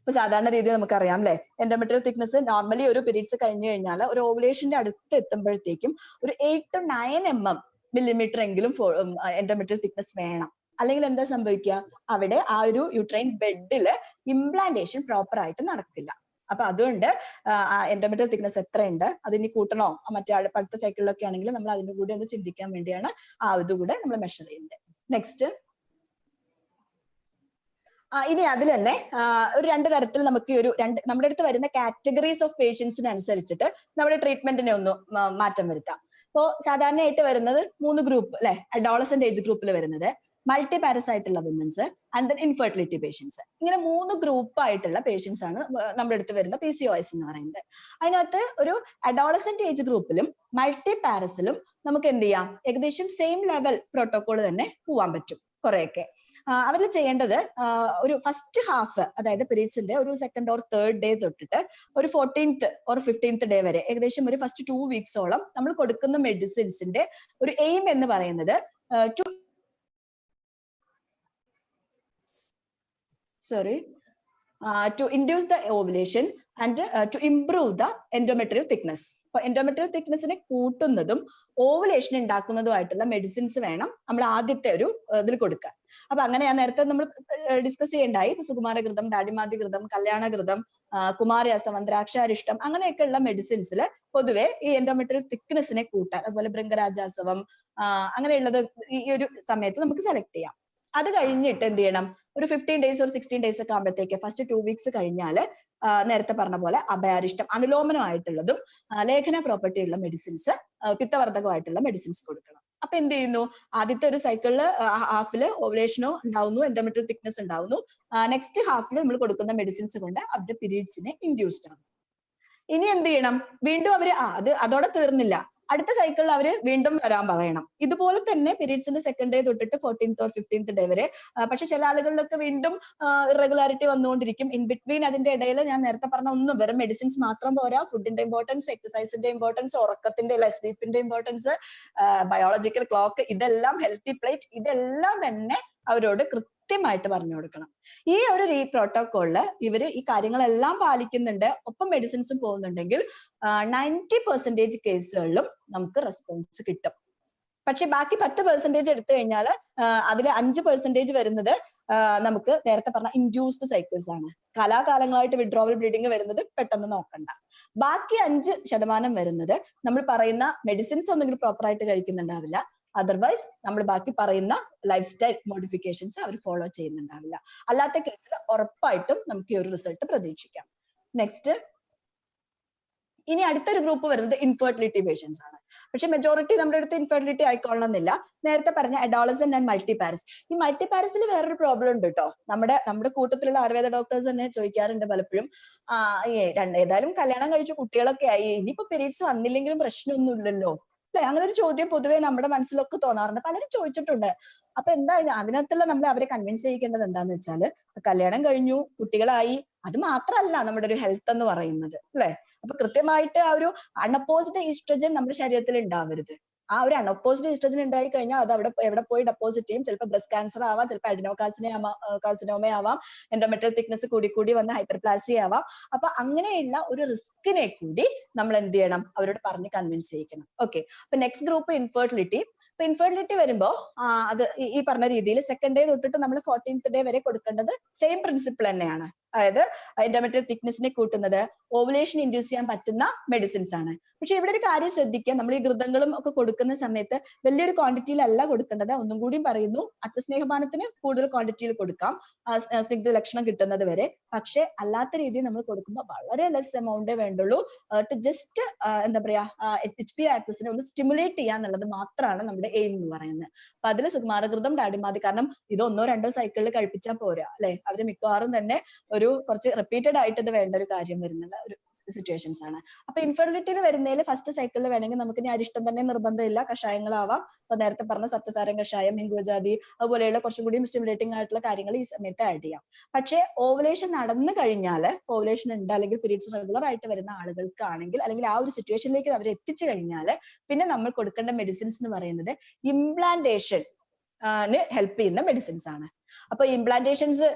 ഇപ്പൊ സാധാരണ രീതിയിൽ നമുക്കറിയാം അല്ലെ, എൻഡോമെട്രിയൽ തിക്നെസ് നോർമലി ഒരു പീരീഡ്സ് കഴിഞ്ഞു കഴിഞ്ഞാൽ ഒരു ഓവുലേഷന്റെ അടുത്ത് എത്തുമ്പോഴത്തേക്കും ഒരു 8 to 9 മില്ലിമീറ്റർ എങ്കിലും എൻഡോമെട്രിയൽ തിക്നെസ് വേണം. അല്ലെങ്കിൽ എന്താ സംഭവിക്കുക, അവിടെ ആ ഒരു യൂട്രൈൻ ബെഡില് ഇംപ്ലാന്റേഷൻ പ്രോപ്പർ ആയിട്ട് നടക്കില്ല. അപ്പൊ അതുകൊണ്ട് എൻഡോമെട്രിയൽ തിക്നെസ് എത്രയുണ്ട്, അതിന് കൂട്ടണോ, മറ്റേ അടുത്ത സൈക്കിളിലൊക്കെ ആണെങ്കിൽ നമ്മൾ അതിന്റെ കൂടെ ഒന്ന് ചിന്തിക്കാൻ വേണ്ടിയാണ് ഇതുകൂടെ നമ്മൾ മെഷർ ചെയ്യുന്നത്. നെക്സ്റ്റ്, ഇനി അതിൽ തന്നെ ഒരു 2 തരത്തിൽ നമുക്ക് നമ്മുടെ അടുത്ത് വരുന്ന കാറ്റഗറീസ് ഓഫ് പേഷ്യൻസിനനുസരിച്ചിട്ട് നമ്മുടെ ട്രീറ്റ്മെന്റിനെ ഒന്ന് മാറ്റം വരുത്താം. ഇപ്പോ സാധാരണയായിട്ട് വരുന്നത് 3 ഗ്രൂപ്പ് അല്ലെ, അഡോളസന്റ് ഏജ് ഗ്രൂപ്പിൽ വരുന്നത് മൾട്ടി പാരസൈറ്റ് ഉള്ള womens and then infertility patients. ഇങ്ങനെ 3 ഗ്രൂപ്പ് ആയിട്ടുള്ള പേഷ്യൻസ് ആണ് നമ്മുടെ അടുത്ത് വരുന്ന PCOS എന്ന് പറയുന്നത്. അതിനകത്ത് ഒരു അഡോളസന്റ് ഏജ് ഗ്രൂപ്പിലും മൾട്ടി പാരസിലും നമുക്ക് എന്ത് ചെയ്യാം, ഏകദേശം സെയിം ലെവൽ പ്രോട്ടോകോൾ തന്നെ പോവാൻ പറ്റും കുറെയൊക്കെ. അവരിൽ ചെയ്യേണ്ടത് ഒരു ഫസ്റ്റ് ഹാഫ്, അതായത് പീരീഡ്സിന്റെ ഒരു 2nd or 3rd ഡേ തൊട്ടിട്ട് ഒരു 14th or 15th ഡേ വരെ ഏകദേശം ഒരു ഫസ്റ്റ് 2 വീക്സോളം നമ്മൾ കൊടുക്കുന്ന മെഡിസിൻസിന്റെ ഒരു എയിം എന്ന് പറയുന്നത് to induce the ovulation and to improve the endometrial thickness. അപ്പൊ endometrial thicknessനെ കൂട്ടുന്നതും ഓവുലേഷൻ ഉണ്ടാക്കുന്നതുമായിട്ടുള്ള മെഡിസിൻസ് വേണം നമ്മൾ ആദ്യത്തെ ഒരു ഇതിൽ കൊടുക്കാൻ. അപ്പൊ അങ്ങനെ ഞാൻ നേരത്തെ നമ്മൾ ഡിസ്കസ് ചെയ്യണ്ടായി, സുകുമാരഘൃതം, ഡാഡിമാതിഘൃതം, കല്യാണഘൃതം, കുമാരയാസം, ദ്രാക്ഷാരിഷ്ടം അങ്ങനെയൊക്കെ ഉള്ള മെഡിസിൻസിൽ പൊതുവെ ഈ എൻഡോമെട്രിയൽ തിക്നെസ്സിനെ കൂട്ടാൻ, അതുപോലെ ഭൃംഗരാജാസവം അങ്ങനെയുള്ളത് ഈ ഒരു സമയത്ത് നമുക്ക് സെലക്ട് ചെയ്യാം. അത് കഴിഞ്ഞിട്ട് എന്ത് ചെയ്യണം, ഒരു 15 ഡേയ്സ് or 16 ഡേയ്സ് ഒക്കെ ആകുമ്പോഴത്തേക്ക് ഫസ്റ്റ് 2 വീക്സ് കഴിഞ്ഞാൽ നേരത്തെ പറഞ്ഞ പോലെ അഭയാരിഷ്ടം, അനുലോമനമായിട്ടുള്ളതും ലേഖന പ്രോപ്പർട്ടി ഉള്ള മെഡിസിൻസ്, പിത്തവർദ്ധകമായിട്ടുള്ള മെഡിസിൻസ് കൊടുക്കണം. അപ്പൊ എന്ത് ചെയ്യുന്നു, ആദ്യത്തെ ഒരു സൈക്കിളില് ഹാഫില് ഓവുലേഷനോ ഉണ്ടാവുന്നു, എൻഡോമെട്രിയൽ തിക്നെസ് ഉണ്ടാവുന്നു. നെക്സ്റ്റ് ഹാഫിൽ നമ്മൾ കൊടുക്കുന്ന മെഡിസിൻസ് കൊണ്ട് അവരുടെ പീരീഡ്സിനെ ഇൻഡ്യൂസ്ഡ് ആകും. ഇനി എന്ത് ചെയ്യണം, വീണ്ടും അവര് അതോടെ തീർന്നില്ല, അടുത്ത സൈക്കിളിൽ അവര് വീണ്ടും വരാൻ പറയണം. ഇതുപോലെ തന്നെ പീരീഡ്സിന്റെ 2nd ഡേ തൊട്ടിട്ട് 14th or 15th ഡേ വരെ. പക്ഷെ ചില ആളുകളിലൊക്കെ വീണ്ടും ഇറഗുലാരിറ്റി വന്നുകൊണ്ടിരിക്കും. ഇൻ ബിറ്റ്വീൻ അതിന്റെ ഇടയിൽ ഞാൻ നേരത്തെ പറഞ്ഞ ഒന്നും വെറും മെഡിസിൻസ് മാത്രം പോരാ, ഫുഡിന്റെ ഇമ്പോർട്ടൻസ്, എക്സസൈസിന്റെ ഇമ്പോർട്ടൻസ്, ഉറക്കത്തിന്റെ സ്ലീപ്പിന്റെ ഇമ്പോർട്ടൻസ്, ബയോളജിക്കൽ ക്ലോക്ക്, ഇതെല്ലാം ഹെൽത്തി പ്ലേറ്റ്, ഇതെല്ലാം തന്നെ അവരോട് കൃത്യമായിട്ട് പറഞ്ഞു കൊടുക്കണം. ഈ ഒരു പ്രോട്ടോകോളില് ഇവര് ഈ കാര്യങ്ങളെല്ലാം പാലിക്കുന്നുണ്ട്, ഒപ്പം മെഡിസിൻസും പോകുന്നുണ്ടെങ്കിൽ 90% കേസുകളിലും നമുക്ക് റെസ്പോൺസ് കിട്ടും. പക്ഷെ ബാക്കി 10% എടുത്തു കഴിഞ്ഞാൽ അതിൽ 5% വരുന്നത് നമുക്ക് നേരത്തെ പറഞ്ഞ ഇൻഡ്യൂസ്ഡ് സൈക്കിൾസ് ആണ്. കാലാകാലങ്ങളായിട്ട് വിഡ്രോവൽ ബ്ലീഡിങ് വരുന്നത് പെട്ടെന്ന് നോക്കണ്ട. ബാക്കി 5% വരുന്നത് നമ്മൾ പറയുന്ന മെഡിസിൻസ് ഒന്നെങ്കിലും പ്രോപ്പർ ആയിട്ട് കഴിക്കുന്നുണ്ടാവില്ല, അതർവൈസ് നമ്മൾ ബാക്കി പറയുന്ന ലൈഫ് സ്റ്റൈൽ മോഡിഫിക്കേഷൻസ് അവർ ഫോളോ ചെയ്യുന്നുണ്ടാവില്ല. അല്ലാത്ത കേസിൽ ഉറപ്പായിട്ടും നമുക്ക് ഈ ഒരു റിസൾട്ട് പ്രതീക്ഷിക്കാം. നെക്സ്റ്റ്, ഇനി അടുത്തൊരു ഗ്രൂപ്പ് വരുന്നത് ഇൻഫെർട്ടിലിറ്റി പേഷ്യൻസ് ആണ്. പക്ഷെ മെജോറിറ്റി നമ്മുടെ അടുത്ത് ഇൻഫെർട്ടിലിറ്റി ആയിക്കൊള്ളണമെന്നില്ല. നേരത്തെ പറഞ്ഞ അഡോളസന്റ് ആൻഡ് മൾട്ടിപാരസ്. ഈ മൾട്ടിപാരസിൽ വേറൊരു പ്രോബ്ലം ഉണ്ട് കേട്ടോ. നമ്മുടെ കൂട്ടത്തിലുള്ള ആയുർവേദ ഡോക്ടേഴ്സ് തന്നെ ചോദിക്കാറുണ്ട് പലപ്പോഴും, ഏതായാലും കല്യാണം കഴിച്ച കുട്ടികളൊക്കെ ആയി, ഇനിയിപ്പോ പീരീഡ്സ് വന്നില്ലെങ്കിലും പ്രശ്നമൊന്നുമില്ലല്ലോ അല്ലെ? അങ്ങനെ ഒരു ചോദ്യം പൊതുവെ നമ്മുടെ മനസ്സിലൊക്കെ തോന്നാറുണ്ട്. പലരും ചോദിച്ചിട്ടുണ്ട്. അപ്പൊ എന്താ അതിനകത്തുള്ള നമ്മൾ അവരെ കൺവിൻസ് ചെയ്യിക്കേണ്ടത് എന്താന്ന് വെച്ചാല്, കല്യാണം കഴിഞ്ഞു, കുട്ടികളായി, അത് മാത്രമല്ല നമ്മുടെ ഒരു ഹെൽത്ത് എന്ന് പറയുന്നത് അല്ലെ? അപ്പൊ കൃത്യമായിട്ട് ആ ഒരു അൺഅപ്പോസ്ഡ് ഈസ്ട്രജൻ നമ്മുടെ ശരീരത്തിൽ ഉണ്ടാവരുത്. ആ ഒരു അൺഅപ്പോസ്ഡ് ഈസ്ട്രജൻ ഉണ്ടായി കഴിഞ്ഞാൽ അത് എവിടെ പോയി ഡെപ്പോസിറ്റ് ചെയ്യും? ചിലപ്പോൾ ബ്രസ്റ്റ് ക്യാൻസർ ആവാം, ചിലപ്പോൾ അഡിനോകാർസിനോമ ആവാം, എൻഡോമെട്രിയൽ തിക്നെസ് കൂടി വന്ന ഹൈപ്പർപ്ലാസി ആവാം. അപ്പൊ അങ്ങനെയുള്ള ഒരു റിസ്കിനെ കൂടി നമ്മൾ എന്ത് ചെയ്യണം? അവരോട് പറഞ്ഞ് കൺവിൻസ് ചെയ്യിക്കണം. ഓക്കെ, അപ്പൊ നെക്സ്റ്റ് ഗ്രൂപ്പ് ഇൻഫെർട്ടിലിറ്റി. അപ്പൊ ഇൻഫെർട്ടിലിറ്റി വരുമ്പോ അത് ഈ പറഞ്ഞ രീതിയിൽ സെക്കൻഡ് ഡേ തൊട്ടിട്ട് നമ്മൾ 14th ഡേ വരെ കൊടുക്കേണ്ടത് സെയിം പ്രിൻസിപ്പിൾ തന്നെയാണ്. അതായത് എൻഡോമെട്രിയൽ തിക്നെസിനെ കൂട്ടുന്നത്, ഓവുലേഷൻ ഇൻഡ്യൂസ് ചെയ്യാൻ പറ്റുന്ന മെഡിസിൻസ് ആണ്. പക്ഷെ ഇവിടെ ഒരു കാര്യം ശ്രദ്ധിക്കുക, നമ്മൾ ഈ ഘൃതങ്ങളും ഒക്കെ കൊടുക്കുന്ന സമയത്ത് വലിയൊരു ക്വാണ്ടിറ്റിയിലല്ല കൊടുക്കേണ്ടത്. ഒന്നും കൂടിയും പറയുന്നു, അച്ചസ്നേഹപാനത്തിന് കൂടുതൽ ക്വാണ്ടിറ്റിയിൽ കൊടുക്കാം, സ്നിഗ്ധ ലക്ഷണം കിട്ടുന്നത് വരെ. പക്ഷെ അല്ലാത്ത രീതിയിൽ നമ്മൾ കൊടുക്കുമ്പോൾ വളരെ ലെസ് എമൗണ്ടേ വേണ്ടുള്ളൂ. ടു ജസ്റ്റ് എന്താ പറയാ, HPA ആക്സിസിനെ ഒന്ന് സ്റ്റിമുലേറ്റ് ചെയ്യാന്നുള്ളത് മാത്രമാണ് നമ്മുടെ എയിം എന്ന് പറയുന്നത്. അപ്പൊ അതിൽ സുകുമാരഘൃതം, ഡാഡിമാതി, കാരണം ഇത് 1-2 സൈക്കിളിൽ കഴിപ്പിച്ചാൽ പോരാ അല്ലെ? അവര് മിക്കവാറും തന്നെ കുറച്ച് റിപ്പീറ്റഡ് ആയിട്ട് ഇത് വേണ്ട ഒരു കാര്യം വരുന്ന ഒരു സിറ്റുവേഷൻസ് ആണ്. അപ്പൊ ഇൻഫെർട്ടിലിറ്റിയിൽ വരുന്നതിൽ ഫസ്റ്റ് സൈക്കിളിൽ വേണമെങ്കിൽ നമുക്ക് ഇനി അരിഷ്ടം തന്നെ നിർബന്ധമില്ല, കഷായങ്ങളാവാം. അപ്പൊ നേരത്തെ പറഞ്ഞ സപ്തസാരം കഷായം, ഹിംഗുജാതി അതുപോലെയുള്ള കുറച്ചും കൂടി സ്റ്റിമുലേറ്റിംഗ് ആയിട്ടുള്ള കാര്യങ്ങൾ ഈ സമയത്ത് ആഡ് ചെയ്യാം. പക്ഷേ ഓവുലേഷൻ നടന്നു കഴിഞ്ഞാൽ, ഓവുലേഷൻ ഉണ്ട് അല്ലെങ്കിൽ പീരീഡ്സ് റെഗുലർ ആയിട്ട് വരുന്ന ആളുകൾക്കാണെങ്കിൽ, അല്ലെങ്കിൽ ആ ഒരു സിറ്റുവേഷനിലേക്ക് അവർ എത്തിച്ചു കഴിഞ്ഞാൽ, പിന്നെ നമ്മൾ കൊടുക്കേണ്ട മെഡിസിൻസ് എന്ന് പറയുന്നത് ഇംപ്ലാന്റേഷൻ ഹെൽപ്പ് ചെയ്യുന്ന മെഡിസിൻസ് ആണ്. അപ്പൊ ഇംപ്ലാന്റേഷൻസ്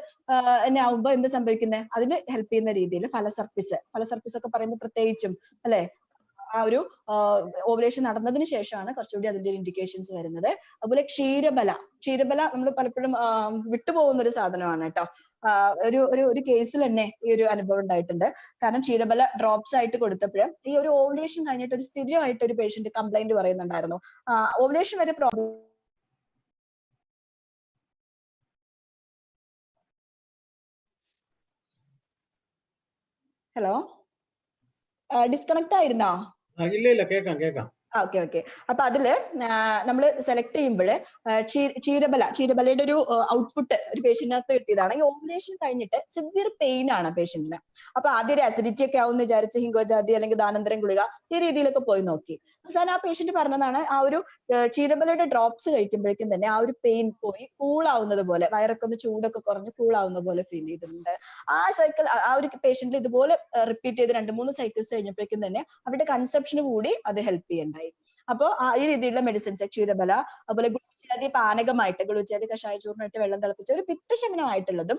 ആവുമ്പോ എന്ത് സംഭവിക്കുന്നത്? അതിന് ഹെൽപ്പ് ചെയ്യുന്ന രീതിയിൽ ഫലസർപ്പിസ് ഒക്കെ പറയുമ്പോൾ പ്രത്യേകിച്ചും അല്ലെ, ആ ഒരു ഓവുലേഷൻ നടന്നതിന് ശേഷമാണ് കുറച്ചുകൂടി അതിന്റെ ഇൻഡിക്കേഷൻസ് വരുന്നത്. അതുപോലെ ക്ഷീരബല നമ്മൾ പലപ്പോഴും വിട്ടുപോകുന്ന ഒരു സാധനമാണ് കേട്ടോ. ഒരു കേസിൽ തന്നെ ഈ ഒരു അനുഭവം ഉണ്ടായിട്ടുണ്ട്. കാരണം ക്ഷീരബല ഡ്രോപ്സ് ആയിട്ട് കൊടുത്തപ്പോഴും ഈ ഒരു ഓവുലേഷൻ കഴിഞ്ഞിട്ട് ഒരു സ്ഥിരമായിട്ട് ഒരു പേഷ്യന്റ് കംപ്ലൈന്റ് പറയുന്നുണ്ടായിരുന്നു. ഓവുലേഷൻ വരെ പ്രോബ്ലം. ഹലോ, ഡിസ്കണക്ട് ആയിരുന്നോ? ഇല്ല, കേക്കാം. ഓക്കെ. അപ്പൊ അതില് നമ്മൾ സെലക്ട് ചെയ്യുമ്പോൾ ക്ഷീരബലയുടെ ഒരു ഔട്ട്പുട്ട് ഒരു പേഷ്യന്റിനകത്ത് കിട്ടിയതാണ്. ഈ ഓവുലേഷൻ കഴിഞ്ഞിട്ട് സിവിയർ പെയിൻ ആണ് പേഷ്യന്റിന്. അപ്പൊ ആദ്യം ഒരു അസിഡിറ്റി ഒക്കെ ആവും വിചാരിച്ച് ഹിംഗോജാതി അല്ലെങ്കിൽ ദാനന്തരം ഗുളിക ഈ രീതിയിലൊക്കെ പോയി നോക്കി. അവസാനം ആ പേഷ്യന്റ് പറഞ്ഞതാണ്, ആ ഒരു ക്ഷീരബലയുടെ ഡ്രോപ്സ് കഴിക്കുമ്പോഴേക്കും തന്നെ ആ ഒരു പെയിൻ പോയി കൂളാവുന്നത് പോലെ, വയറൊക്കെ ഒന്ന് ചൂടൊക്കെ കുറഞ്ഞ് കൂളാവുന്ന പോലെ ഫീൽ ചെയ്തിട്ടുണ്ട്. ആ സൈക്കിൾ ആ ഒരു പേഷ്യന്റിൽ ഇതുപോലെ റിപ്പീറ്റ് ചെയ്ത് 2-3 സൈക്കിൾസ് കഴിഞ്ഞപ്പോഴേക്കും തന്നെ അവരുടെ കൺസെപ്ഷന് കൂടി അത് ഹെൽപ്പ് ചെയ്യണ്ടായി. അപ്പൊ ഈ രീതിയിലുള്ള മെഡിസിൻസ്, ക്ഷീരബല, അതുപോലെ ഗുളിച്ചാതി പാനകമായിട്ട്, ഗുളിച്ചാതി കഷായ ചൂർണ്ണമായിട്ട് വെള്ളം തിളപ്പിച്ച ഒരു പിത്തശമനമായിട്ടുള്ളതും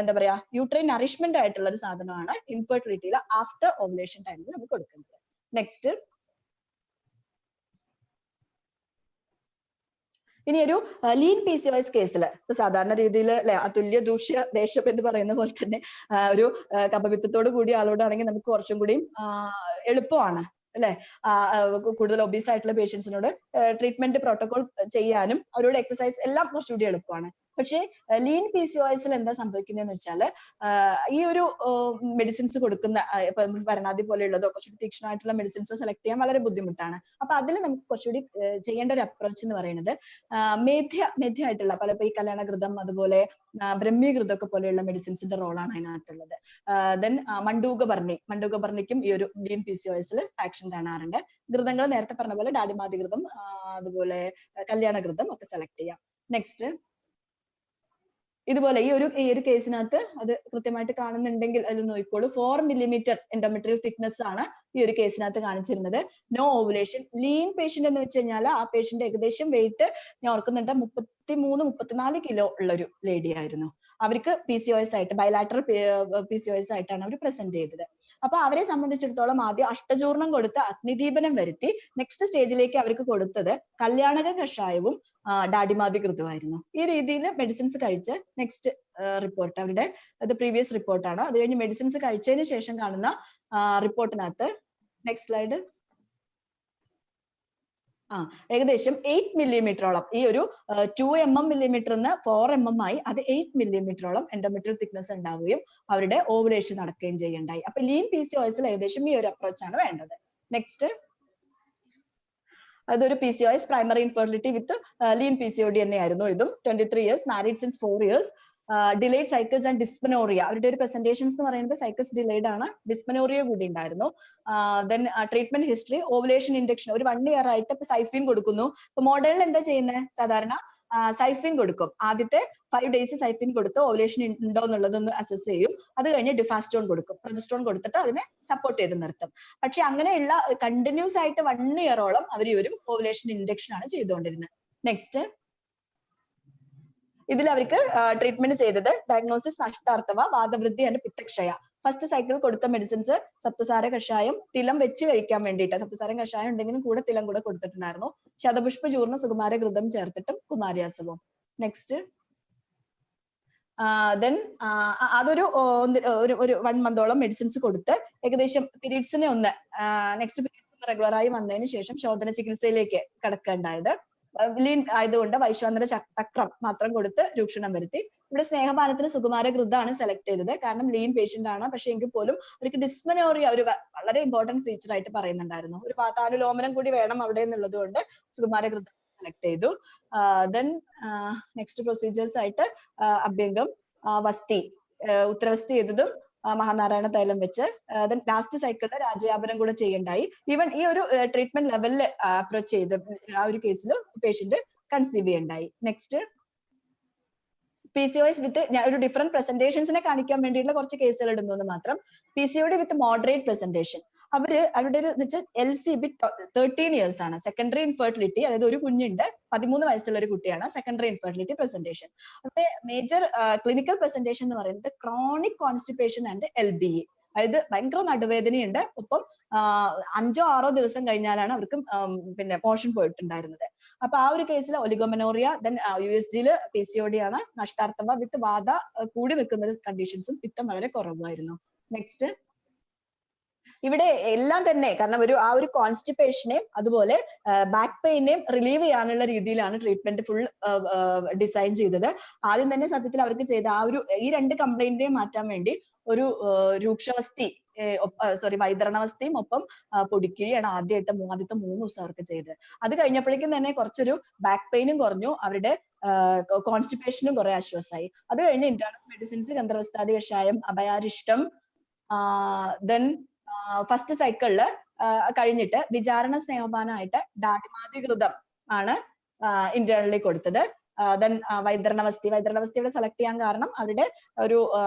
എന്താ പറയാ യൂട്രൈൻ നറിഷ്മെന്റ് ആയിട്ടുള്ള ഒരു സാധനമാണ് ഇൻഫെർട്ടിലിറ്റിയിൽ ആഫ്റ്റർ ഓവുലേഷൻ ടൈമിൽ നമ്മൾ കൊടുക്കുന്നത്. നെക്സ്റ്റ്, ഇനി ഒരു ലീൻ PCOS കേസിൽ സാധാരണ രീതിയിൽ അല്ലെ, അതുല്യ ദൂഷ്യ ദേശം എന്ന് പറയുന്ന പോലെ തന്നെ ഒരു കഫപിത്തത്തോട് കൂടിയ ആളോടാണെങ്കിൽ നമുക്ക് കുറച്ചും കൂടി എളുപ്പമാണ് അല്ലെ, കൂടുതൽ ഒബീസ് ആയിട്ടുള്ള പേഷ്യൻസിനോട് ട്രീറ്റ്മെന്റ് പ്രോട്ടോകോൾ ചെയ്യാനും അവരോട് എക്സസൈസ് എല്ലാം കുറച്ചുകൂടി എളുപ്പമാണ്. പക്ഷേ ലീൻ PCOSൽ എന്താ സംഭവിക്കുന്നതെന്ന് വെച്ചാൽ, ഈ ഒരു മെഡിസിൻസ് കൊടുക്കുന്ന ഇപ്പൊ ഭരണാദി പോലെയുള്ളതോ കുറച്ചുകൂടി തീക്ഷ്ണമായിട്ടുള്ള മെഡിസിൻസ് സെലക്ട് ചെയ്യാൻ വളരെ ബുദ്ധിമുട്ടാണ്. അപ്പൊ അതിൽ നമുക്ക് കുറച്ചുകൂടി ചെയ്യേണ്ട ഒരു അപ്രോച്ച് എന്ന് പറയുന്നത് മേധ്യമായിട്ടുള്ള ഈ കല്യാണഘൃതം, അതുപോലെ ബ്രഹ്മീഘൃതമൊക്കെ പോലെയുള്ള മെഡിസിൻസിന്റെ റോളാണ് അതിനകത്തുള്ളത്. ദെൻ മണ്ഡൂകബർണിക്കും ഈ ഒരു ലീൻ PCOSൽ ആക്ഷൻ കാണാറുണ്ട്. ഘൃതങ്ങൾ നേരത്തെ പറഞ്ഞ പോലെ ഡാഡിമാതി ഘൃതം, അതുപോലെ കല്യാണഘൃതം ഒക്കെ സെലക്ട് ചെയ്യാം. നെക്സ്റ്റ്, ഇതുപോലെ ഈ ഒരു കേസിനകത്ത് അത് കൃത്യമായിട്ട് കാണുന്നുണ്ടെങ്കിൽ അത് നോക്കിക്കോളൂ. 4 millimeter എൻഡോമെട്രിയൽ തിക്നെസ് ആണ് ഈ ഒരു കേസിനകത്ത് കാണിച്ചിരുന്നത്. No ovulation. ലീൻ പേഷ്യന്റ് എന്ന് വെച്ച് കഴിഞ്ഞാൽ ആ പേഷ്യന്റ് ഏകദേശം വെയിറ്റ് ഞാൻ ഓർക്കുന്നുണ്ട് 33-34 കിലോ ഉള്ള ഒരു ലേഡി ആയിരുന്നു. അവർക്ക് PCOS ആയിട്ട്, ബൈലാറ്ററൽ PCOS ആയിട്ടാണ് അവർ പ്രസന്റ് ചെയ്തത്. അപ്പൊ അവരെ സംബന്ധിച്ചിടത്തോളം ആദ്യം അഷ്ടചൂർണം കൊടുത്ത് അഗ്നിദീപനം വരുത്തി നെക്സ്റ്റ് സ്റ്റേജിലേക്ക് അവർക്ക് കൊടുത്തത് കല്യാണക കഷായവും ഡാഡിമാതി ഘൃതമായിരുന്നു. ഈ രീതിയിൽ മെഡിസിൻസ് കഴിച്ച് നെക്സ്റ്റ് റിപ്പോർട്ട് അവരുടെ അത് പ്രീവിയസ് റിപ്പോർട്ടാണ്. അത് കഴിഞ്ഞ് മെഡിസിൻസ് കഴിച്ചതിന് ശേഷം കാണുന്ന റിപ്പോർട്ടിനകത്ത് നെക്സ്റ്റ് സ്ലൈഡ്. ഏകദേശം 8 മില്ലിമീറ്ററോളം, ഈ ഒരു 2 മില്ലിമീറ്ററിന് 4 ആയി അത് 8 മില്ലിമീറ്ററോളം എൻഡോമെട്രിയൽ തിക്നെസ് ഉണ്ടാവുകയും അവരുടെ ഓവുലേഷൻ നടക്കുകയും ചെയ്യുണ്ടായി. അപ്പൊ ലീൻ PCOS ഏകദേശം ഈ ഒരു അപ്രോച്ചാണ് വേണ്ടത്. നെക്സ്റ്റ്, അതൊരു PCOS primary infertility with lean PCOD തന്നെയായിരുന്നു. ഇതും 23 years, married since 4 years, delayed cycles and dysmenorrhoea. അവരുടെ ഒരു പ്രസന്റേഷൻസ് എന്ന് പറയുന്നത് സൈക്കിൾസ് ഡിലേഡ് ആണ്, ഡിസ്പനോറിയ കൂടി ഉണ്ടായിരുന്നു. Then treatment history, ovulation induction ഒരു 1 year ആയിട്ട് ഇപ്പൊ സൈഫിൻ കൊടുക്കുന്നു. ഇപ്പൊ മോഡേണിൽ എന്താ ചെയ്യുന്നത്, സാധാരണ സൈഫിൻ കൊടുക്കും. ആദ്യത്തെ 5 days സൈഫിൻ കൊടുത്ത് ഓവുലേഷൻ ഉണ്ടോ എന്നുള്ളതൊന്ന് അസസ് ചെയ്യും. അത് കഴിഞ്ഞ് ഡിഫാസ്റ്റോൺ കൊടുക്കും, പ്രൊജസ്ട്രോൺ കൊടുത്തിട്ട് അതിനെ സപ്പോർട്ട് ചെയ്ത് നിർത്തും. പക്ഷെ അങ്ങനെയുള്ള കണ്ടിന്യൂസ് ആയിട്ട് 1 year അവർ ഈ ഒരു ഓവുലേഷൻ ഇൻഡക്ഷൻ ആണ് ചെയ്തുകൊണ്ടിരുന്നത്. നെക്സ്റ്റ്, ഇതിൽ അവർക്ക് ട്രീറ്റ്മെന്റ് ചെയ്തത് ഡയഗ്നോസിസ് നഷ്ടാർത്ഥവ, വാദവൃദ്ധി ആൻഡ് പിത്തക്ഷയ. ഫസ്റ്റ് സൈക്കിൾ കൊടുത്ത മെഡിസിൻസ് സപ്തസാര കഷായം, തിലം വെച്ച് കഴിക്കാൻ വേണ്ടിയിട്ട്. സപ്തസാരം കഷായം ഉണ്ടെങ്കിലും കൂടെ തിലം കൂടെ കൊടുത്തിട്ടുണ്ടായിരുന്നു. ശതപുഷ്പ ചൂർണ്ണ, സുകുമാര ഘൃതം ചേർത്തിട്ടും കുമാരിയാസവും. നെക്സ്റ്റ്, ദെൻ അതൊരു 1 month മെഡിസിൻസ് കൊടുത്ത് ഏകദേശം പീരീഡ്സിനെ നെക്സ്റ്റ് പീരീഡ്സ് റെഗുലറായി വന്നതിന് ശേഷം ശോധന ചികിത്സയിലേക്ക് കടക്കേണ്ടായത്. ലീൻ ആയതുകൊണ്ട് വൈശ്വാനര ചക്രം മാത്രം കൊടുത്ത് രൂക്ഷണം വരുത്തി. ഇവിടെ സ്നേഹപാനത്തിന് സുകുമാര ഘൃതാണ് സെലക്ട് ചെയ്തത്, കാരണം ലീൻ പേഷ്യന്റ് ആണ്. പക്ഷെ എങ്കിൽ പോലും അവർക്ക് ഡിസ്മനോറിയ ഒരു വളരെ ഇമ്പോർട്ടന്റ് ഫീച്ചർ ആയിട്ട് പറയുന്നുണ്ടായിരുന്നു. ഒരു വാതാനുലോമനം കൂടി വേണം അവിടെ എന്നുള്ളത് കൊണ്ട് സുകുമാര ഘൃത സെലക്ട് ചെയ്തു. ദെൻ നെക്സ്റ്റ് പ്രൊസീജിയേഴ്സ് ആയിട്ട് അഭ്യംഗം, വസ്തി, ഉത്തരവസ്തി ചെയ്തതും മഹാനാരായണ തൈലം വെച്ച്. ദെൻ ലാസ്റ്റ് സൈക്കിളിൽ രാജയാപനം കൂടെ ചെയ്യണ്ടായി. ഈവൻ ഈ ഒരു ട്രീറ്റ്മെന്റ് ലെവലിൽ അപ്രോച്ച് ചെയ്ത് ആ ഒരു കേസിൽ പേഷ്യന്റ് കൺസീവ് ചെയ്യണ്ടായി. നെക്സ്റ്റ്, PCOS വിത്ത്, ഞാൻ ഒരു ഡിഫറെന്റ് പ്രസന്റേഷൻസിനെ കാണിക്കാൻ വേണ്ടിയിട്ടുള്ള കുറച്ച് കേസുകൾ ഇടുന്നു മാത്രം. PCOD വിത്ത് മോഡറേറ്റ് പ്രസന്റേഷൻ. അവരുടെ LCB 13 years ആണ്. സെക്കൻഡറി ഇൻഫെർട്ടിലിറ്റി, അതായത് ഒരു കുഞ്ഞുണ്ട്, 13 വയസ്സുള്ള ഒരു കുട്ടിയാണ്. Secondary infertility presentation. അവരുടെ മേജർ ക്ലിനിക്കൽ പ്രസന്റേഷൻ എന്ന് പറയുന്നത് ക്രോണിക് കോൺസ്റ്റിപ്പേഷൻ ആൻഡ് LBE, അതായത് ഭയങ്കര നടുവേദനയുണ്ട്, ഒപ്പം 5 or 6 ദിവസം കഴിഞ്ഞാലാണ് അവർക്ക് പിന്നെ മോഷൻ പോയിട്ടുണ്ടായിരുന്നത്. അപ്പൊ ആ ഒരു കേസിൽ ഒലിഗോമെനോറിയ, ദെൻ USGയിൽ PCOD ആണ്, നഷ്ടാർത്ഥവ വിത്ത് വാദ കൂടി നിൽക്കുന്ന കണ്ടീഷൻസും പിത്തം വളരെ കുറവായിരുന്നു. നെക്സ്റ്റ്, ഇവിടെ എല്ലാം തന്നെ കാരണം ആ ഒരു കോൺസ്റ്റിപ്പേഷനെയും അതുപോലെ ബാക്ക് പെയിനെയും റിലീവ് ചെയ്യാനുള്ള രീതിയിലാണ് ട്രീറ്റ്മെന്റ് ഫുൾ ഡിസൈൻ ചെയ്തത്. ആദ്യം തന്നെ സത്യത്തിൽ അവർക്ക് ചെയ്ത ഈ 2 കംപ്ലൈന്റിനെയും മാറ്റാൻ വേണ്ടി ഒരു രൂക്ഷവസ്തി, വൈതരണവസ്ഥയും ഒപ്പം പൊടിക്കിഴിയാണ് ആദ്യത്തെ 3 ദിവസം അവർക്ക് ചെയ്തത്. അത് കഴിഞ്ഞപ്പോഴേക്കും തന്നെ കുറച്ചൊരു ബാക്ക് പെയിനും കുറഞ്ഞു, അവരുടെ കോൺസ്റ്റിപ്പേഷനും കുറെ ആശ്വാസമായി. അത് കഴിഞ്ഞ് ഇന്റേണൽ മെഡിസിൻസ്, ഗന്ധർവസ്ഥാതി കഷായം, അഭയാരിഷ്ടം, ദെൻ ഫസ്റ്റ് സൈക്കിളില് കഴിഞ്ഞിട്ട് വിചാരണ സ്നേഹപാനമായിട്ട് ഡാഡിമാതികൃതം ആണ് ഇന്റേണലി കൊടുത്തത്. ദെൻ വൈതരണവസ്ഥയുടെ സെലക്ട് ചെയ്യാൻ കാരണം അവരുടെ ഒരു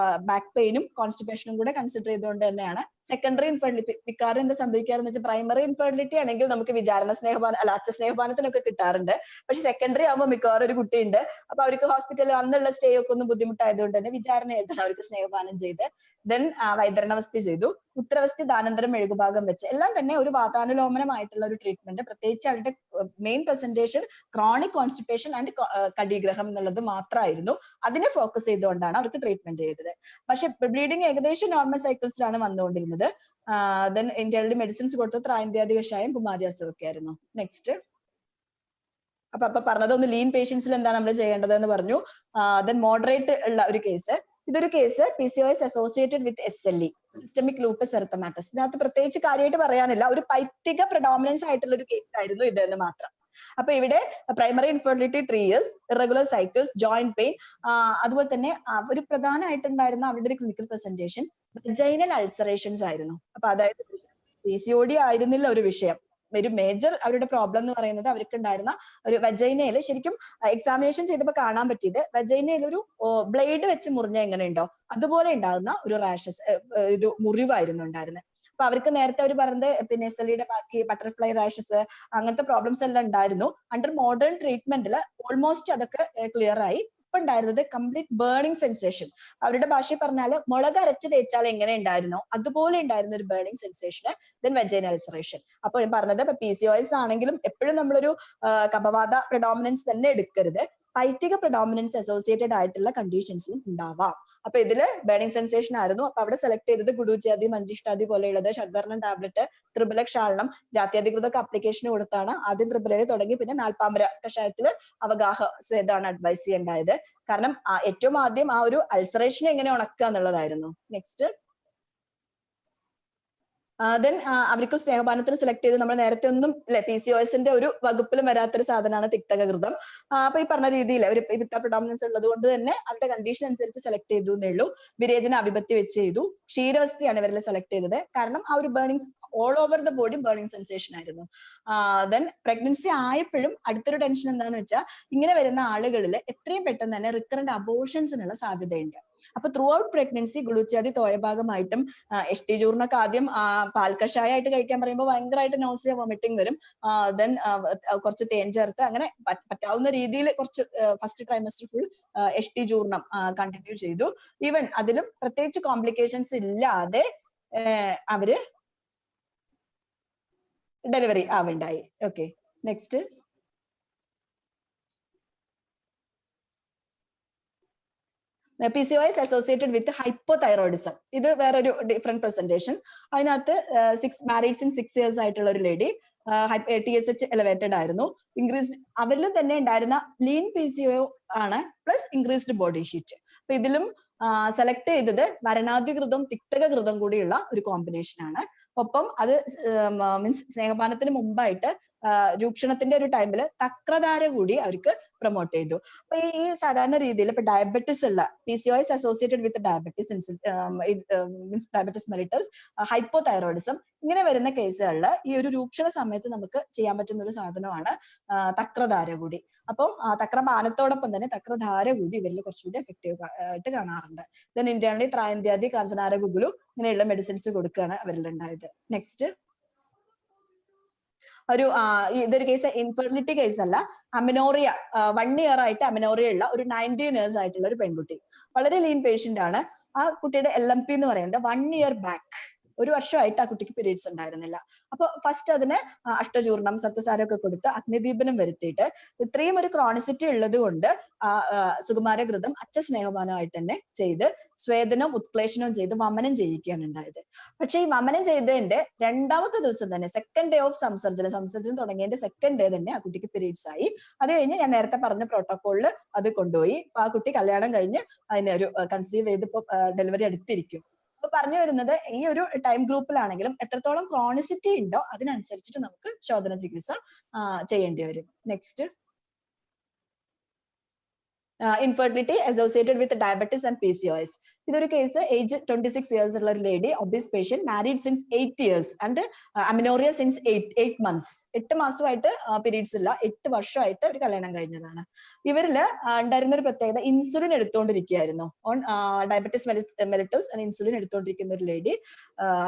ബാക്ക് പെയിനും കോൺസ്റ്റിപ്പേഷനും കൂടെ കൺസിഡർ ചെയ്തുകൊണ്ട് തന്നെയാണ്. സെക്കൻഡറി ഇൻഫെർട്ടിലിറ്റി മിക്കവാറും എന്താ സംഭവിക്കാറെന്ന് വെച്ചാൽ പ്രൈമറി ഇൻഫെർട്ടിലിറ്റി ആണെങ്കിൽ നമുക്ക് വിചാരണ സ്നേഹപാനം അച്ഛ സ്നേഹപാനത്തിനൊക്കെ കിട്ടാറുണ്ട്. പക്ഷെ സെക്കൻഡറി ആകുമ്പോൾ മിക്കവാറും ഒരു കുട്ടിയുണ്ട്, അപ്പൊ അവർക്ക് ഹോസ്പിറ്റലിൽ അന്നുള്ള സ്റ്റേ ഒക്കെ ഒന്ന് ബുദ്ധിമുട്ടായതുകൊണ്ട് തന്നെ വിചാരണയായിട്ടാണ് അവർക്ക് സ്നേഹപാനം ചെയ്ത്. ദെൻ വൈതരണവസ്ഥ ചെയ്തു. ഉത്തരവസ്ഥി ദാനന്തരം മെഴുകുഭാഗം വെച്ച് എല്ലാം തന്നെ ഒരു വാതാനുലോമനമായിട്ടുള്ള ഒരു ട്രീറ്റ്മെന്റ്. പ്രത്യേകിച്ച് അവരുടെ main presentation chronic constipation and കടീഗ്രഹം എന്നുള്ളത് മാത്രമായിരുന്നു. അതിനെ ഫോക്കസ് ചെയ്തുകൊണ്ടാണ് അവർക്ക് ട്രീറ്റ്മെന്റ് ചെയ്തത്. പക്ഷെ ബ്ലീഡിങ് ഏകദേശം നോർമൽ സൈക്കിൾസിലാണ് വന്നുകൊണ്ടിരുന്നത്. ദെൻ ഇന്റേണലി മെഡിസിൻസ് കൊടുത്തു, ത്രായന്ത്യാദി കഷായം, കുമാരിയാസം ഒക്കെ ആയിരുന്നു. നെക്സ്റ്റ്, അപ്പൊ പറഞ്ഞതൊന്ന് ലീൻ പേഷ്യൻസിൽ എന്താ നമ്മൾ ചെയ്യേണ്ടത് എന്ന് പറഞ്ഞു. ദെൻ മോഡറേറ്റ് ഉള്ള ഒരു കേസ്, ഇതൊരു case PCOS associated with SLE, systemic lupus erythematosus. ഇതിനകത്ത് പ്രത്യേകിച്ച് കാര്യമായിട്ട് പറയാനില്ല, ഒരു പൈത്തിക പ്രഡോമിനൻസ് ആയിട്ടുള്ള ഒരു കേസ് ആയിരുന്നു ഇതെന്ന് മാത്രം. അപ്പൊ ഇവിടെ primary infertility 3 years, irregular cycles, joint pain, അതുപോലെ തന്നെ ഒരു പ്രധാനമായിട്ടുണ്ടായിരുന്ന അവരുടെ ഒരു ക്ലിനിക്കൽ പ്രസന്റേഷൻ വെജൈനൽ അൾസറേഷൻസ് ആയിരുന്നു. അപ്പൊ അതായത് PCOD ആയിരുന്നില്ല ഒരു വിഷയം, ഒരു മേജർ അവരുടെ പ്രോബ്ലം എന്ന് പറയുന്നത് അവർക്ക് ഉണ്ടായിരുന്ന ഒരു വെജൈനയിൽ, ശരിക്കും എക്സാമിനേഷൻ ചെയ്തപ്പോൾ കാണാൻ പറ്റിയത് വെജൈനയിൽ ഒരു ബ്ലേഡ് വെച്ച് മുറിഞ്ഞ എങ്ങനെയുണ്ടോ അതുപോലെ ഉണ്ടാകുന്ന ഒരു റാഷസ്, ഇത് മുറിവായിരുന്നു ഉണ്ടായിരുന്നത്. അപ്പൊ അവർക്ക് നേരത്തെ അവർ പറഞ്ഞത് പിന്നെ SLEയുടെ ബാക്കി ബട്ടർഫ്ലൈ റാഷസ് അങ്ങനത്തെ പ്രോബ്ലംസ് എല്ലാം ഉണ്ടായിരുന്നു. അണ്ടർ മോഡേൺ ട്രീറ്റ്മെന്റിൽ ഓൾമോസ്റ്റ് അതൊക്കെ ക്ലിയർ ആയി. ഇപ്പൊ ഉണ്ടായിരുന്നത് കംപ്ലീറ്റ് ബേണിംഗ് സെൻസേഷൻ. അവരുടെ ഭാഷയിൽ പറഞ്ഞാല് മുളക് അരച്ച് തേച്ചാൽ എങ്ങനെ ഉണ്ടായിരുന്നോ അതുപോലെ ഉണ്ടായിരുന്ന ഒരു burning sensation, then vaginal ulceration. അപ്പൊ ഞാൻ പറഞ്ഞത് ഇപ്പൊ PCOS ആണെങ്കിലും എപ്പോഴും നമ്മളൊരു കപവാത പ്രഡോമിനൻസ് തന്നെ എടുക്കരുത്. പൈത്തിക പ്രഡോമിനൻസ് അസോസിയേറ്റഡ് ആയിട്ടുള്ള കണ്ടീഷൻസും ഉണ്ടാവാം. അപ്പൊ ഇതില് ബേണിംഗ് സെൻസേഷൻ ആയിരുന്നു. അപ്പൊ അവിടെ സെലക്ട് ചെയ്തത് ഗുഡൂചാതി, മഞ്ചിഷ്ടാതി പോലെയുള്ളത്, ഷഡ്വർണം ടാബ്ലറ്റ്, ത്രിബലക് ക്ഷാളനം, ജാത്യധികൃതർക്ക് അപ്ലിക്കേഷൻ കൊടുത്താണ് ആദ്യം ത്രിബലയിൽ തുടങ്ങി, പിന്നെ നാൽപ്പാമര കഷായത്തില് അവഗാഹ സ്വേദമാണ് അഡ്വൈസ് ചെയ്യേണ്ടായത്. കാരണം ഏറ്റവും ആദ്യം ആ ഒരു അൾസറേഷനെ എങ്ങനെ ഉണക്കുക എന്നുള്ളതായിരുന്നു. നെക്സ്റ്റ് ദെൻ അവർക്ക് സ്നേഹപാനത്തിന് സെലക്ട് ചെയ്ത് നമ്മൾ നേരത്തെ ഒന്നും PCOSന്റെ ഒരു വകുപ്പിലും വരാത്തൊരു സാധനമാണ് തിക്തകൃതം. അപ്പൊ ഈ പറഞ്ഞ രീതിയിൽ ഒരു പിത്ത പ്രൊഡോമിനൻസ് ഉള്ളത് കൊണ്ട് തന്നെ അവരുടെ കണ്ടീഷൻ അനുസരിച്ച് സെലക്ട് ചെയ്തു എന്നേ ഉള്ളൂ. വിരേചന അഭിപത്തി വെച്ച് ചെയ്തു. ക്ഷീരവസ്ഥയാണ് ഇവരിൽ സെലക്ട് ചെയ്തത്. കാരണം ആ ഒരു burning all over the body burning sensation ആയിരുന്നു. ദെൻ പ്രഗ്നൻസി ആയപ്പോഴും അടുത്തൊരു ടെൻഷൻ എന്താണെന്ന് വെച്ചാൽ ഇങ്ങനെ വരുന്ന ആളുകളിൽ എത്രയും പെട്ടെന്ന് തന്നെ റിക്കറന്റ് അബോർഷൻസിനുള്ള സാധ്യതയുണ്ട്. അപ്പൊ ത്രൂ ഔട്ട് പ്രഗ്നൻസി ഗുളുച്ചാതി തോയഭാഗമായിട്ടും ST ചൂർണൊക്കെ ആദ്യം പാൽക്കഷായമായിട്ട് കഴിക്കാൻ പറയുമ്പോൾ ഭയങ്കരമായിട്ട് നോസിയ വോമിറ്റിംഗ് വരും. ദെൻ കുറച്ച് തേൻ ചേർത്ത് അങ്ങനെ പറ്റാവുന്ന രീതിയിൽ കുറച്ച് ഫസ്റ്റ് ട്രൈമസ്റ്റർ ഫുൾ ST ചൂർണം കണ്ടിന്യൂ ചെയ്തു. ഈവൻ അതിലും പ്രത്യേകിച്ച് കോംപ്ലിക്കേഷൻസ് ഇല്ലാതെ അവര് ഡെലിവറി ആവുണ്ടായി. Okay, next PCOS associated with hypothyroidism. ഇത് വേറൊരു ഡിഫറെന്റ് പ്രസന്റേഷൻ. അതിനകത്ത് മാരീഡ് സിൻ 6 years ആയിട്ടുള്ള ഒരു ലേഡി, TSH എലവേറ്റഡ് ആയിരുന്നു. ഇൻക്രീസ്ഡ് അവരിലും തന്നെ ഉണ്ടായിരുന്ന ലീൻ PCO ആണ്, പ്ലസ് ഇൻക്രീസ്ഡ് ബോഡി ഹീറ്റ്. അപ്പൊ ഇതിലും സെലക്ട് ചെയ്തത് മരണാധികൃതവും തിക്തകൃതം കൂടിയുള്ള ഒരു കോമ്പിനേഷൻ ആണ്. ഒപ്പം അത് മീൻസ് സ്നേഹപാനത്തിന് മുമ്പായിട്ട് രൂക്ഷണത്തിന്റെ ഒരു ടൈമില് തക്രധാര കൂടി അവർക്ക് പ്രൊമോട്ട് ചെയ്തു. അപ്പൊ ഈ സാധാരണ രീതിയിൽ ഇപ്പൊ ഡയബറ്റിസ് ഉള്ള PCOS associated with diabetes means diabetes mellitus, hypothyroidism ഇങ്ങനെ വരുന്ന കേസുകളിൽ ഈ ഒരു രൂക്ഷണ സമയത്ത് നമുക്ക് ചെയ്യാൻ പറ്റുന്ന ഒരു സാധനമാണ് തക്രധാര കൂടി. അപ്പം തക്രപാനത്തോടൊപ്പം തന്നെ തക്രധാര കൂടി ഇവരിൽ കുറച്ചുകൂടി എഫക്റ്റീവ് ആയിട്ട് കാണാറുണ്ട്. ദെൻ ഇന്റേണലി ത്രായന്ത്യാദി, കാഞ്ചനാര ഗുഗുലു ഇങ്ങനെയുള്ള മെഡിസിൻസ് കൊടുക്കുകയാണ് അവരിൽ ഉണ്ടായത്. നെക്സ്റ്റ് ഇതൊരു കേസ് ഇൻഫെർട്ടിലിറ്റി കേസ് അല്ല, അമിനോറിയ 1 year ആയിട്ട് അമിനോറിയ ഉള്ള ഒരു 19 years ആയിട്ടുള്ള ഒരു പെൺകുട്ടി, വളരെ ലീൻ പേഷ്യന്റ് ആണ്. ആ കുട്ടിയുടെ LMP എന്ന് പറയുന്നത് 1 year ബാക്ക്, 1 വർഷമായിട്ട് ആ കുട്ടിക്ക് പീരീഡ്സ് ഉണ്ടായിരുന്നില്ല. അപ്പൊ ഫസ്റ്റ് അതിന് അഷ്ടചൂർണം, സപ്തസാരമൊക്കെ കൊടുത്ത് അഗ്നിദീപനം വരുത്തിയിട്ട് ഇത്രയും ഒരു ക്രോണിസിറ്റി ഉള്ളത് കൊണ്ട് സുകുമാരഘൃതം സ്നേഹപാനമായിട്ട് തന്നെ ചെയ്ത് സ്വേദനവും ഉത്ക്ലേഷനവും ചെയ്ത് വമനം ചെയ്യിക്കുകയാണ് ഉണ്ടായത്. പക്ഷെ ഈ വമനം ചെയ്തതിന്റെ 2ാമത്തെ ദിവസം തന്നെ, സെക്കൻഡ് ഡേ ഓഫ് സംസർജനം തുടങ്ങിയതിന്റെ സെക്കൻഡ് ഡേ തന്നെ ആ കുട്ടിക്ക് പീരീഡ്സ് ആയി. അത് കഴിഞ്ഞ് ഞാൻ നേരത്തെ പറഞ്ഞ പ്രോട്ടോകോളിൽ അത് കൊണ്ടുപോയി. അപ്പൊ ആ കുട്ടി കല്യാണം കഴിഞ്ഞ് അതിനെ ഒരു കൺസീവ് ചെയ്ത് ഇപ്പൊ ഡെലിവറി അടുത്തിരിക്കും. അപ്പൊ പറഞ്ഞു വരുന്നത് ഈ ഒരു ടൈം ഗ്രൂപ്പിലാണെങ്കിലും എത്രത്തോളം ക്രോണിസിറ്റി ഉണ്ടോ അതിനനുസരിച്ചിട്ട് നമുക്ക് ശോധന ചികിത്സ ചെയ്യേണ്ടി വരും. Next infertility associated with diabetes and PCOS. ഇതൊരു കേസ് ഏജ് 26 years ഉള്ള ഒരു lady, obese patient, married since 8 years and amenorrhoea since 8 months. 8 മാസമായിട്ട് പീരീഡ്സ് ഇല്ല, 8 വർഷമായിട്ട് ഒരു കല്യാണം കഴിഞ്ഞതാണ്. ഇവരില് ഉണ്ടായിരുന്ന ഒരു പ്രത്യേകത, ഇൻസുലിൻ എടുത്തുകൊണ്ടിരിക്കുകയായിരുന്നു. ഓൺ ഡയബറ്റിസ് മെലിറ്റസ് ഇൻസുലിൻ എടുത്തുകൊണ്ടിരിക്കുന്ന ഒരു ലേഡി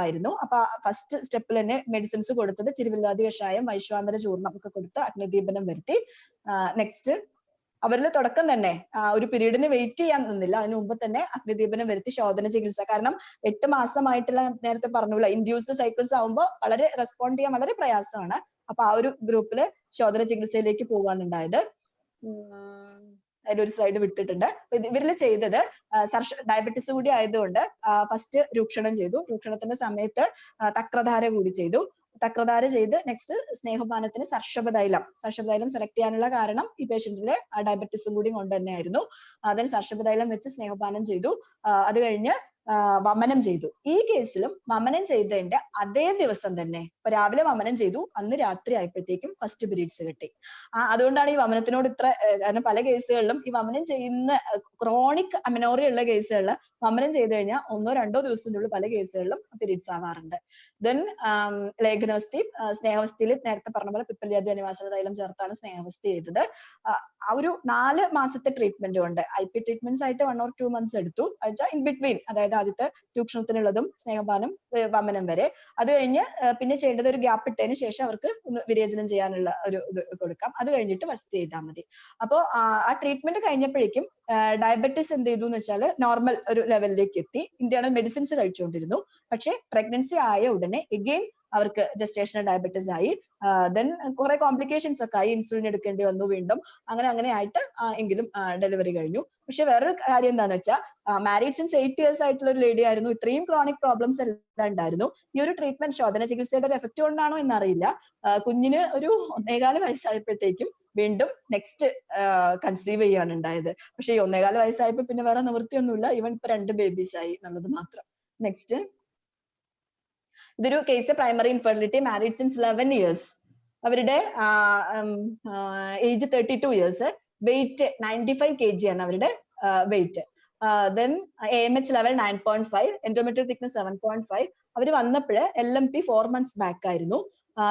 ആയിരുന്നു. അപ്പൊ ഫസ്റ്റ് സ്റ്റെപ്പിൽ തന്നെ മെഡിസിൻസ് കൊടുത്തത് ചിരുവില്ലാതി കഷായം, വൈശ്വാനര ചൂർണം ഒക്കെ കൊടുത്ത് അഗ്നിദീപനം വരുത്തി. നെക്സ്റ്റ് അവരിൽ തുടക്കം തന്നെ ഒരു പീരീഡിന് വെയിറ്റ് ചെയ്യാൻ നിന്നില്ല, അതിന് മുമ്പ് തന്നെ അഗ്നിദീപനം വരുത്തി ശോധന ചികിത്സ. കാരണം 8 മാസമായിട്ടുള്ള നേരത്തെ പറഞ്ഞുള്ള ഇൻഡ്യൂസ്ഡ് സൈക്കിൾസ് ആവുമ്പോൾ വളരെ റെസ്പോണ്ട് ചെയ്യാൻ വളരെ പ്രയാസമാണ്. അപ്പൊ ആ ഒരു ഗ്രൂപ്പില് ശോധന ചികിത്സയിലേക്ക് പോകാനുണ്ടായത്. അതിലൊരു സ്ലൈഡ് വിട്ടിട്ടുണ്ട്. ഇവരിൽ ചെയ്തത് ഡയബറ്റിസ് കൂടി ആയതുകൊണ്ട് ഫസ്റ്റ് രൂക്ഷണം ചെയ്തു. രൂക്ഷണത്തിന്റെ സമയത്ത് തക്രധാര കൂടി ചെയ്തു. തക്രധാര ചെയ്ത് നെക്സ്റ്റ് സ്നേഹപാനത്തിന് സർഷപതൈലം സെലക്ട് ചെയ്യാനുള്ള കാരണം ഈ പേഷ്യന്റിന്റെ ഡയബറ്റിസും കൂടി കൊണ്ട് തന്നെയായിരുന്നു. അതിന് സർഷപതൈലം വെച്ച് സ്നേഹപാനം ചെയ്തു. അത് കഴിഞ്ഞ് വമനം ചെയ്തു. ഈ കേസിലും വമനം ചെയ്തതിന്റെ അതേ ദിവസം തന്നെ, ഇപ്പൊ രാവിലെ വമനം ചെയ്തു, അന്ന് രാത്രി ആയപ്പോഴത്തേക്കും ഫസ്റ്റ് പീരീഡ്സ് കിട്ടി. അതുകൊണ്ടാണ് ഈ വമനത്തിനോട് ഇത്ര, കാരണം പല കേസുകളിലും ഈ വമനം ചെയ്യുന്ന ക്രോണിക് അമിനോറിയ ഉള്ള കേസുകളിൽ വമനം ചെയ്ത് കഴിഞ്ഞാൽ 1-2 ദിവസത്തിനുള്ളിൽ പല കേസുകളിലും പീരീഡ്സ് ആവാറുണ്ട്. ദെൻ ലേഖനവസ്ഥി, സ്നേഹവസ്ഥയിൽ നേരത്തെ പറഞ്ഞ പോലെ പിപ്പല്യാദി അനിവാസന തൈലം ചേർത്താണ് സ്നേഹവസ്ഥ ചെയ്തത്. ആ ഒരു 4 മാസത്തെ ട്രീറ്റ്മെന്റ് കൊണ്ട് IP ട്രീറ്റ്മെന്റ്സ് ആയിട്ട് 1 or 2 months എടുത്തു. അതെച്ചാൽ ഇൻ ബിറ്റ്വീൻ, അതായത് ആദ്യത്തെ രൂക്ഷണത്തിനുള്ളതും സ്നേഹപാനം വമനം വരെ. അത് കഴിഞ്ഞ് പിന്നെ ചെയ്യേണ്ടത് ഒരു ഗ്യാപ്പ് ഇട്ടതിന് ശേഷം അവർക്ക് ഒന്ന് വിരേചനം ചെയ്യാനുള്ള ഒരു ഇത് കൊടുക്കാം. അത് കഴിഞ്ഞിട്ട് വസ്തി ചെയ്താൽ മതി. അപ്പോൾ ആ ട്രീറ്റ്മെന്റ് കഴിഞ്ഞപ്പോഴേക്കും ഡയബറ്റിസ് എന്ത് ചെയ്തു എന്ന് വെച്ചാൽ നോർമൽ ഒരു ലെവലിലേക്ക് എത്തി. ഇന്റേണൽ മെഡിസിൻസ് കഴിച്ചുകൊണ്ടിരുന്നു. പക്ഷെ പ്രഗ്നൻസി ആയ ഉടനെ എഗെയിൻ അവർക്ക് ജസ്റ്റേഷണൽ ഡയബറ്റീസ് ആയി. ദെൻ കുറെ കോംപ്ലിക്കേഷൻസ് ഒക്കെ ആയി, ഇൻസുലിൻ എടുക്കേണ്ടി വന്നു വീണ്ടും. അങ്ങനെ ആയിട്ട് എങ്കിലും ഡെലിവറി കഴിഞ്ഞു. പക്ഷെ വേറൊരു കാര്യം എന്താന്ന് വെച്ചാൽ മാരീഡ് സിൻസ് 8 years ആയിട്ടുള്ള ഒരു ലേഡി ആയിരുന്നു. ഇത്രയും ക്രോണിക് പ്രോബ്ലംസ് എല്ലാം ഉണ്ടായിരുന്നു. ഈ ഒരു ട്രീറ്റ്മെന്റ് ശോധന ചികിത്സയുടെ ഒരു എഫക്റ്റ് കൊണ്ടാണോ എന്നറിയില്ല, കുഞ്ഞിന് ഒരു 1.25 വയസ്സായപ്പോഴത്തേക്കും വീണ്ടും നെക്സ്റ്റ് കൺസീവ് ചെയ്യാണ് ഉണ്ടായത്. പക്ഷെ ഈ 1.25 വയസ്സായപ്പോ പിന്നെ വേറെ നിവൃത്തിയൊന്നുമില്ല. ഇവൻ ഇപ്പൊ 2 ബേബീസ് ആയി എന്നുള്ളത് മാത്രം. നെക്സ്റ്റ്, ഇതൊരു case primary infertility, married since 11 years. അവരുടെ ഏജ് 32 years, വെയിറ്റ് 95 kg ആണ് അവരുടെ weight. Then AMH level 9.5, endometrial thickness 7.5. അവർ വന്നപ്പോഴ് LMP 4 months ബാക്ക് ആയിരുന്നു.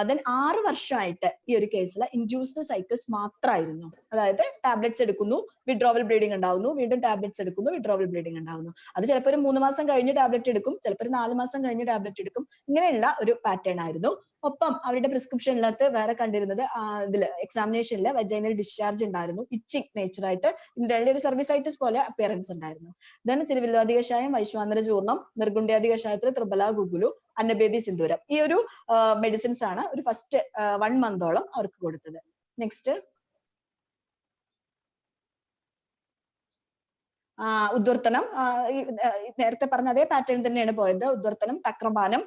ദെൻ 6 വർഷമായിട്ട് ഈ ഒരു കേസിൽ ഇൻഡ്യൂസ്ഡ് സൈക്കിൾസ് മാത്രമായിരുന്നു. അതായത് ടാബ്ലറ്റ്സ് എടുക്കുന്നു, വിഡ്രോവൽ ബ്ലീഡിംഗ് ഉണ്ടാവുന്നു, വീണ്ടും ടാബ്ലറ്റ്സ് എടുക്കുന്നു, വിഡ്രോവൽ ബ്ലീഡിംഗ് ഉണ്ടാവുന്നു. അത് ചിലപ്പോൾ ഒരു 3 മാസം കഴിഞ്ഞ് ടാബ്ലറ്റ് എടുക്കും, ചിലപ്പോൾ ഒരു 4 മാസം കഴിഞ്ഞ് ടാബ്ലറ്റ് എടുക്കും. ഇങ്ങനെയുള്ള ഒരു പാറ്റേൺ ആയിരുന്നു. ഒപ്പം അവരുടെ പ്രിസ്ക്രിപ്ഷനിനകത്ത് വേറെ കണ്ടിരുന്നത് ഇതില് എക്സാമിനേഷനിൽ വജൈനൽ ഡിസ്ചാർജ് ഉണ്ടായിരുന്നു, ഇച്ചിങ് നേച്ചറായിട്ട്, ഇന്ത്യയിലെ ഒരു സർവീസൈറ്റിസ് പോലെ അപ്പിയറൻസ് ഉണ്ടായിരുന്നു. ദെൻ ചിരുവില്ലാതി കഷായം, വൈശ്വാനര ചൂർണം, നിർഗുണ്ഡ്യാദി കഷായത്തിൽ ത്രിബല ഗുഗുലു, അന്നഭേദി സിന്ദൂരം, ഈ ഒരു മെഡിസിൻസ് ആണ് ഒരു ഫസ്റ്റ് 1 month അവർക്ക് കൊടുത്തത്. നെക്സ്റ്റ്, ഉദ്വർത്തനം, നേരത്തെ പറഞ്ഞ അതേ പാറ്റേൺ തന്നെയാണ് പോയത്. ഉദ്വർത്തനം, തക്രപാനം,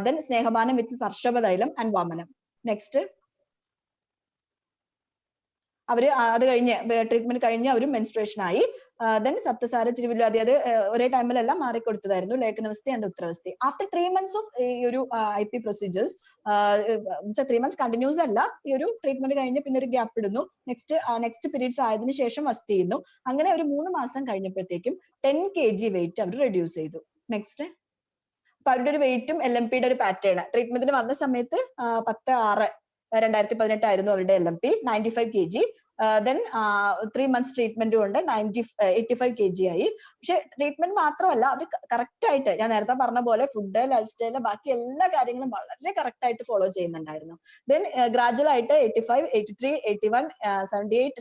ദെൻ സ്നേഹപാനം വിത്ത് സർഷപതൈലം ആൻഡ് വാമനം. നെക്സ്റ്റ്, അവര് അത് കഴിഞ്ഞ് ട്രീറ്റ്മെന്റ് കഴിഞ്ഞ് അവര് മെൻസ്ട്രേഷൻ ആയി. ദെൻ സപ്തസാര ചിരുവില്ലാതെ, അത് ഒരേ ടൈമിലെല്ലാം മാറിക്കൊടുത്തതായിരുന്നു, ലേഖനവസ്ഥി ആൻഡ് ഉത്തരവസ്ഥി. ആഫ്റ്റർ 3 months ഓഫ് ഈ ഒരു IP പ്രൊസീജിയേഴ്സ്, 3 months കണ്ടിന്യൂസ് അല്ല, ഈ ഒരു ട്രീറ്റ്മെന്റ് കഴിഞ്ഞ് പിന്നെ ഒരു ഗ്യാപ്പ് ഇടുന്നു, നെക്സ്റ്റ് പീരീഡ്സ് ആയതിനു ശേഷം വസ്തി ചെയ്യുന്നു. അങ്ങനെ ഒരു 3 മാസം കഴിഞ്ഞപ്പോഴത്തേക്കും 10 kg വെയിറ്റ് അവർ റെഡ്യൂസ് ചെയ്തു. നെക്സ്റ്റ്, അപ്പൊ അവരുടെ ഒരു വെയിറ്റും LMPയുടെ ഒരു പാറ്റേൺ, ട്രീറ്റ്മെന്റിന് വന്ന സമയത്ത് 10/6/2018 ആയിരുന്നു അവരുടെ LMP, 95 kg. Then 3 months treatment കൊണ്ട് 85 kg ആയി. പക്ഷെ ട്രീറ്റ്മെന്റ് മാത്രമല്ല, അവർ കറക്റ്റ് ആയിട്ട് ഞാൻ നേരത്തെ പറഞ്ഞ പോലെ ഫുഡ്, ലൈഫ് സ്റ്റൈല്, ബാക്കി എല്ലാ കാര്യങ്ങളും വളരെ കറക്റ്റ് ആയിട്ട് ഫോളോ ചെയ്യുന്നുണ്ടായിരുന്നു. ദെൻ ഗ്രാജുവൽ ആയിട്ട് 85, 83, 81, 78,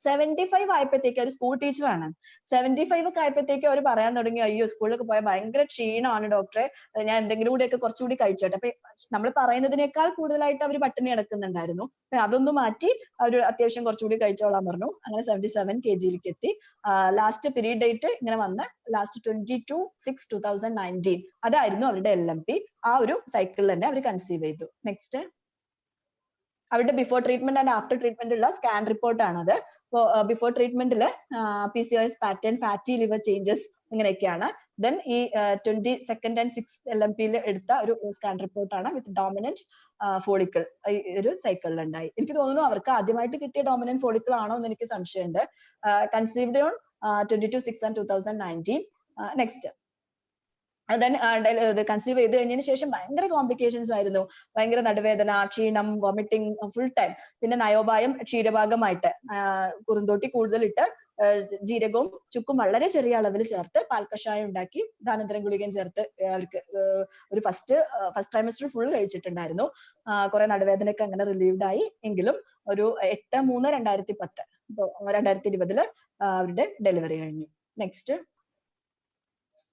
75 ആയപ്പോഴത്തേക്ക് ഒരു സ്കൂൾ ടീച്ചറാണ്. 75 ഒക്കെ ആയപ്പോഴത്തേക്ക് അവർ പറയാൻ തുടങ്ങി, അയ്യോ സ്കൂളിലൊക്കെ പോയാൽ ഭയങ്കര ക്ഷീണമാണ് ഡോക്ടറെ, ഞാൻ എന്തെങ്കിലും കൂടിയൊക്കെ കുറച്ചുകൂടി കഴിച്ചോട്ടെ. അപ്പൊ നമ്മൾ പറയുന്നതിനേക്കാൾ കൂടുതലായിട്ട് അവർ പട്ടിണി കിടക്കുന്നുണ്ടായിരുന്നു. അപ്പൊ അതൊന്ന് മാറ്റി അവർ അത്യാവശ്യം കുറച്ചുകൂടി കഴിച്ചോളാൻ പറഞ്ഞു. അങ്ങനെ 77 kg എത്തി. ലാസ്റ്റ് പീരീഡ് ഡേറ്റ് ഇങ്ങനെ വന്ന് ലാസ്റ്റ് 22/6/2019 അതായിരുന്നു അവരുടെ LMP. ആ ഒരു സൈക്കിളിൽ തന്നെ അവർ കൺസീവ് ചെയ്തു. നെക്സ്റ്റ്, അവരുടെ before treatment and after treatment ഉള്ള സ്കാൻ റിപ്പോർട്ട് ആണത്. ബിഫോർ ട്രീറ്റ്മെന്റില് PCOS pattern, fatty liver changes, ഇങ്ങനെയൊക്കെയാണ്. ദെൻ ഈ 22nd and 6th LMPയിൽ എടുത്ത ഒരു സ്കാൻ റിപ്പോർട്ടാണ് വിത്ത് ഡോമിനന്റ് ഫോളിക്കിൾ ഈ ഒരു സൈക്കിളിൽ ഉണ്ടായി. എനിക്ക് തോന്നുന്നു അവർക്ക് ആദ്യമായിട്ട് കിട്ടിയ ഡോമിനന്റ് ഫോളിക്കിൾ ആണോ എന്ന് എനിക്ക് സംശയമുണ്ട്. Conceived on 22/6/2019. Next, then conceive ചെയ്ത് കഴിഞ്ഞതിന് ശേഷം ഭയങ്കര കോംപ്ലിക്കേഷൻസ് ആയിരുന്നു. ഭയങ്കര നടുവേദന, ക്ഷീണം, വോമിറ്റിംഗ് ഫുൾ ടൈം. പിന്നെ നയോപായം ക്ഷീരഭാഗമായിട്ട് കുറുന്തോട്ടി കൂടുതലിട്ട് ജീരകവും ചുക്കും വളരെ ചെറിയ അളവിൽ ചേർത്ത് പാൽക്കഷായം ഉണ്ടാക്കി ധാനന്തരം ഗുളികയും ചേർത്ത് അവർക്ക് ഒരു ഫസ്റ്റ് ട്രൈമസ്റ്റർ ഫുൾ കഴിച്ചിട്ടുണ്ടായിരുന്നു. കുറെ നടുവേദനയൊക്കെ അങ്ങനെ റിലീവ്ഡ് ആയി. എങ്കിലും ഒരു 8/3/2010 ഇപ്പൊ 2020 അവരുടെ ഡെലിവറി കഴിഞ്ഞു. നെക്സ്റ്റ്,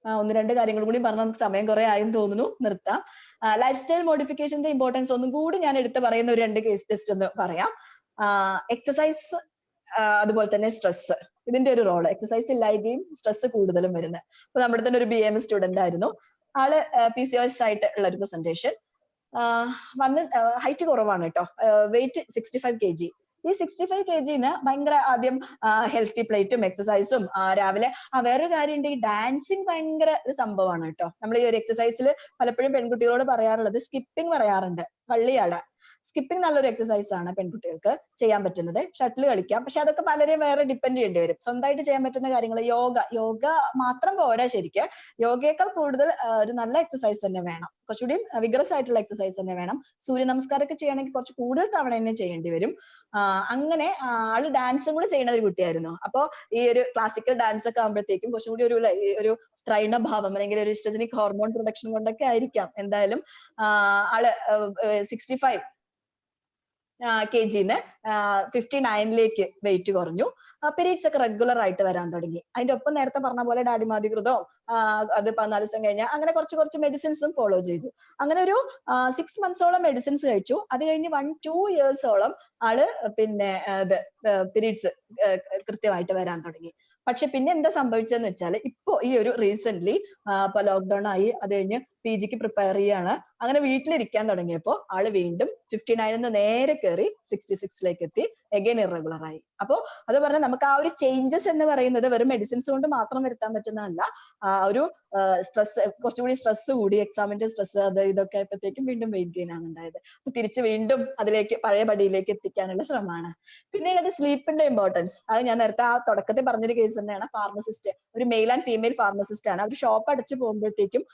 1-2 കാര്യങ്ങൾ കൂടി പറഞ്ഞാൽ നമുക്ക് സമയം കുറെ ആയെന്ന് തോന്നുന്നു, നിർത്താം. ലൈഫ് സ്റ്റൈൽ മോഡിഫിക്കേഷന്റെ ഇമ്പോർട്ടൻസ് ഒന്നും കൂടി ഞാൻ എടുത്ത് പറയുന്ന ഒരു 2 കേസ് ടെസ്റ്റ് ഒന്ന് പറയാം. എക്സസൈസ്, അതുപോലെ തന്നെ സ്ട്രെസ്, ഇതിന്റെ ഒരു റോള്. എക്സസൈസ് ഇല്ലായ്മയും സ്ട്രെസ് കൂടുതലും വരുന്നത്. അപ്പൊ നമ്മുടെ തന്നെ ഒരു BM സ്റ്റുഡന്റ് ആയിരുന്നു. ആള് PCOS ആയിട്ട് ഉള്ള ഒരു പ്രസന്റേഷൻ വന്ന്, ഹൈറ്റ് കുറവാണ് കേട്ടോ, വെയിറ്റ് 65 kg. ഈ 65 kg ഭയങ്കര ആദ്യം ഹെൽത്തി പ്ലേറ്റും എക്സസൈസും രാവിലെ. വേറൊരു കാര്യമുണ്ട്, ഈ ഡാൻസിങ് ഭയങ്കര ഒരു സംഭവമാണ് കേട്ടോ. നമ്മൾ ഈ ഒരു എക്സസൈസിൽ പലപ്പോഴും പെൺകുട്ടികളോട് പറയാറുള്ളത് സ്കിപ്പിംഗ് പറയാറുണ്ട്, വള്ളിയാട. സ്കിപ്പിംഗ് നല്ലൊരു എക്സസൈസ് ആണ് പെൺകുട്ടികൾക്ക് ചെയ്യാൻ പറ്റുന്നത്. ഷട്ടിൽ കളിക്കാം, പക്ഷെ അതൊക്കെ പലരെയും വേറെ ഡിപ്പെൻഡ് ചെയ്യേണ്ടി വരും. സ്വന്തമായിട്ട് ചെയ്യാൻ പറ്റുന്ന കാര്യങ്ങൾ യോഗ മാത്രം പോരാ. ശരിക്കും യോഗയേക്കാൾ കൂടുതൽ ഒരു നല്ല എക്സസൈസ് തന്നെ വേണം, കുറച്ചുകൂടി വിഗ്രസ് ആയിട്ടുള്ള എക്സസൈസ് തന്നെ വേണം. സൂര്യ നമസ്കാരമൊക്കെ ചെയ്യണമെങ്കിൽ കുറച്ച് കൂടുതൽ തവണ തന്നെ ചെയ്യേണ്ടി വരും. അങ്ങനെ ആള് ഡാൻസും കൂടെ ചെയ്യുന്ന ഒരു കുട്ടിയായിരുന്നു. അപ്പോ ഈ ഒരു ക്ലാസിക്കൽ ഡാൻസ് ഒക്കെ ആകുമ്പോഴത്തേക്കും കുറച്ചുകൂടി ഒരു സ്ത്രൈണഭാവം അല്ലെങ്കിൽ ഒരു ഈസ്ട്രജനിക് ഹോർമോൺ പ്രൊഡക്ഷൻ കൊണ്ടൊക്കെ ആയിരിക്കാം. എന്തായാലും ആള് 65 kg 59 വെയിറ്റ് കുറഞ്ഞു. പീരീഡ്സ് ഒക്കെ റെഗുലർ ആയിട്ട് വരാൻ തുടങ്ങി. അതിന്റെ ഒപ്പം നേരത്തെ പറഞ്ഞ പോലെ ഡാഡിമാതികൃതവും അത് 14 ദിവസം കഴിഞ്ഞാൽ അങ്ങനെ കുറച്ച് മെഡിസിൻസും ഫോളോ ചെയ്തു. അങ്ങനെ ഒരു 6 monthsോളം മെഡിസിൻസ് കഴിച്ചു. അത് കഴിഞ്ഞ് 1-2 yearsോളം ആള് പിന്നെ പീരീഡ്സ് കൃത്യമായിട്ട് വരാൻ തുടങ്ങി. പക്ഷെ പിന്നെ എന്താ സംഭവിച്ചതെന്ന് വെച്ചാൽ ഇപ്പോ ഈ ഒരു റീസെന്റ് ഇപ്പൊ ലോക്ക്ഡൌൺ ആയി, അത് കഴിഞ്ഞ് PGക്ക് പ്രിപ്പയർ ചെയ്യാണ്, അങ്ങനെ വീട്ടിലിരിക്കാൻ തുടങ്ങിയപ്പോ ആള് വീണ്ടും 59 നേരെ കയറി 66 എത്തി, എഗൈൻ ഇറഗുലർ ആയി. അപ്പോ അത് പറഞ്ഞാൽ നമുക്ക് ആ ഒരു ചേഞ്ചസ് എന്ന് പറയുന്നത് വെറും മെഡിസിൻസ് കൊണ്ട് മാത്രം വരുത്താൻ പറ്റുന്നതല്ല. ഒരു സ്ട്രെസ്, കുറച്ചുകൂടി സ്ട്രെസ് കൂടി, എക്സാമിന്റെ സ്ട്രെസ് അത് ഇതൊക്കെ ആയപ്പോഴത്തേക്കും വീണ്ടും വെയിറ്റ് ഗെയിൻ ആണ് ഉണ്ടായത്. അപ്പൊ തിരിച്ച് വീണ്ടും അതിലേക്ക് പഴയ പടിയിലേക്ക് എത്തിക്കാനുള്ള ശ്രമമാണ്. പിന്നീട് സ്ലീപ്പിന്റെ ഇമ്പോർട്ടൻസ്, അത് ഞാൻ നേരത്തെ ആ തുടക്കത്തിൽ പറഞ്ഞൊരു കേസ് തന്നെയാണ്. ഫാർമസിസ്റ്റ്, ഒരു മെയിൽ ആൻഡ് ഫീമെയിൽ ഫാർമസിസ്റ്റ് ആണ്. അവർ ഷോപ്പ് അടച്ചു പോകുമ്പോഴത്തേക്കും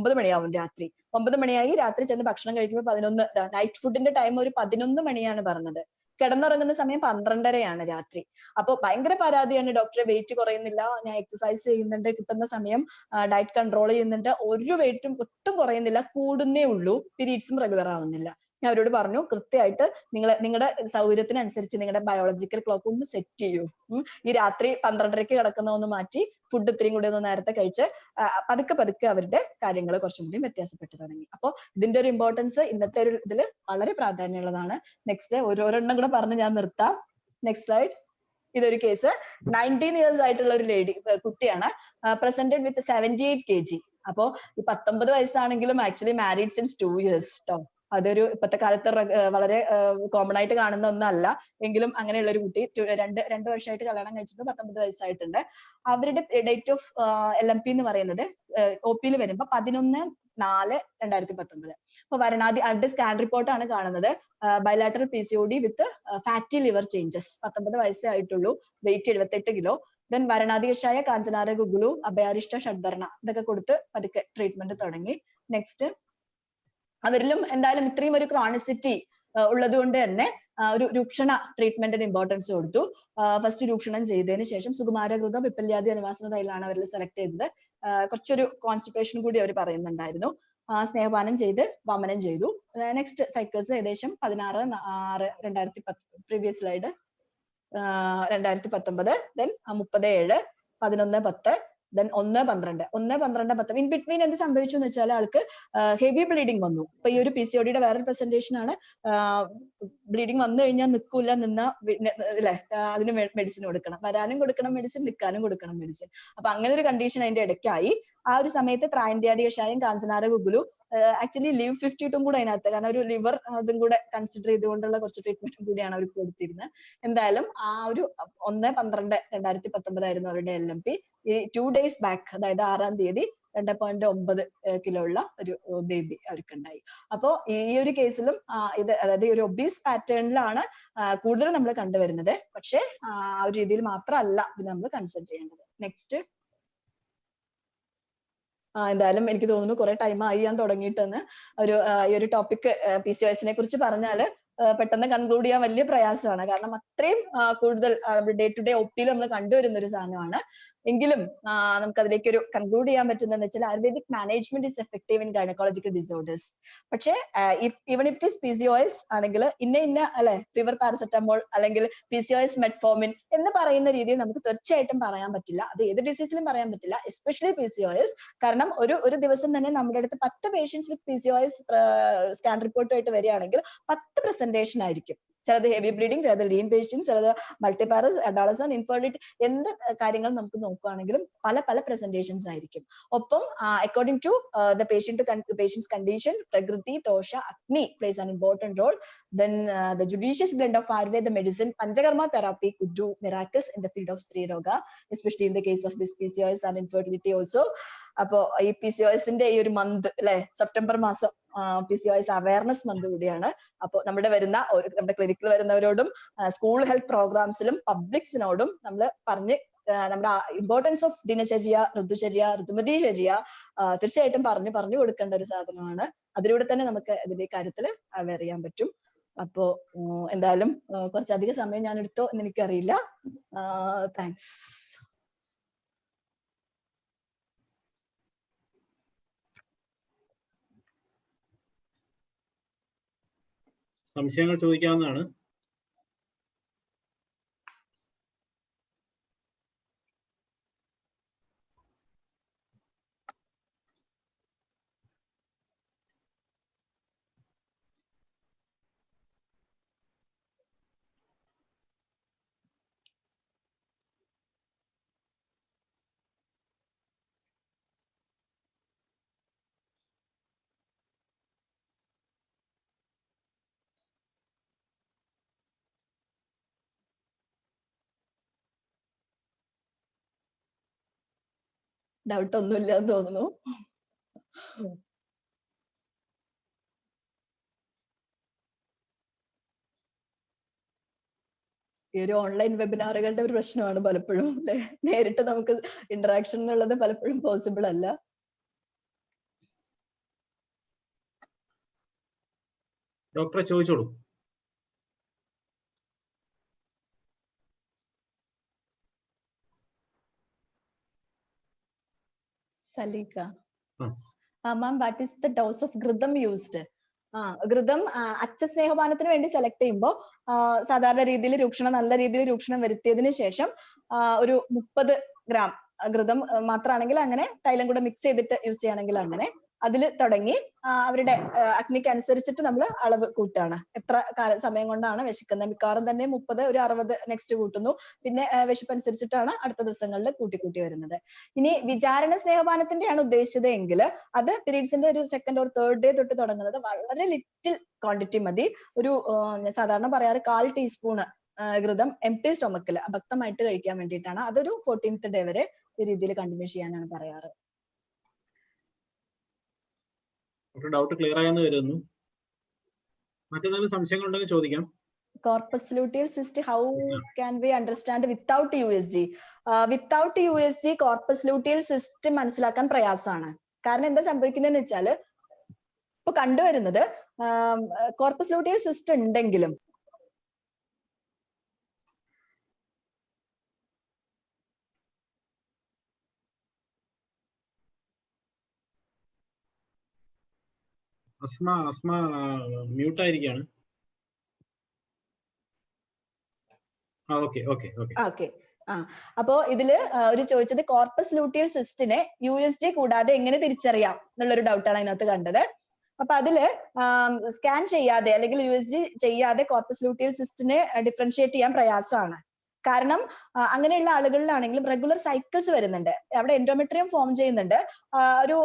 9 മണിയാവും രാത്രി. 9 മണിയായി, രാത്രി ചെന്ന് ഭക്ഷണം കഴിക്കുമ്പോൾ 11, നൈറ്റ് ഫുഡിന്റെ ടൈം ഒരു 11 മണിയാണ് പറഞ്ഞത്. കിടന്നുറങ്ങുന്ന സമയം 12:30 രാത്രി. അപ്പൊ ഭയങ്കര പരാതിയാണ്, ഡോക്ടറെ വെയിറ്റ് കുറയുന്നില്ല, ഞാൻ എക്സസൈസ് ചെയ്യുന്നുണ്ട്, കിട്ടുന്ന സമയം ഡയറ്റ് കൺട്രോൾ ചെയ്യുന്നുണ്ട്, ഒരു വെയിറ്റും ഒട്ടും കുറയുന്നില്ല, കൂടുന്നേ ഉള്ളൂ, പീരീഡ്സും റെഗുലർ ആവുന്നില്ല. ഞാൻ അവരോട് പറഞ്ഞു, കൃത്യമായിട്ട് നിങ്ങളുടെ സൗകര്യത്തിനനുസരിച്ച് നിങ്ങളുടെ ബയോളജിക്കൽ ക്ലോക്ക് ഒന്ന് സെറ്റ് ചെയ്യൂ. ഈ രാത്രി 12:30 കിടക്കുന്ന ഒന്ന് മാറ്റി ഫുഡ് ഇത്രയും കൂടി ഒന്ന് നേരത്തെ കഴിച്ച് പതുക്കെ അവരുടെ കാര്യങ്ങൾ കുറച്ചും കൂടി വ്യത്യാസപ്പെട്ടു തുടങ്ങി. അപ്പോൾ ഇതിന്റെ ഒരു ഇമ്പോർട്ടൻസ് ഇന്നത്തെ ഒരു ഇതിൽ വളരെ പ്രാധാന്യമുള്ളതാണ്. നെക്സ്റ്റ് ഓരോരെണ്ണം കൂടെ പറഞ്ഞ് ഞാൻ നിർത്താം. Next slide. ഇതൊരു കേസ്, 19 years ആയിട്ടുള്ള ഒരു കുട്ടിയാണ്, പ്രസന്റഡ് വിത്ത് 78 kg. അപ്പോ ഈ 19 വയസ്സാണെങ്കിലും ആക്ച്വലി മാരീഡ് സിൻസ് 2 years ട്ടോ. അതൊരു ഇപ്പോഴത്തെ കാലത്ത് വളരെ കോമൺ ആയിട്ട് കാണുന്ന ഒന്നല്ല. എങ്കിലും അങ്ങനെയുള്ള ഒരു കുട്ടി 2 വർഷമായിട്ട് കല്യാണം കഴിച്ചിട്ട് 19 വയസ്സായിട്ടുണ്ട്. അവരുടെ ഡേറ്റ് ഓഫ് LMP എന്ന് പറയുന്നത് OP വരുമ്പോ 11/4/2019. അപ്പൊ വരണാതി അവരുടെ സ്കാൻ റിപ്പോർട്ടാണ് കാണുന്നത്. ബൈലാറ്ററൽ PCOD വിത്ത് ഫാറ്റി ലിവർ ചേഞ്ചസ്. 19 വയസ്സേ ആയിട്ടുള്ളൂ, wait 78 kilo. Then വരണാതി കഷായ, Kanchanara guggulu, അഭയാരിഷ്ട, ഷഡ്ധർണ ഇതൊക്കെ കൊടുത്ത് പതുക്കെ ട്രീറ്റ്മെന്റ് തുടങ്ങി. നെക്സ്റ്റ്, അവരിലും എന്തായാലും ഇത്രയും ഒരു ക്രോണിസിറ്റി ഉള്ളത് കൊണ്ട് തന്നെ ഒരു രൂക്ഷണ ട്രീറ്റ്മെന്റിന് ഇമ്പോർട്ടൻസ് കൊടുത്തു. ഫസ്റ്റ് രൂക്ഷണം ചെയ്തതിന് ശേഷം സുകുമാരകൃതം വിപ്പല്യാദി അനുവാസന തൈലാണ് അവരിൽ സെലക്ട് ചെയ്തത്. കുറച്ചൊരു കോൺസ്റ്റിപ്പേഷൻ കൂടി അവർ പറയുന്നുണ്ടായിരുന്നു. സ്നേഹപാനം ചെയ്ത് വമനം ചെയ്തു. നെക്സ്റ്റ് സൈക്കിൾസ് ഏകദേശം 16/6/2010, previous slide 2019, then 30/7, 11/10, then 1/12, 1/12/10. In between എന്ത് സംഭവിച്ചു എന്ന് വെച്ചാൽ ആൾക്ക് ഹെവി ബ്ലീഡിങ് വന്നു. ഇപ്പൊ ഈ ഒരു PCOD വേറൊരു പ്രസന്റേഷൻ ആണ്. ബ്ലീഡിങ് വന്നു കഴിഞ്ഞാൽ നിൽക്കൂല, അല്ലേ, അതിന് മെഡിസിൻ കൊടുക്കണം, വരാനും കൊടുക്കണം മെഡിസിൻ, നിൽക്കാനും കൊടുക്കണം മെഡിസിൻ. അപ്പൊ അങ്ങനെ ഒരു കണ്ടീഷൻ അതിന്റെ ഇടയ്ക്കായി. ആ ഒരു സമയത്ത് ത്രായന്ത്യാദി കഷായം, കാഞ്ചനാര ഗുഗുലു, ആക്ച്വലി ലിവ് 52 കൂടെ അതിനകത്ത്, കാരണം ഒരു ലിവർ അതും കൂടെ കൺസിഡർ ചെയ്തുകൊണ്ടുള്ള കുറച്ച് ട്രീറ്റ്മെന്റും കൂടിയാണ് അവർ കൊടുത്തിരുന്നത്. എന്തായാലും ആ ഒരു 1/12/2019 ആയിരുന്നു അവരുടെ LMP. ഈ 2 days ബാക്ക്, അതായത് 6-ാം തീയതി 2.9 കിലോ ഉള്ള ഒരു ബേബി അവർക്കുണ്ടായി. അപ്പോ ഈ ഒരു കേസിലും ഇത്, അതായത് ഒരു ഒബീസ് പാറ്റേണിലാണ് കൂടുതലും നമ്മൾ കണ്ടുവരുന്നത്. പക്ഷെ ആ ഒരു രീതിയിൽ മാത്രമല്ല ഇത് നമ്മൾ കൺസിഡർ ചെയ്യേണ്ടത്. നെക്സ്റ്റ്. എന്തായാലും എനിക്ക് തോന്നുന്നു കുറെ ടൈം ആയി ഞാൻ തുടങ്ങിയിട്ടെന്ന്. ഈ ഒരു ടോപ്പിക് PCOSനെ കുറിച്ച് പറഞ്ഞാല് പെട്ടെന്ന് കൺക്ലൂഡ് ചെയ്യാൻ വലിയ പ്രയാസമാണ്. കാരണം അത്രയും കൂടുതൽ ഡേ ടു ഡേ OP നമ്മൾ കണ്ടുവരുന്ന ഒരു സാധനമാണ്. എങ്കിലും നമുക്ക് അതിലേക്ക് ഒരു കൺക്ലൂഡ് ചെയ്യാൻ പറ്റുന്നതെന്ന് വെച്ചാൽ Ayurvedic management is effective in gynaecological disorders. പക്ഷേ even if it is PCOS ആണെങ്കിൽ ഇന്ന അല്ലെ ഫീവർ പാരസെറ്റമോൾ അല്ലെങ്കിൽ PCOS മെറ്റ്ഫോമിൻ എന്ന് പറയുന്ന രീതിയിൽ നമുക്ക് തീർച്ചയായിട്ടും പറയാൻ പറ്റില്ല. അത് ഏത് ഡിസീസിലും പറയാൻ പറ്റില്ല, എസ്പെഷ്യലി PCOS. കാരണം ഒരു ദിവസം തന്നെ നമ്മുടെ അടുത്ത് 10 പേഷ്യൻസ് വിത്ത് PCOS സ്കാൻ റിപ്പോർട്ടുമായിട്ട് വരികയാണെങ്കിൽ 10 പ്രസന്റേഷൻ ആയിരിക്കും. ചിലത് ഹെവി ബ്ലീഡിങ്, ചിലത് ലീൻ പേഷ്യൻസ്, ചിലത് മൾട്ടിപാരസ്, അഡോളസൻ, ഇൻഫെർട്ടിലിറ്റി, എന്ത് കാര്യങ്ങൾ നമുക്ക് നോക്കുകയാണെങ്കിലും പല പ്രസന്റേഷൻസ് ആയിരിക്കും. ഒപ്പം according to the patients condition, പ്രകൃതി, ദോഷ, അഗ്നി plays an important role. Then the judicious blend of Ayurveda medicine, Panchakarma therapy could do miracles in the field of Stree Roga, especially in the case of this PCOS and infertility also. അപ്പോ ഈ PCOSന്റെ ഈ ഒരു month അല്ലെ, September മാസം PCOS awareness month കൂടിയാണ്. അപ്പോൾ നമ്മുടെ ക്ലിനിക്കിൽ വരുന്നവരോടും സ്കൂൾ ഹെൽത്ത് പ്രോഗ്രാംസിലും പബ്ലിക്സിനോടും നമ്മൾ പറഞ്ഞ് നമ്മുടെ ഇമ്പോർട്ടൻസ് ഓഫ് ദിനചര്യ, ഋതുമതിചര്യ തീർച്ചയായിട്ടും പറഞ്ഞു കൊടുക്കേണ്ട ഒരു സാധനമാണ്. അതിലൂടെ തന്നെ നമുക്ക് ഇതിന്റെ കാര്യത്തിൽ അവെയർ ചെയ്യാൻ പറ്റും. അപ്പോ എന്തായാലും കുറച്ചധികം സമയം ഞാൻ എടുത്തോ എന്ന് എനിക്കറിയില്ല. താങ്ക്സ്. സംശയങ്ങൾ ചോദിക്കാവുന്നതാണ്. ഡൗട്ട് ഒന്നുമില്ല എന്ന് തോന്നുന്നു. ഈ ഒരു ഓൺലൈൻ വെബിനാറുകളുടെ ഒരു പ്രശ്നമാണ് പലപ്പോഴും അല്ലെ, നേരിട്ട് നമുക്ക് ഇന്ററാക്ഷൻ എന്നുള്ളത് പലപ്പോഴും പോസിബിൾ അല്ല. ഡോക്ടറെ ചോദിച്ചോളൂ. Saleeka, ma'am, what is the dose of ghritam used? ഘൃതം അച്ഛസ്നേഹപാനത്തിന് വേണ്ടി സെലക്ട് ചെയ്യുമ്പോൾ സാധാരണ രീതിയിൽ നല്ല രീതിയിൽ രൂക്ഷണം വരുത്തിയതിനു ശേഷം ഒരു 30 ഗ്രാം ഘൃതം മാത്രമാണെങ്കിൽ അങ്ങനെ, തൈലം കൂടെ മിക്സ് ചെയ്തിട്ട് യൂസ് ചെയ്യുകയാണെങ്കിൽ അങ്ങനെ, അതിൽ തുടങ്ങി അവരുടെ അഗ്നിക്ക് അനുസരിച്ചിട്ട് നമ്മൾ അളവ് കൂട്ടാണ്. എത്ര സമയം കൊണ്ടാണ് വിശക്കുന്നത്, മിക്കവാറും തന്നെ 30, ഒരു 60 നെക്സ്റ്റ് കൂട്ടുന്നു. പിന്നെ വിശപ്പ് അനുസരിച്ചിട്ടാണ് അടുത്ത ദിവസങ്ങളിൽ കൂട്ടി വരുന്നത്. ഇനി വിചാരണ സ്നേഹപാനത്തിന്റെയാണ് ഉദ്ദേശിച്ചത് എങ്കിൽ അത് പീരീഡ്സിന്റെ ഒരു 2nd or 3rd ഡേ തൊട്ട് തുടങ്ങുന്നത് വളരെ ലിറ്റിൽ ക്വാണ്ടിറ്റി മതി. ഒരു സാധാരണ പറയാറ് 1/4 ടീസ്പൂണ് ഘൃതം എംപ്റ്റി സ്റ്റൊമക്കിൽ അഭക്തമായിട്ട് കഴിക്കാൻ വേണ്ടിയിട്ടാണ്. അതൊരു 14th ഡേ വരെ ഈ രീതിയിൽ കണ്ടിന്യൂ ചെയ്യാനാണ് പറയാറ്. ഡൗട്ട് ക്ലിയർ ആയെന്ന് വരുന്നു. മറ്റെന്തെങ്കിലും സംശയങ്ങൾ ഉണ്ടെങ്കിൽ ചോദിക്കാം. Corpus luteal cyst, how can we understand without USG? Without USG corpus luteal cyst മനസ്സിലാക്കാൻ പ്രയാസമാണ്. കാരണം എന്താ സംഭവിക്കുന്നതെന്ന് വെച്ചാല് ഇപ്പൊ കണ്ടുവരുന്നത് കോർപ്പസ് ലൂട്ടിയൽ സിസ്റ്റ് ഉണ്ടെങ്കിലും അസ്മ മ്യൂട്ട് ആയിരിക്കാണ്. അപ്പോ ഇതില് ഒരു ചോദിച്ചത് കോർപ്പസ് ലൂട്ടിയൽ സിസ്റ്റിനെ USG കൂടാതെ എങ്ങനെ തിരിച്ചറിയാം എന്നുള്ളൊരു ഡൗട്ടാണ് അതിനകത്ത് കണ്ടത്. അപ്പൊ അതില് സ്കാൻ ചെയ്യാതെ അല്ലെങ്കിൽ USG ചെയ്യാതെ കോർപ്പസ് ലൂട്ടിയൽ സിസ്റ്റിനെ ഡിഫറൻഷിയേറ്റ് ചെയ്യാൻ പ്രയാസമാണ്. കാരണം അങ്ങനെയുള്ള ആളുകളിലാണെങ്കിലും റെഗുലർ സൈക്കിൾസ് വരുന്നുണ്ട്, അവിടെ എൻഡോമെട്രിയം ഫോം ചെയ്യുന്നുണ്ട്. ഒരു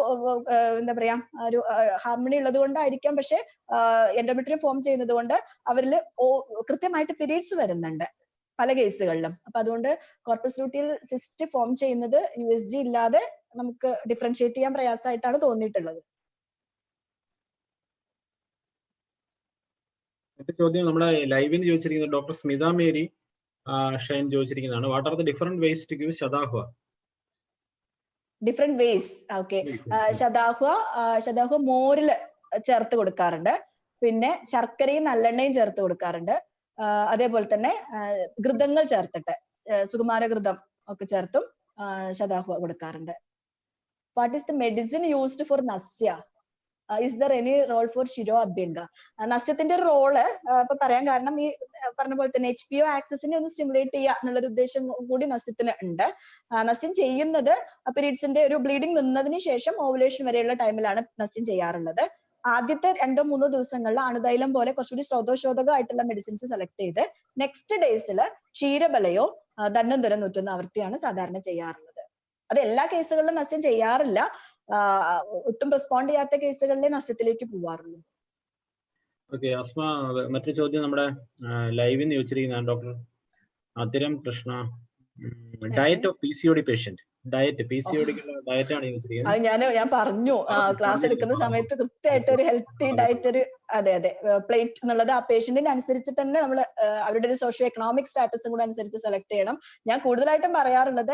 എന്താ പറയാ, ഒരു ഹാർമണി ഉള്ളത് കൊണ്ടായിരിക്കാം, പക്ഷെ എൻഡോമെട്രിയം ഫോം ചെയ്യുന്നത് കൊണ്ട് അവരിൽ കൃത്യമായിട്ട് പീരീഡ്സ് വരുന്നുണ്ട് പല കേസുകളിലും. അപ്പൊ അതുകൊണ്ട് കോർപ്പസ് ലൂട്ടിയൽ സിസ്റ്റ് ഫോം ചെയ്യുന്നത് USG ഇല്ലാതെ നമുക്ക് ഡിഫറൻഷിയേറ്റ് ചെയ്യാൻ പ്രയാസമായിട്ടാണ് തോന്നിയിട്ടുള്ളത്. ചോദ്യം നമ്മുടെ ലൈവിൽ ചോദിച്ചിരിക്കുന്നത് ഡോക്ടർ സ്മിത മേരി ഷൈൻ ചോദിച്ചിരിക്കുന്നതാണ്. What are the different ways to give shatahva? Different ways, okay. ശതാഹ്വ മോരില് ചേർത്ത് കൊടുക്കാറുണ്ട്, പിന്നെ ശർക്കരയും നല്ലെണ്ണയും ചേർത്ത് കൊടുക്കാറുണ്ട്. അതേപോലെ തന്നെ ഘൃതങ്ങൾ ചേർത്തിട്ട് സുകുമാരഘൃതം ഒക്കെ ചേർത്തും ശതാഹ്വ കൊടുക്കാറുണ്ട്. What is the medicine used for nasya? Is there any role for shiro abhyanga? നസ്യത്തിന്റെ ഒരു റോള് ഇപ്പൊ പറയാൻ കാരണം ഈ പറഞ്ഞ പോലെ തന്നെ HPO ആക്സസിനെ ഒന്ന് സ്റ്റിമുലേറ്റ് ചെയ്യുക എന്നുള്ളൊരു ഉദ്ദേശം കൂടി നസ്യത്തിന് ഉണ്ട്. നസ്യം ചെയ്യുന്നത് പീരീഡ്സിന്റെ ഒരു ബ്ലീഡിങ് നിന്നതിന് ശേഷം ഓവുലേഷൻ വരെയുള്ള ടൈമിലാണ് നസ്യം ചെയ്യാറുള്ളത്. ആദ്യത്തെ 2-3 ദിവസങ്ങളിൽ അണുതൈലം പോലെ കുറച്ചുകൂടി സ്രോതോശോധകമായിട്ടുള്ള മെഡിസിൻസ് സെലക്ട് ചെയ്ത് നെക്സ്റ്റ് ഡേയ്സിൽ ക്ഷീരബലയോ ദണ്ഡന്തരം 101 ആവർത്തിയാണ് സാധാരണ ചെയ്യാറുള്ളത്. അത് എല്ലാ കേസുകളിലും നസ്യം ചെയ്യാറില്ല, ഒട്ടും റെസ്പോണ്ട് ചെയ്യാത്ത കേസുകളിലെ നസ്യത്തിലേക്ക് പോവാറുള്ളൂ. ഓക്കെ, അസ്മ മറ്റൊരു ചോദ്യം നമ്മുടെ ലൈവിൽ നിന്ന് ചോദിച്ചിരിക്കുന്നതാണ് doctor Athiram Krishna. Diet of PCOD patient, diet PCODക്കുള്ള ഡയറ്റ് ആണ് ചോദിച്ചിരിക്കുന്നത്. ഞാൻ പറഞ്ഞു ക്ലാസ് എടുക്കുന്ന സമയത്ത് കൃത്യമായിട്ട് ഒരു ഹെൽത്തി ഡയറ്റ്, ഒരു അതെ പ്ലേറ്റ് എന്നുള്ളത് ആ പേഷ്യന്റിന് അനുസരിച്ചിട്ട് തന്നെ നമ്മൾ അവരുടെ ഒരു സോഷ്യോ എക്കണോമിക് സ്റ്റാറ്റസും കൂടെ അനുസരിച്ച് സെലക്ട് ചെയ്യണം. ഞാൻ കൂടുതലായിട്ടും പറയാറുള്ളത്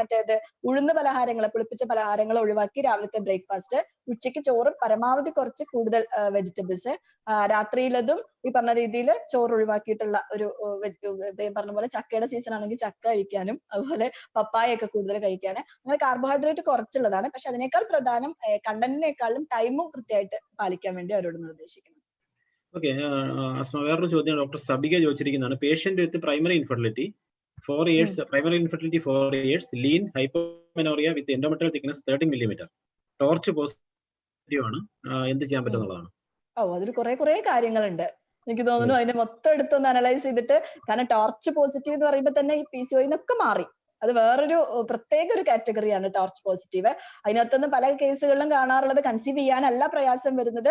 മറ്റേത് ഉഴുന്ന പലഹാരങ്ങൾ, പുളിപ്പിച്ച പലഹാരങ്ങൾ ഒഴിവാക്കി രാവിലത്തെ ബ്രേക്ക്ഫാസ്റ്റ്, ഉച്ചയ്ക്ക് ചോറ് പരമാവധി കുറച്ച് കൂടുതൽ വെജിറ്റബിൾസ്, രാത്രിയിലതും ഈ പറഞ്ഞ രീതിയിൽ ചോറ് ഒഴിവാക്കിയിട്ടുള്ള ഒരു പറഞ്ഞ പോലെ ചക്കയുടെ സീസൺ ആണെങ്കിൽ ചക്ക കഴിക്കാനും അതുപോലെ പപ്പായ ഒക്കെ കൂടുതൽ കഴിക്കാനും, അങ്ങനെ കാർബോഹൈഡ്രേറ്റ് കുറച്ചുള്ളതാണ്. പക്ഷെ അതിനേക്കാൾ പ്രധാനം കണ്ടന്റിനേക്കാളും ടൈമും കൃത്യമായിട്ട് പാലിക്കാൻ വേണ്ടി അവരോട് നിർദ്ദേശിക്കണം. ഓക്കെ, അസ്മ വേറൊരു ചോദ്യം ഡോക്ടർ സബിക ചോദിച്ചിരിക്കുന്നതാണ്. Patient with primary infertility 4 years, primary infertility 4 years, lean, hypomenorrhea with endometrial thickness 30 millimeter. Torch positive ആണ്, എന്ത് ചെയ്യാൻ പറ്റുന്നതാണ്? അതിൽ കുറെ കാര്യങ്ങളുണ്ട്. എനിക്ക് തോന്നുന്നു അതിനെ മൊത്തം എടുത്തൊന്ന് അനലൈസ് ചെയ്തിട്ട്, കാരണം ടോർച്ച് പോസിറ്റീവ് എന്ന് പറയുമ്പോൾ തന്നെ ഈ PCOD മാറി. അത് വേറൊരു പ്രത്യേക ഒരു കാറ്റഗറിയാണ് ടോർച്ച് പോസിറ്റീവ്. അതിനകത്തുനിന്ന് പല കേസുകളിലും കാണാറുള്ളത് കൺസീവ് ചെയ്യാനല്ല പ്രയാസം വരുന്നത്,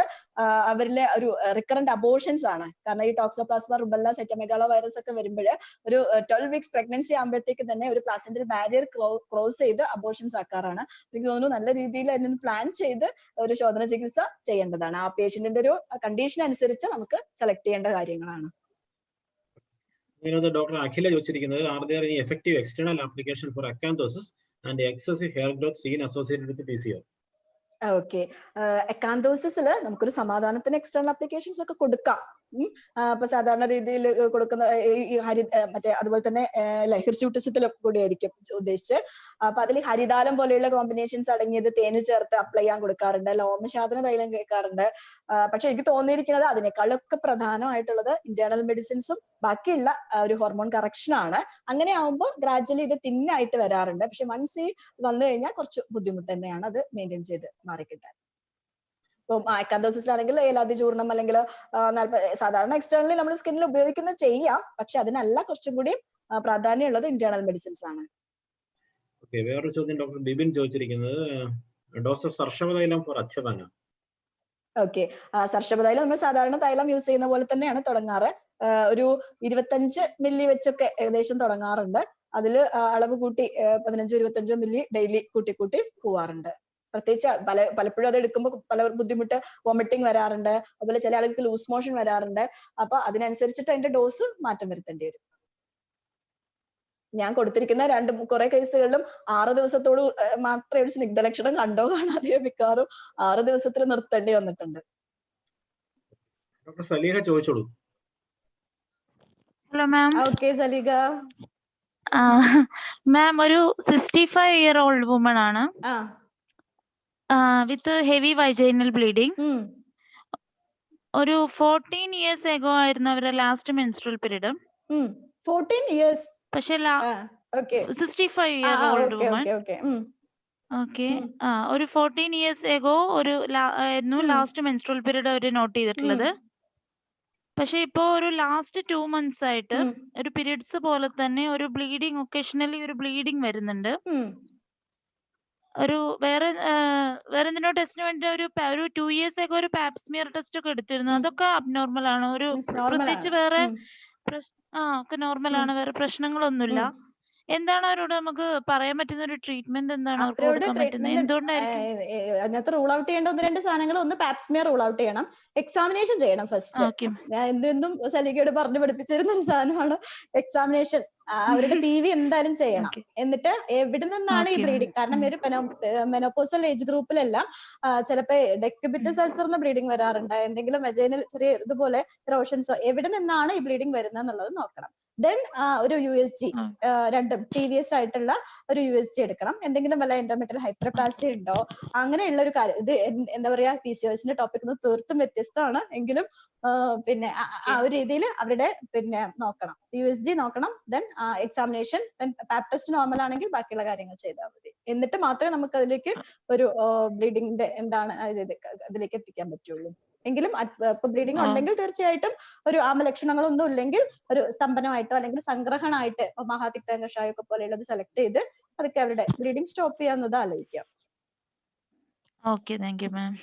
അവരിലെ ഒരു റിക്കറന്റ് അബോർഷൻസ് ആണ്. കാരണം ഈ ടോക്സോപ്ലാസ്മ റുബെല്ല സൈറ്റോമെഗാലോ വൈറസ് ഒക്കെ വരുമ്പോൾ ഒരു 12 weeks പ്രഗ്നൻസി ആകുമ്പോഴത്തേക്ക് തന്നെ ഒരു പ്ലാസന്റൽ ബാരിയർ ക്രോസ് ചെയ്ത് അബോർഷൻസ് ആക്കാറാണ്. എനിക്ക് തോന്നുന്നു നല്ല രീതിയിൽ അതിന് പ്ലാൻ ചെയ്ത് ഒരു ശോധന ചികിത്സ ചെയ്യേണ്ടതാണ്. ആ പേഷ്യന്റിന്റെ ഒരു കണ്ടീഷൻ അനുസരിച്ച് നമുക്ക് സെലക്ട് ചെയ്യേണ്ട കാര്യങ്ങളാണ്. ഡോക്ടർ അഖില ചോദിച്ചിരിക്കുന്നത്, are there any effective external application for acanthosis and excessive hair growth seen associated with PCOD? Okay, അക്കാന്തോസിസിൽ നമുക്കൊരു സമാധാനത്തിന് എക്സ്റ്റേണൽ ആപ്ലിക്കേഷൻസ് ഒക്കെ കൊടുക്കാം. അപ്പൊ സാധാരണ രീതിയിൽ കൊടുക്കുന്ന മറ്റേ അതുപോലെ തന്നെ ഹിർസ്യൂട്ടിസത്തിലും കൂടി ആയിരിക്കും ഉദ്ദേശിച്ച്. അപ്പൊ അതിൽ ഹരിതാലം പോലെയുള്ള കോമ്പിനേഷൻസ് അടങ്ങിയത് തേന് ചേർത്ത് അപ്ലൈ ചെയ്യാൻ കൊടുക്കാറുണ്ട്, ലോമശാദന തൈലം കേൾക്കാറുണ്ട്. പക്ഷെ എനിക്ക് തോന്നിയിരിക്കുന്നത് അതിനേക്കാളൊക്കെ പ്രധാനമായിട്ടുള്ളത് ഇന്റേണൽ മെഡിസിൻസും ബാക്കിയുള്ള ഒരു ഹോർമോൺ കറക്ഷൻ ആണ്. അങ്ങനെ ആവുമ്പോൾ ഗ്രാജുവലി ഇത് തിന്നായിട്ട് വരാറുണ്ട്. പക്ഷെ വൺസ് ഈ വന്നു കഴിഞ്ഞാൽ കുറച്ച് ബുദ്ധിമുട്ട് തന്നെയാണ് അത് മെയിൻറ്റെയിൻ ചെയ്ത് മാറിക്കിട്ടാൻ. ഇപ്പം അക്കാന്തോസിസിലാണെങ്കിൽ ഏലാതി ചൂർണം അല്ലെങ്കിൽ സാധാരണ എക്സ്റ്റേണലി നമ്മൾ സ്കിന്നിൽ ഉപയോഗിക്കുന്ന ചെയ്യാം, പക്ഷെ അതിനല്ല കുറച്ചും കൂടി പ്രാധാന്യമുള്ളത് ഇന്റേണൽ മെഡിസിൻസ് ആണ്. വേറൊരു ചോദ്യം ഡോക്ടർ ബിബിൻ ചോദിച്ചിരിക്കുന്നത്, ഡോസ് ഓഫ് സർഷവതൈലം ഫോർ അച്ഛബാന. ഓക്കെ, സർഷപതൈലം നമ്മൾ സാധാരണ തൈലം യൂസ് ചെയ്യുന്ന പോലെ തന്നെയാണ് തുടങ്ങാറ്. ഒരു 25 മില്ലി വെച്ചൊക്കെ ഏകദേശം തുടങ്ങാറുണ്ട്. അതില് അളവ് കൂട്ടി 15-25 മില്ലി ഡെയിലി കൂട്ടി പോവാറുണ്ട്. പ്രത്യേകിച്ച് പലപ്പോഴും അത് എടുക്കുമ്പോൾ പല ബുദ്ധിമുട്ട്, വോമിറ്റിംഗ് വരാറുണ്ട്, അതുപോലെ ചില ആളുകൾക്ക് ലൂസ് മോഷൻ വരാറുണ്ട്. അപ്പൊ അതിനനുസരിച്ചിട്ട് അതിന്റെ ഡോസ് മാറ്റം വരുത്തേണ്ടി വരും. ഞാൻ കൊടുത്തിരിക്കുന്ന കുറെ കേസുകളിലും 6 ദിവസത്തോട് മാത്രമേ ഒരു സ്നിഗ്ധ ലക്ഷണം കണ്ടോ കാണാതെയോ മിക്കവാറും 6 ദിവസത്തിൽ നിർത്തേണ്ടി വന്നിട്ടുണ്ട്. ഡോക്ടർ സലീഹ ചോദിച്ചോളൂ. Hello ma'am. ഓക്കെ സലീഹ. മാം ഒരു 65-year-old വുമൺ ആണ്, വിത്ത് ഹെവി വൈജൈനൽ ബ്ലീഡിംഗ്. ഒരു 14 years ago ആയിരുന്നു അവരുടെ ലാസ്റ്റ് മെൻസ്ട്രൽ പീരീഡ്. 14 years. പക്ഷെ 65-year-old വുമൺ. ഓക്കെ, ഒരു 14 years ago ആയിരുന്നു ലാസ്റ്റ് മെൻസ്ട്രൽ പീരീഡ് അവർ നോട്ട് ചെയ്തിട്ടുള്ളത്. പക്ഷെ ഇപ്പോ ഒരു ലാസ്റ്റ് 2 months ആയിട്ട് ഒരു പീരീഡ്സ് പോലെ തന്നെ ഒരു ബ്ലീഡിങ്, ഒക്കേഷണലി ഒരു ബ്ലീഡിങ് വരുന്നുണ്ട്. ഒരു വേറെ എന്തിനോ ടെസ്റ്റിന് വേണ്ടി ഒരു 2 years ago ഒരു പാപ്സ്മിയർ ടെസ്റ്റ് ഒക്കെ എടുത്തിരുന്നു. അതൊക്കെ അബ്നോർമൽ ആണ്. ഒരു പ്രത്യേകിച്ച് വേറെ ഒക്കെ നോർമൽ ആണ്, വേറെ പ്രശ്നങ്ങളൊന്നുമില്ല. എന്താണ് അവരോട് നമുക്ക് പറയാൻ പറ്റുന്ന ഒരു ട്രീറ്റ്മെന്റ് എന്താണ് അവർക്ക് കൊടുക്കാൻ പറ്റുന്നത്? എന്തുകൊണ്ടായിരിക്കും അതിനകത്ത് റൂൾ ഔട്ട് ചെയ്യേണ്ട 1-2 സാധനങ്ങൾ? ഒന്ന് പാപ്സ്മിയർ റൂൾ ഔട്ട് ചെയ്യണം, എക്സാമിനേഷൻ ചെയ്യണം ഫസ്റ്റ്. ഞാൻ എന്തും സലികയോട് പറഞ്ഞു പഠിപ്പിച്ചിരുന്ന ഒരു സാധനമാണ് എക്സാമിനേഷൻ. അവരുടെ PV എന്തായാലും ചെയ്യണം. എന്നിട്ട് എവിടെ നിന്നാണ് ഈ ബ്ലീഡിങ്, കാരണം ഒരു മെനോപോസൽ ഏജ് ഗ്രൂപ്പിലെല്ലാം ചിലപ്പോ ഡെക്യുബിറ്റസ് അൾസറിന് ബ്ലീഡിങ് വരാറുണ്ട്, എന്തെങ്കിലും വെജൈനൽ ചെറിയ ഇതുപോലെ റോഷൻസോ, എവിടെ നിന്നാണ് ഈ ബ്ലീഡിങ് വരുന്നത് എന്നുള്ളത് നോക്കണം. ദെൻ ഒരു USG, രണ്ടും TVS ആയിട്ടുള്ള ഒരു USG എടുക്കണം. എന്തെങ്കിലും വല്ല എൻഡോമെട്രിയൽ ഹൈപ്പർപ്ലാസിയ ഉണ്ടോ, അങ്ങനെയുള്ള ഒരു കാര്യം. ഇത് എന്താ പറയാ, PCOSന്റെ ടോപ്പിക് തീർത്തും വ്യത്യസ്തമാണ്, എങ്കിലും പിന്നെ ആ ഒരു രീതിയിൽ അവരുടെ പിന്നെ നോക്കണം, USG നോക്കണം. Then examination, then Pap test normal ആണെങ്കിൽ ബാക്കിയുള്ള കാര്യങ്ങൾ ചെയ്താൽ മതി. എന്നിട്ട് മാത്രമേ നമുക്ക് അതിലേക്ക് ഒരു ബ്ലീഡിങ്ങിന്റെ എന്താണ് അതിലേക്ക് എത്തിക്കാൻ പറ്റുള്ളൂ. എങ്കിലും ഇപ്പൊ ബ്ലീഡിംഗ് ഉണ്ടെങ്കിൽ തീർച്ചയായിട്ടും ഒരു ആമലക്ഷണങ്ങളൊന്നും ഇല്ലെങ്കിൽ ഒരു സ്തംഭനമായിട്ടോ അല്ലെങ്കിൽ സംഗ്രഹണമായിട്ട് മഹാതിക്ത കഷായമൊക്കെ പോലെയുള്ളത് സെലക്ട് ചെയ്ത് അതൊക്കെ അവരുടെ ബ്ലീഡിംഗ് സ്റ്റോപ്പ് ചെയ്യാവുന്നത് ആലോചിക്കാം. Okay, thank you ma'am.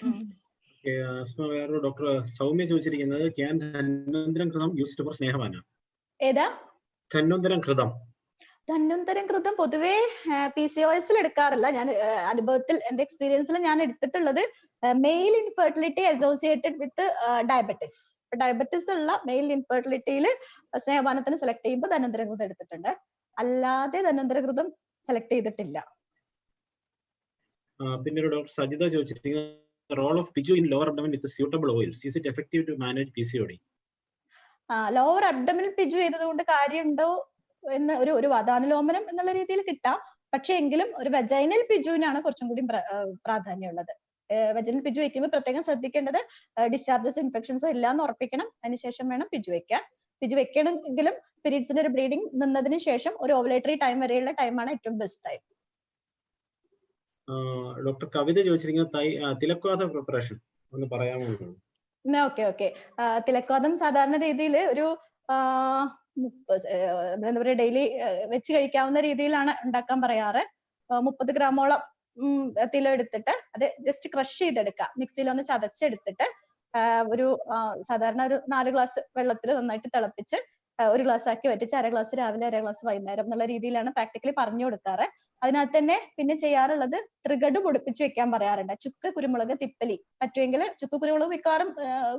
വേറൊരു ഡോക്ടർ സൗമ്യ ചോദിച്ചിരിക്കുന്നത്, ക്യാൻ ധന്വന്തരം ഘൃതം യൂസ്ഡ് ഫോർ സ്നേഹപാന? ഏതാ ധന്വന്തരം ഘൃതം? ധന്വന്തരം ഘൃതം പൊതുവേ PCOSൽ എടുക്കാറില്ല. ഞാൻ അനുഭവത്തിൽ, എന്റെ എക്സ്പീരിയൻസിൽ ഞാൻ എടുത്തിട്ടുള്ളത് male infertility associated with diabetes. Diabetes ഉള്ള മെയിൽ ഇൻഫെർട്ടിലിറ്റിയിൽ സ്നേഹപാനത്തിന് സെലക്ട് ചെയ്യുമ്പോൾ ധന്വന്തരം ഘൃതം എടുത്തിട്ടുണ്ട്. അല്ലാതെ ധന്വന്തരം ഘൃതം സെലക്ട് ചെയ്തിട്ടില്ല. പിന്നെ ഒരു ഡോക്ടർ സജിത ചോദിച്ചിരിക്കുന്നത്, റോൾ ഓഫ് പിജു in lower abdomen with suitable oils, is it effective to manage PCOD? Lower abdominal പിജു ചെയ്തതുകൊണ്ട് കാര്യമുണ്ടോ എന്ന് ഒരു വാതാനുലോമനം എന്നുള്ള രീതിയിൽ കിട്ടാം. പക്ഷെ എങ്കിലും ഒരു വെജൈനൽ പിജുവിനാണ് കുറച്ചും കൂടി പ്രാധാന്യമുള്ളത്. വജനൽ പിജു വയ്ക്കുമ്പോൾ പ്രത്യേകം ശ്രദ്ധിക്കേണ്ടത് ഡിസ്ചാർജസ് ഇൻഫെക്ഷൻസോ ഇല്ലാന്ന് ഉറപ്പിക്കണം. അതിനുശേഷം വേണം പിജു വെക്കാൻ. പിജു വെക്കണമെങ്കിലും പീരീഡ്സിന്റെ ഒരു ബ്ലീഡിംഗ് നിന്നതിന് ശേഷം ഒരു ഓവുലേറ്ററി ടൈം വരെയുള്ള ടൈമാണ് ഏറ്റവും ബെസ്റ്റ് ടൈം. ഡോക്ടർ കവിത ചോദിച്ചിരിക്കുന്നത് തിലക്വാദ പ്രിപ്പറേഷൻ ഒന്ന് പറയാമോ? ഓക്കെ. തിലക്വാദം സാധാരണ രീതിയിൽ ഒരു എന്താ പറയുക ഡെയിലി വെച്ച് കഴിക്കാവുന്ന രീതിയിലാണ് ഉണ്ടാക്കാൻ പറയാറ്. 30 ഗ്രാമോളം തില എടുത്തിട്ട് അത് ജസ്റ്റ് ക്രഷ് ചെയ്തെടുക്കുക. മിക്സിയിൽ ഒന്ന് ചതച്ചെടുത്തിട്ട് ഒരു സാധാരണ ഒരു 4 ഗ്ലാസ് വെള്ളത്തിൽ നന്നായിട്ട് തിളപ്പിച്ച് 1 ഗ്ലാസ് ആക്കി വറ്റിച്ച് 1/2 ഗ്ലാസ് രാവിലെ 1/2 ഗ്ലാസ് വൈകുന്നേരം എന്നുള്ള രീതിയിലാണ് പ്രാക്ടിക്കലി പറഞ്ഞു കൊടുക്കാറ്. അതിനകത്ത് തന്നെ പിന്നെ ചെയ്യാറുള്ളത് ത്രികട് പൊടിപ്പിച്ച് വെക്കാൻ പറയാറുണ്ട്. ചുക്ക്, കുരുമുളക്, തിപ്പലി പറ്റുമെങ്കിൽ ചുക്ക് കുരുമുളക് മിക്കവാറും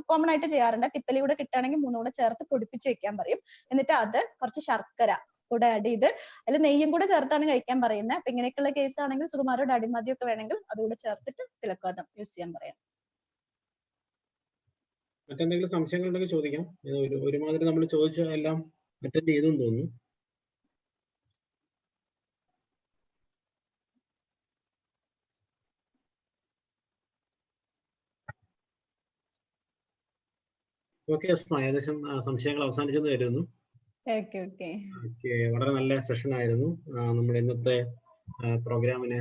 കോമൺ ആയിട്ട് ചെയ്യാറുണ്ട്. തിപ്പലി കൂടെ കിട്ടുകയാണെങ്കിൽ 3 കൂടെ ചേർത്ത് പൊടിപ്പിച്ച് വെക്കാൻ പറയും. എന്നിട്ട് അത് കുറച്ച് ശർക്കര കൂടെ ആഡ് ചെയ്ത് അതിൽ നെയ്യും കൂടെ ചേർത്താണ് കഴിക്കാൻ പറയുന്നത്. അപ്പൊ ഇങ്ങനെയൊക്കെയുള്ള കേസ് ആണെങ്കിൽ സുകുമാരോ ഡാഡിമാതിയോ ഒക്കെ വേണമെങ്കിൽ അതുകൂടെ ചേർത്തിട്ട് തിലക്വാദം യൂസ് ചെയ്യാൻ പറയാം. മറ്റെന്തെങ്കിലും സംശയങ്ങൾ ഉണ്ടെങ്കിൽ ചോദിക്കാം. ഒരുമാതിരി നമ്മൾ ചോദിച്ച എല്ലാം അറ്റൻഡ് ചെയ്തെന്ന് തോന്നുന്നു. ഓക്കെ അസ്മ, ഏകദേശം സംശയങ്ങൾ അവസാനിച്ചെന്ന് കരുതുന്നു. വളരെ നല്ല സെഷൻ ആയിരുന്നു. നമ്മുടെ ഇന്നത്തെ പ്രോഗ്രാമിന്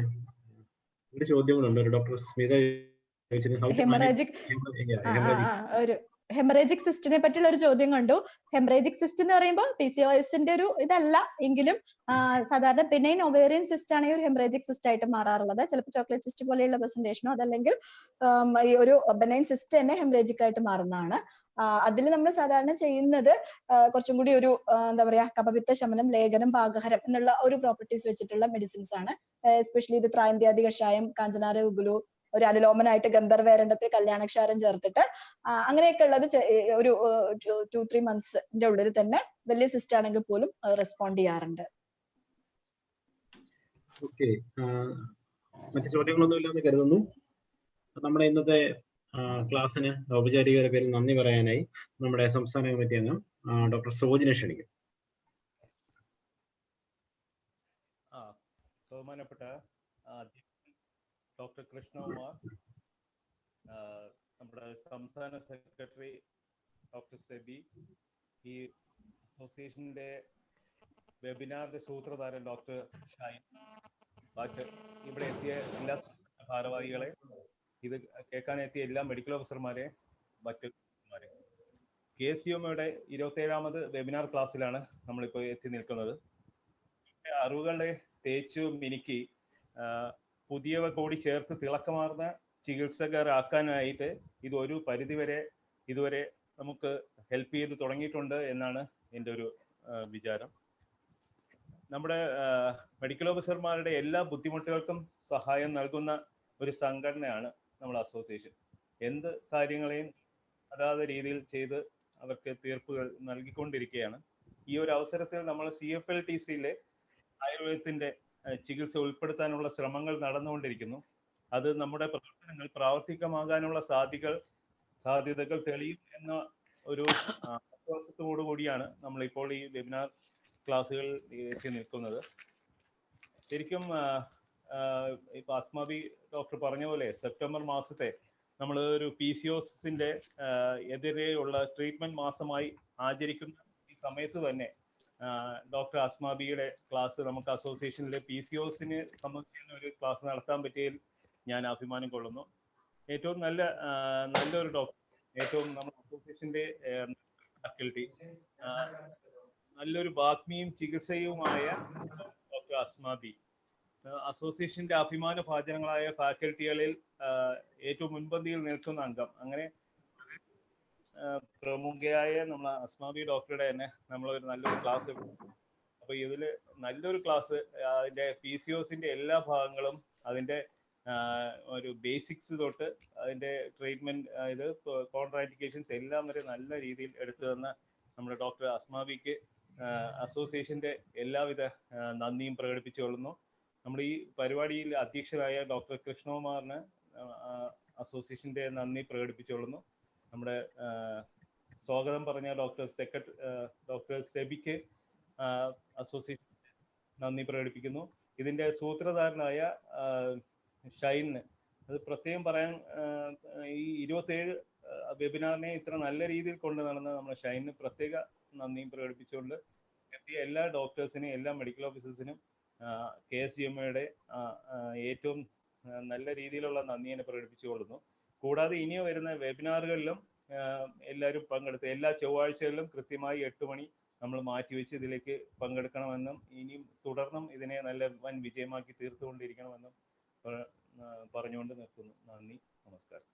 ഒരു ചോദ്യങ്ങളുണ്ട്. ഒരു ഡോക്ടർ സ്മിത ഹെമറേജിക് സിസ്റ്റിനെ പറ്റിയുള്ള ഒരു ചോദ്യം കണ്ടു. ഹെമറേജിക് സിസ്റ്റ് എന്ന് പറയുമ്പോൾ PCOSന്റെ ഒരു ഇതല്ല എങ്കിലും സാധാരണ ബെനൈൻ ഒവേറിയൻ സിസ്റ്റ് ആണ് ഒരു ഹെമറേജിക് സിസ്റ്റ് ആയിട്ട് മാറാറുള്ളത്. ചിലപ്പോൾ ചോക്ലേറ്റ് സിസ്റ്റ് പോലെയുള്ള പ്രസന്റേഷനോ അതല്ലെങ്കിൽ ഈ ഒരു ബെനൈൻ സിസ്റ്റ് തന്നെ ഹെമറേജിക് ആയിട്ട് മാറുന്നതാണ്. അതിൽ നമ്മൾ സാധാരണ ചെയ്യുന്നത് കുറച്ചും കൂടി ഒരു എന്താ പറയാ കഫപിത്ത ശമനം, ലേഖനം, പാകഹരം എന്നുള്ള ഒരു പ്രോപ്പർട്ടീസ് വെച്ചിട്ടുള്ള മെഡിസിൻസ് ആണ്. എസ്പെഷ്യലി ഇത് ത്രായന്ത്യാദി കഷായം, കാഞ്ചനാര ഉഗുലു, ഒരു അനുലോമനായിട്ട് ഗന്ധർവേരണ്ടത്തിൽ കല്യാണക്ഷാരം ചേർത്തിട്ട് അങ്ങനെയൊക്കെ ഉള്ളത് ഒരു 2-3 മന്ത്സിന്റെ ഉള്ളിൽ തന്നെ വലിയ സിസ്റ്റ് ആണെങ്കിൽ പോലും റെസ്പോണ്ട് ചെയ്യാറുണ്ട്. ഓക്കെ, മറ്റു ചോദ്യങ്ങളൊന്നും ഇല്ലാന്ന് കരുതുന്നു. നമ്മുടെ ഇന്നത്തെ ക്ലാസ്സിന് ഔപചാരികരുടെ പേരിൽ നന്ദി പറയാനായി നമ്മുടെ സംസ്ഥാന കമ്മിറ്റി അംഗം ഡോക്ടർ സോജിനെ ക്ഷണിക്കും. ബഹുമാനപ്പെട്ട ഡോക്ടർ കൃഷ്ണകുമാർ, നമ്മുടെ സംസ്ഥാന സെക്രട്ടറി ഡോക്ടർ സെബി, ഈ അസോസിയേഷന്റെ വെബിനാറിന്റെ സൂത്രധാരൻ ഡോക്ടർ ഷൈൻ, ഇവിടെ എത്തിയ എല്ലാ ഭാരവാഹികളെ, ഇത് കേൾക്കാനെത്തിയ എല്ലാ മെഡിക്കൽ ഓഫീസർമാരെ, മറ്റു KSUMയുടെ 27ാമത് വെബിനാർ ക്ലാസ്സിലാണ് നമ്മളിപ്പോൾ എത്തി നിൽക്കുന്നത്. അറിവുകളെ തേച്ചു മിനുക്കി പുതിയവ കൂടി ചേർത്ത് തിളക്കമാർന്ന ചികിത്സകരാക്കാനായിട്ട് ഇത് ഒരു പരിധിവരെ ഇതുവരെ നമുക്ക് ഹെൽപ്പ് ചെയ്ത് തുടങ്ങിയിട്ടുണ്ട് എന്നാണ് എൻ്റെ ഒരു വിചാരം. നമ്മുടെ മെഡിക്കൽ ഓഫീസർമാരുടെ എല്ലാ ബുദ്ധിമുട്ടുകൾക്കും സഹായം നൽകുന്ന ഒരു സംഘടനയാണ് നമ്മുടെ അസോസിയേഷൻ. എന്ത് കാര്യങ്ങളെയും അതാത് രീതിയിൽ ചെയ്ത് അവർക്ക് തീർപ്പുകൾ നൽകിക്കൊണ്ടിരിക്കുകയാണ്. ഈ ഒരു അവസരത്തിൽ നമ്മൾ CFLTCയിലെ ആയുർവേദത്തിന്റെ ചികിത്സ ഉൾപ്പെടുത്താനുള്ള ശ്രമങ്ങൾ നടന്നുകൊണ്ടിരിക്കുന്നു. അത് നമ്മുടെ പ്രവർത്തനങ്ങൾ പ്രാവർത്തികമാകാനുള്ള സാധ്യതകൾ തെളിയും എന്ന ഒരു ആശ്വാസത്തോടു കൂടിയാണ് നമ്മളിപ്പോൾ ഈ വെബിനാർ ക്ലാസ്സുകൾ എത്തി നിൽക്കുന്നത്. ശരിക്കും ഇപ്പൊ അസ്മാബി ഡോക്ടർ പറഞ്ഞ പോലെ സെപ്റ്റംബർ മാസത്തെ നമ്മൾ ഒരു PCOSന്റെ എതിരെയുള്ള ട്രീറ്റ്മെന്റ് മാസമായി ആചരിക്കുന്ന ഈ സമയത്ത് തന്നെ ഡോക്ടർ അസ്മാബിയുടെ ക്ലാസ് നമുക്ക് അസോസിയേഷനിലെ PCOSനെ സംബന്ധിക്കുന്ന ഒരു ക്ലാസ് നടത്താൻ പറ്റിയതിൽ ഞാൻ അഭിമാനം കൊള്ളുന്നു. ഏറ്റവും നല്ലൊരു ഡോക്ടർ, ഏറ്റവും നമ്മുടെ അസോസിയേഷന്റെ ഫാക്കൽറ്റി, നല്ലൊരു ബാത്മിയും ചികിത്സയുമായ ഡോക്ടർ അസ്മാബി, അസോസിയേഷന്റെ അഭിമാന ഭാജനങ്ങളായ ഫാക്കൽറ്റികളിൽ ഏറ്റവും മുൻപന്തിയിൽ നിൽക്കുന്ന അംഗം. അങ്ങനെ പ്രമുഖയായ നമ്മളെ അസ്മാബി ഡോക്ടറുടെ തന്നെ നമ്മളൊരു നല്ലൊരു ക്ലാസ്. അപ്പൊ ഇതില് നല്ലൊരു ക്ലാസ്, അതിന്റെ PCOSന്റെ എല്ലാ ഭാഗങ്ങളും, അതിന്റെ ഒരു ബേസിക്സ് തൊട്ട് അതിന്റെ ട്രീറ്റ്മെന്റ്, ഇത് കോൺട്രാൻഡിക്കേഷൻസ് എല്ലാം വരെ നല്ല രീതിയിൽ എടുത്തു തന്ന നമ്മുടെ ഡോക്ടർ അസ്മാബിക്ക് അസോസിയേഷന്റെ എല്ലാവിധ നന്ദിയും പ്രകടിപ്പിച്ചുകൊള്ളുന്നു. നമ്മുടെ ഈ പരിപാടിയിൽ അധ്യക്ഷരായ ഡോക്ടർ കൃഷ്ണകുമാറിന് അസോസിയേഷന്റെ നന്ദി പ്രകടിപ്പിച്ചുകൊള്ളുന്നു. നമ്മുടെ സ്വാഗതം പറഞ്ഞ ഡോക്ടർ സെബിക്ക് അസോസിയേഷൻ നന്ദി പ്രകടിപ്പിക്കുന്നു. ഇതിന്റെ സൂത്രധാരനായ ഷൈന് അത് പ്രത്യേകം പറയാൻ ഈ 27 വെബിനാറിനെ ഇത്ര നല്ല രീതിയിൽ കൊണ്ട് നടന്ന നമ്മുടെ ഷൈനിന് പ്രത്യേക നന്ദിയും പ്രകടിപ്പിച്ചുകൊണ്ട് എത്തിയ എല്ലാ ഡോക്ടേഴ്സിനും എല്ലാ മെഡിക്കൽ ഓഫീസേഴ്സിനും KSGMയുടെ ഏറ്റവും നല്ല രീതിയിലുള്ള നന്ദിയെ പ്രകടിപ്പിച്ചുകൊള്ളുന്നു. കൂടാതെ ഇനി വരുന്ന വെബിനാറുകളിലും എല്ലാവരും പങ്കെടുത്ത് എല്ലാ ചൊവ്വാഴ്ചകളിലും കൃത്യമായി 8 മണി നമ്മൾ മാറ്റിവെച്ച് ഇതിലേക്ക് പങ്കെടുക്കണമെന്നും ഇനിയും തുടർന്നും ഇതിനെ നല്ല വൻ വിജയമാക്കി തീർത്തുകൊണ്ടിരിക്കണമെന്നും പറഞ്ഞുകൊണ്ട് നിർത്തുന്നു. നന്ദി, നമസ്കാരം.